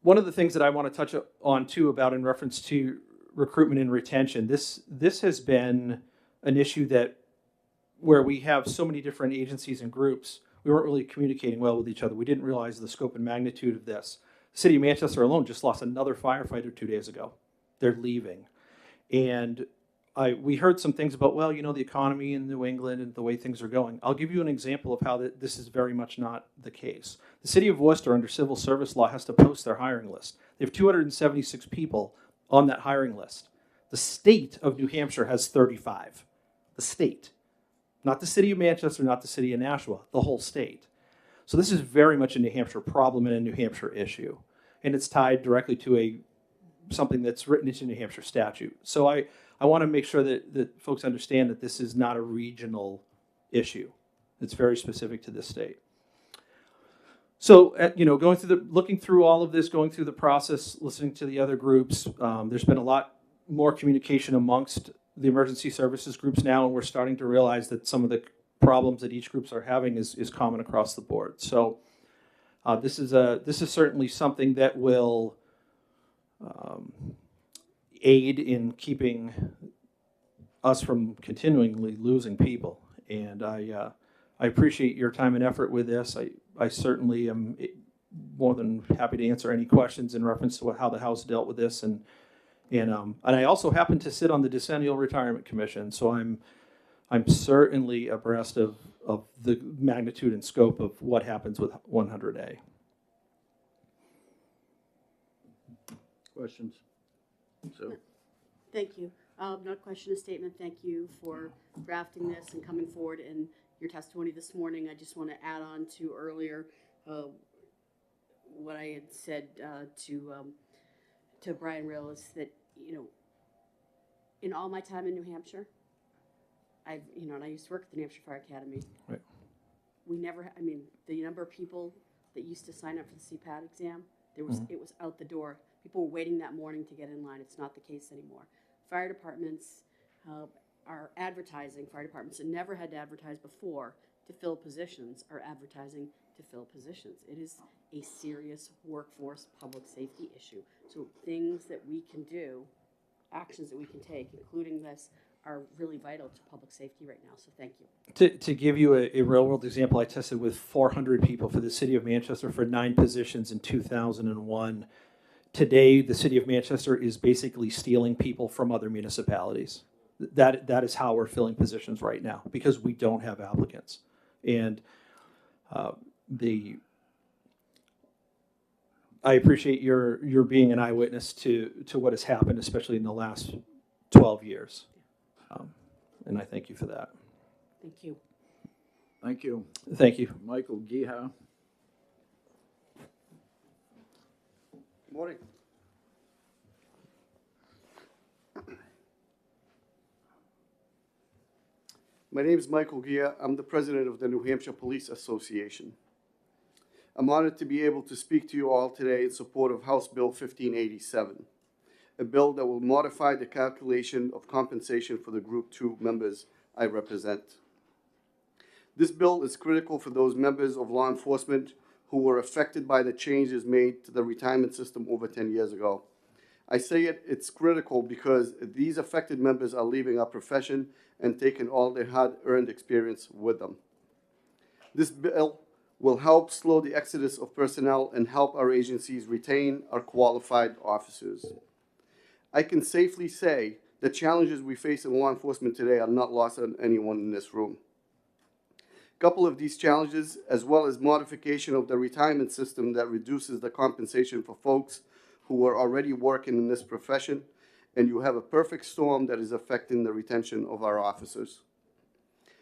One of the things that I want to touch on too about in reference to recruitment and retention, this has been an issue that where we have so many different agencies and groups, we weren't really communicating well with each other. We didn't realize the scope and magnitude of this. The city of Manchester alone just lost another firefighter 2 days ago. They're leaving. And we heard some things about, well, you know, the economy in New England and the way things are going. I'll give you an example of how this is very much not the case. The city of Worcester, under civil service law, has to post their hiring list. They have 276 people on that hiring list. The state of New Hampshire has 35. The state. Not the city of Manchester, not the city of Nashua, the whole state. So this is very much a New Hampshire problem and a New Hampshire issue. And it's tied directly to something that's written into New Hampshire statute. So I want to make sure that folks understand that this is not a regional issue. It's very specific to this state. So, looking through all of this, going through the process, listening to the other groups, there's been a lot more communication amongst the emergency services groups now, and we're starting to realize that some of the problems that each groups are having is common across the board. So this is certainly something that will aid in keeping us from continually losing people. And I appreciate your time and effort with this. I certainly am more than happy to answer any questions in reference to how the House dealt with this. And I also happen to sit on the Decennial Retirement Commission, so I'm certainly abreast of the magnitude and scope of what happens with 100A. Questions? So, Thank you. Not a question, a statement. Thank you for drafting this and coming forward in your testimony this morning. I just want to add on to earlier what I had said to Brian Rill is that, in all my time in New Hampshire, and I used to work at the New Hampshire Fire Academy. Right. We never, the number of people that used to sign up for the CPAT exam, it was out the door. People were waiting that morning to get in line. It's not the case anymore. Fire departments are advertising. Fire departments that never had to advertise before to fill positions are advertising to fill positions. It is a serious workforce public safety issue. So things that we can do, actions that we can take, including this, are really vital to public safety right now. So thank you. To give you a real-world example, I tested with 400 people for the city of Manchester for 9 positions in 2001. Today, the city of Manchester is basically stealing people from other municipalities. That is how we're filling positions right now, because we don't have applicants. And I appreciate your being an eyewitness to what has happened, especially in the last 12 years. And I thank you for that. Thank you. thank you. Thank you. Michael Geha. Morning. My name is Michael Gia. I'm the president of the New Hampshire Police Association. I'm honored to be able to speak to you all today in support of House Bill 1587, a bill that will modify the calculation of compensation for the Group 2 members I represent. This bill is critical for those members of law enforcement who were affected by the changes made to the retirement system over 10 years ago. I say it's critical because these affected members are leaving our profession and taking all their hard-earned experience with them. This bill will help slow the exodus of personnel and help our agencies retain our qualified officers. I can safely say the challenges we face in law enforcement today are not lost on anyone in this room. A couple of these challenges, as well as modification of the retirement system that reduces the compensation for folks who are already working in this profession, and you have a perfect storm that is affecting the retention of our officers.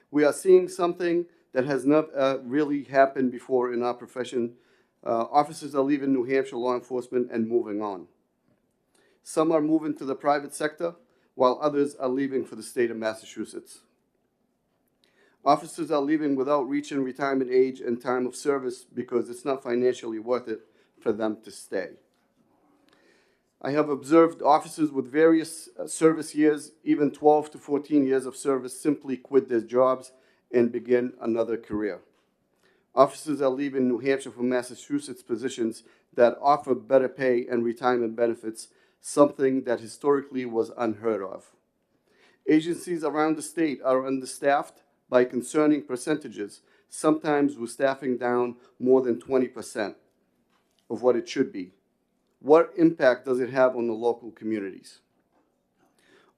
We are seeing something that has not really happened before in our profession. Officers are leaving New Hampshire law enforcement and moving on. Some are moving to the private sector, while others are leaving for the state of Massachusetts. Officers are leaving without reaching retirement age and time of service because it's not financially worth it for them to stay. I have observed officers with various service years, even 12 to 14 years of service, simply quit their jobs and begin another career. Officers are leaving New Hampshire for Massachusetts positions that offer better pay and retirement benefits, something that historically was unheard of. Agencies around the state are understaffed by concerning percentages, sometimes with staffing down more than 20% of what it should be. What impact does it have on the local communities?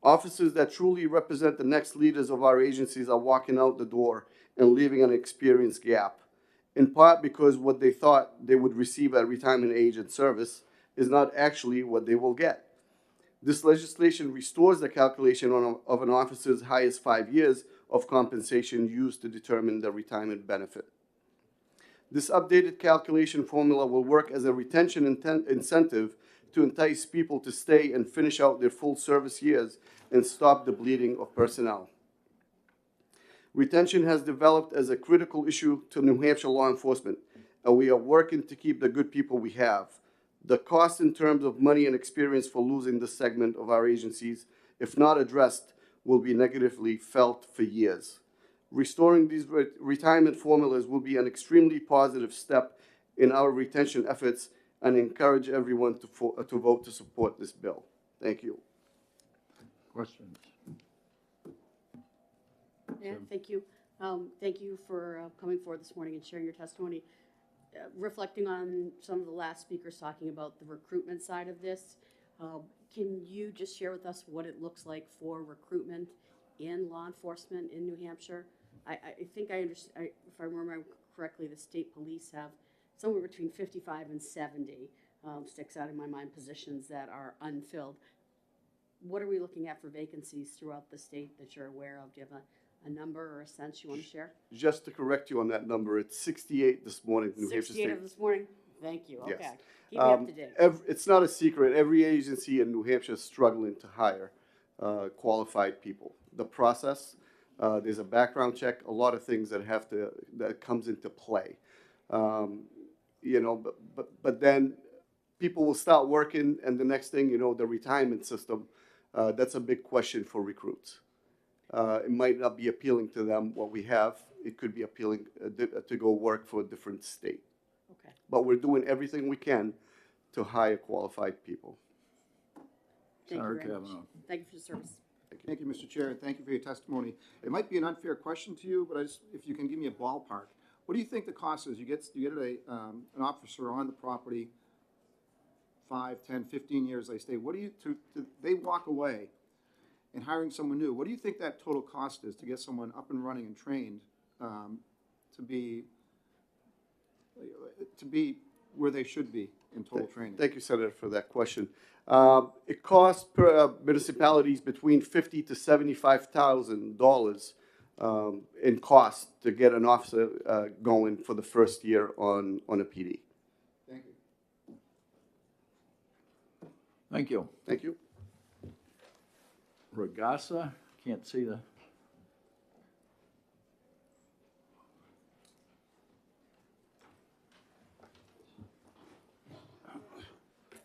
Officers that truly represent the next leaders of our agencies are walking out the door and leaving an experience gap, in part because what they thought they would receive at retirement age and service is not actually what they will get. This legislation restores the calculation of an officer's highest 5 years of compensation used to determine the retirement benefit. This updated calculation formula will work as a retention incentive to entice people to stay and finish out their full service years and stop the bleeding of personnel. Retention has developed as a critical issue to New Hampshire law enforcement, and we are working to keep the good people we have. The cost in terms of money and experience for losing this segment of our agencies, if not addressed, will be negatively felt for years. Restoring these retirement formulas will be an extremely positive step in our retention efforts and encourage everyone to vote to support this bill. Thank you. Questions? Yeah, thank you. Thank you for coming forward this morning and sharing your testimony. Reflecting on some of the last speakers talking about the recruitment side of this, can you just share with us what it looks like for recruitment in law enforcement in New Hampshire? I think I understand, if I remember correctly, the state police have somewhere between 55 and 70, sticks out in my mind, positions that are unfilled. What are we looking at for vacancies throughout the state that you're aware of? Do you have a number or a sense you want to share? Just to correct you on that number, it's 68 this morning, New Hampshire State. 68 of this morning? Thank you. Okay. Yes. Keep me up to date. It's not a secret. Every agency in New Hampshire is struggling to hire qualified people. The process, there's a background check, a lot of things that comes into play. You know, but then people will start working, and the next thing you know, the retirement system, that's a big question for recruits. It might not be appealing to them what we have. It could be appealing to go work for a different state. Okay. But we're doing everything we can to hire qualified people. Thank you very much. Thank you for your service. Thank you, Mr. Chair, and thank you for your testimony. It might be an unfair question to you, but if you can give me a ballpark. What do you think the cost is? You get an officer on the property 5, 10, 15 years they stay. What do you, they walk away and hiring someone new, what do you think that total cost is to get someone up and running and trained to be where they should be in total training? Thank you, Senator, for that question. It costs municipalities between $50,000 to $75,000 in cost to get an officer going for the first year on a PD. Thank you. Thank you. Thank you. Regasa, can't see the.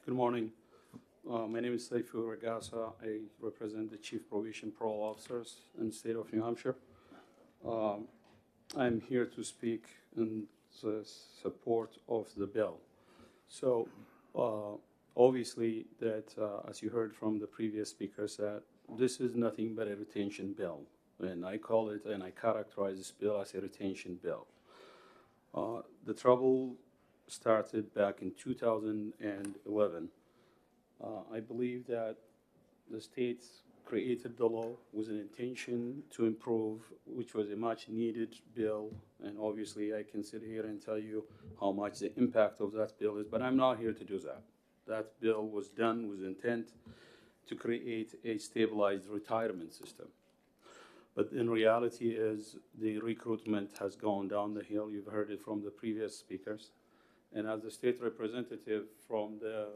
Good morning. My name is Saifu Regasa. I represent the Chief Probation Parole Officers in the state of New Hampshire. I'm here to speak in the support of the bill. So, obviously, obviously that, as you heard from the previous speakers, that this is nothing but a retention bill. And I call it, and I characterize this bill as a retention bill. The trouble started back in 2011. I believe that the states created the law with an intention to improve, which was a much needed bill. And obviously I can sit here and tell you how much the impact of that bill is, but I'm not here to do that. That bill was done with intent to create a stabilized retirement system. But in reality is the recruitment has gone down the hill. You've heard it from the previous speakers. And as a state representative from the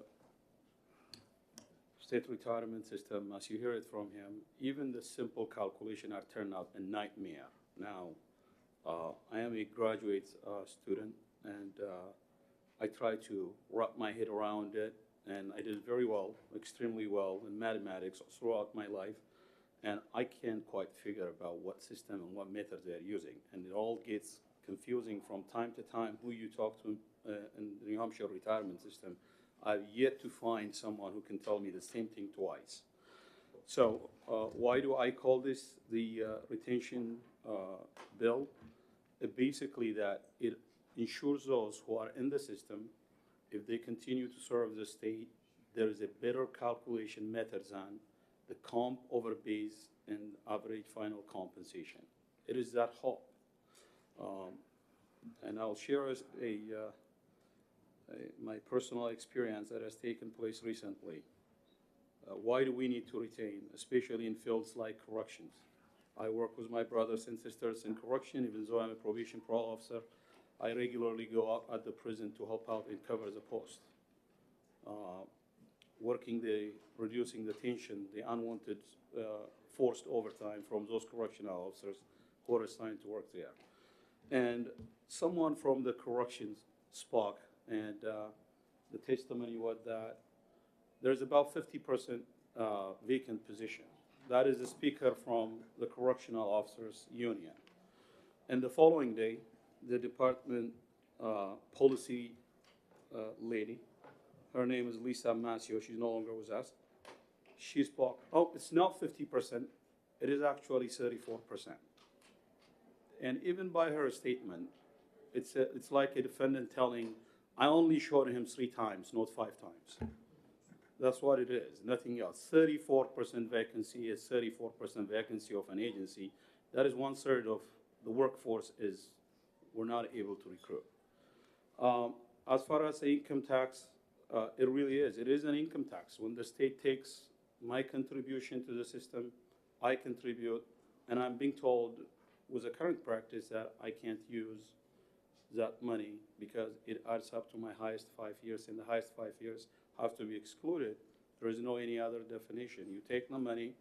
state retirement system, as you hear it from him, even the simple calculation are turned out a nightmare. Now, I am a graduate student, and I try to wrap my head around it, and I did very well, extremely well in mathematics throughout my life, and I can't quite figure out what system and what method they're using, and it all gets confusing from time to time who you talk to in the New Hampshire retirement system. I've yet to find someone who can tell me the same thing twice. So why do I call this the retention bill? Basically that it ensures those who are in the system, if they continue to serve the state, there is a better calculation method than the comp over base and average final compensation. It is that hope. And I'll share my personal experience that has taken place recently. Why do we need to retain, especially in fields like corrections? I work with my brothers and sisters in correction. Even though I'm a probation parole officer, I regularly go out at the prison to help out and cover the post. Reducing the tension, the unwanted forced overtime from those correctional officers who are assigned to work there. And someone from the corrections spoke, and the testimony was that there's about 50% vacant position. That is a speaker from the Correctional Officers Union. And the following day, the department policy lady, her name is Lisa Mascio, she's no longer with us. She spoke, oh, it's not 50%, it is actually 34%. And even by her statement, it's like a defendant telling, I only showed him 3 times, not 5 times. That's what it is, nothing else. 34% vacancy is 34% vacancy of an agency. That is 1/3 of the workforce we're not able to recruit. As far as the income tax, it really is. It is an income tax. When the state takes my contribution to the system, I contribute, and I'm being told with the current practice that I can't use that money because it adds up to my highest 5 years, and the highest 5 years have to be excluded. There is no any other definition. You take the money,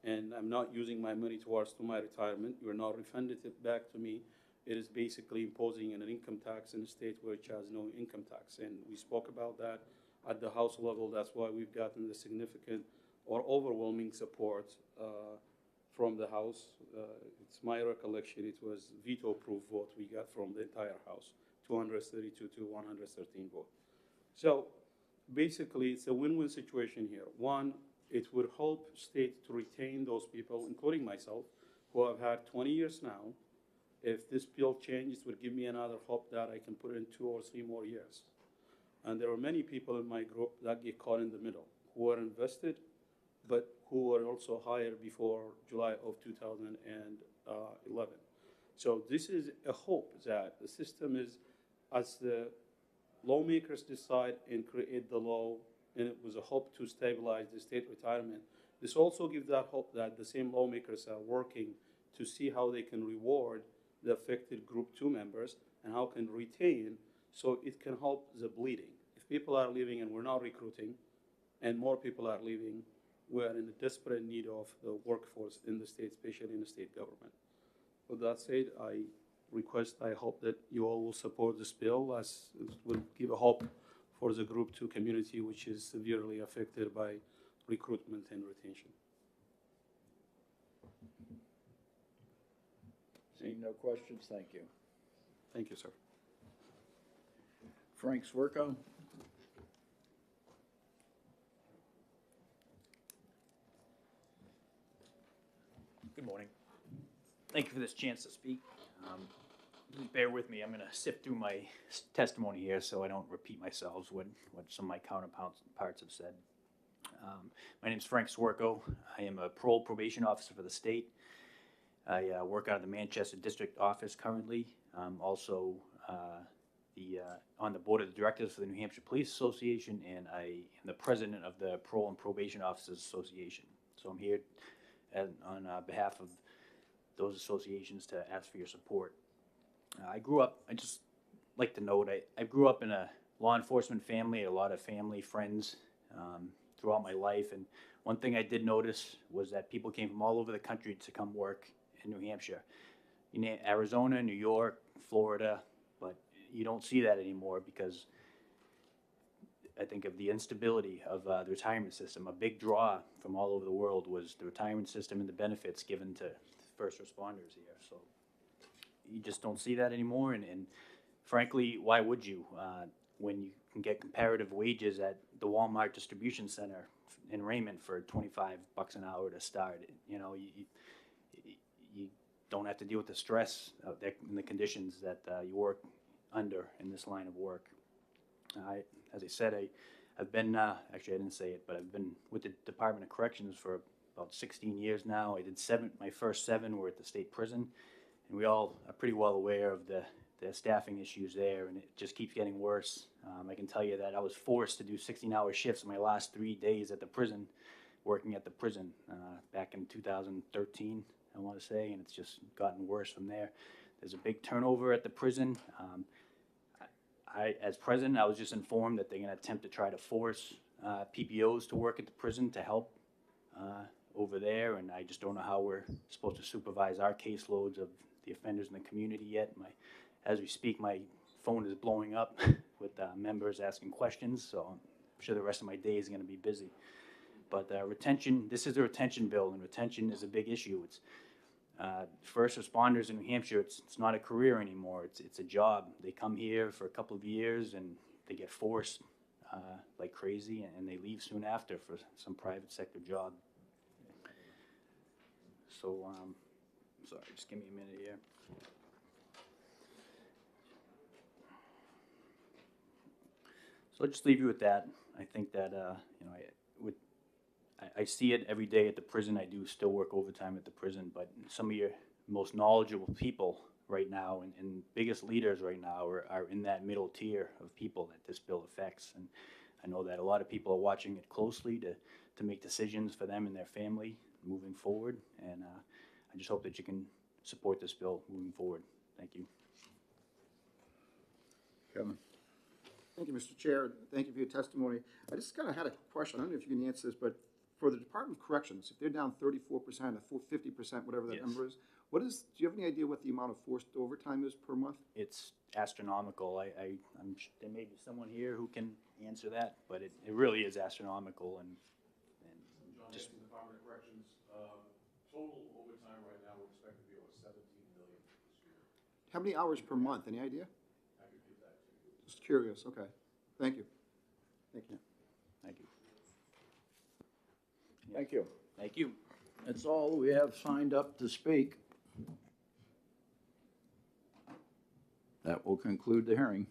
and I'm not using my money towards to my retirement. You're not refunded it back to me. It is basically imposing an income tax in a state which has no income tax. And we spoke about that at the House level. That's why we've gotten the significant or overwhelming support from the House. It's my recollection, it was veto-proof vote we got from the entire House, 232 to 113 vote. So basically, it's a win-win situation here. One, it would help states to retain those people, including myself, who have had 20 years now. If this bill changes, it would give me another hope that I can put in 2 or 3 more years. And there are many people in my group that get caught in the middle, who are invested, but who were also hired before July of 2011. So this is a hope that the system is, as the lawmakers decide and create the law, and it was a hope to stabilize the state retirement. This also gives that hope that the same lawmakers are working to see how they can reward the affected Group 2 members and how can retain so it can help the bleeding. If people are leaving and we're not recruiting and more people are leaving, we're in a desperate need of the workforce in the state, especially in the state government. With that said, I hope that you all will support this bill, as it will give a hope for the Group 2 community, which is severely affected by recruitment and retention. Seeing no questions, thank you. Thank you, sir. Frank Swerko. Good morning. Thank you for this chance to speak. Please bear with me. I'm going to sift through my testimony here so I don't repeat myself what some of my counterparts have said. My name is Frank Swerko. I am a parole probation officer for the state. I work out of the Manchester District Office currently. I'm also on the board of directors for the New Hampshire Police Association, and I am the president of the Parole and Probation Officers Association. So I'm here on behalf of those associations to ask for your support. I just like to note, I grew up in a law enforcement family, a lot of family, friends throughout my life. And one thing I did notice was that people came from all over the country to come work in New Hampshire. Arizona, New York, Florida, but you don't see that anymore because I think of the instability of the retirement system. A big draw from all over the world was the retirement system and the benefits given to first responders here. So you just don't see that anymore, and frankly, why would you? When you can get comparative wages at the Walmart distribution center in Raymond for $25 an hour to start, you don't have to deal with the stress and the conditions that you work under in this line of work. As I said, I've been, actually I didn't say it, but I've been with the Department of Corrections for about 16 years now. I did my first 7 were at the state prison, and we all are pretty well aware of the staffing issues there, and it just keeps getting worse. I can tell you that I was forced to do 16-hour shifts my last 3 days at the prison, working at the prison back in 2013, I want to say, and it's just gotten worse from there. There's a big turnover at the prison. As president, I was just informed that they're going to attempt to try to force PPOs to work at the prison to help over there, and I just don't know how we're supposed to supervise our caseloads of the offenders in the community yet. As we speak, my phone is blowing up with members asking questions, so I'm sure the rest of my day is going to be busy. But retention, this is a retention bill, and retention is a big issue. It's first responders in New Hampshire, it's not a career anymore. It's a job. They come here for a couple of years and they get forced like crazy, and they leave soon after for some private sector job. So, sorry, just give me a minute here. So I'll just leave you with that. I think that I see it every day at the prison. I do still work overtime at the prison, but some of your most knowledgeable people right now and biggest leaders right now are in that middle tier of people that this bill affects. And I know that a lot of people are watching it closely to make decisions for them and their family moving forward. And I just hope that you can support this bill moving forward. Thank you. Kevin. Thank you, Mr. Chair. Thank you for your testimony. I just kind of had a question. I don't know if you can answer this, but for the Department of Corrections, if they're down 34% or 50%, whatever that number is, do you have any idea what the amount of forced overtime is per month? It's astronomical. There may be someone here who can answer that, but it really is astronomical. And John just Mason, Department of Corrections, total overtime right now, we're expected to be over 17 million this year. How many hours per month? Any idea? I could give that to you. Just curious. Okay. Thank you. Thank you. Thank you. Thank you. Thank you. That's all we have signed up to speak. That will conclude the hearing.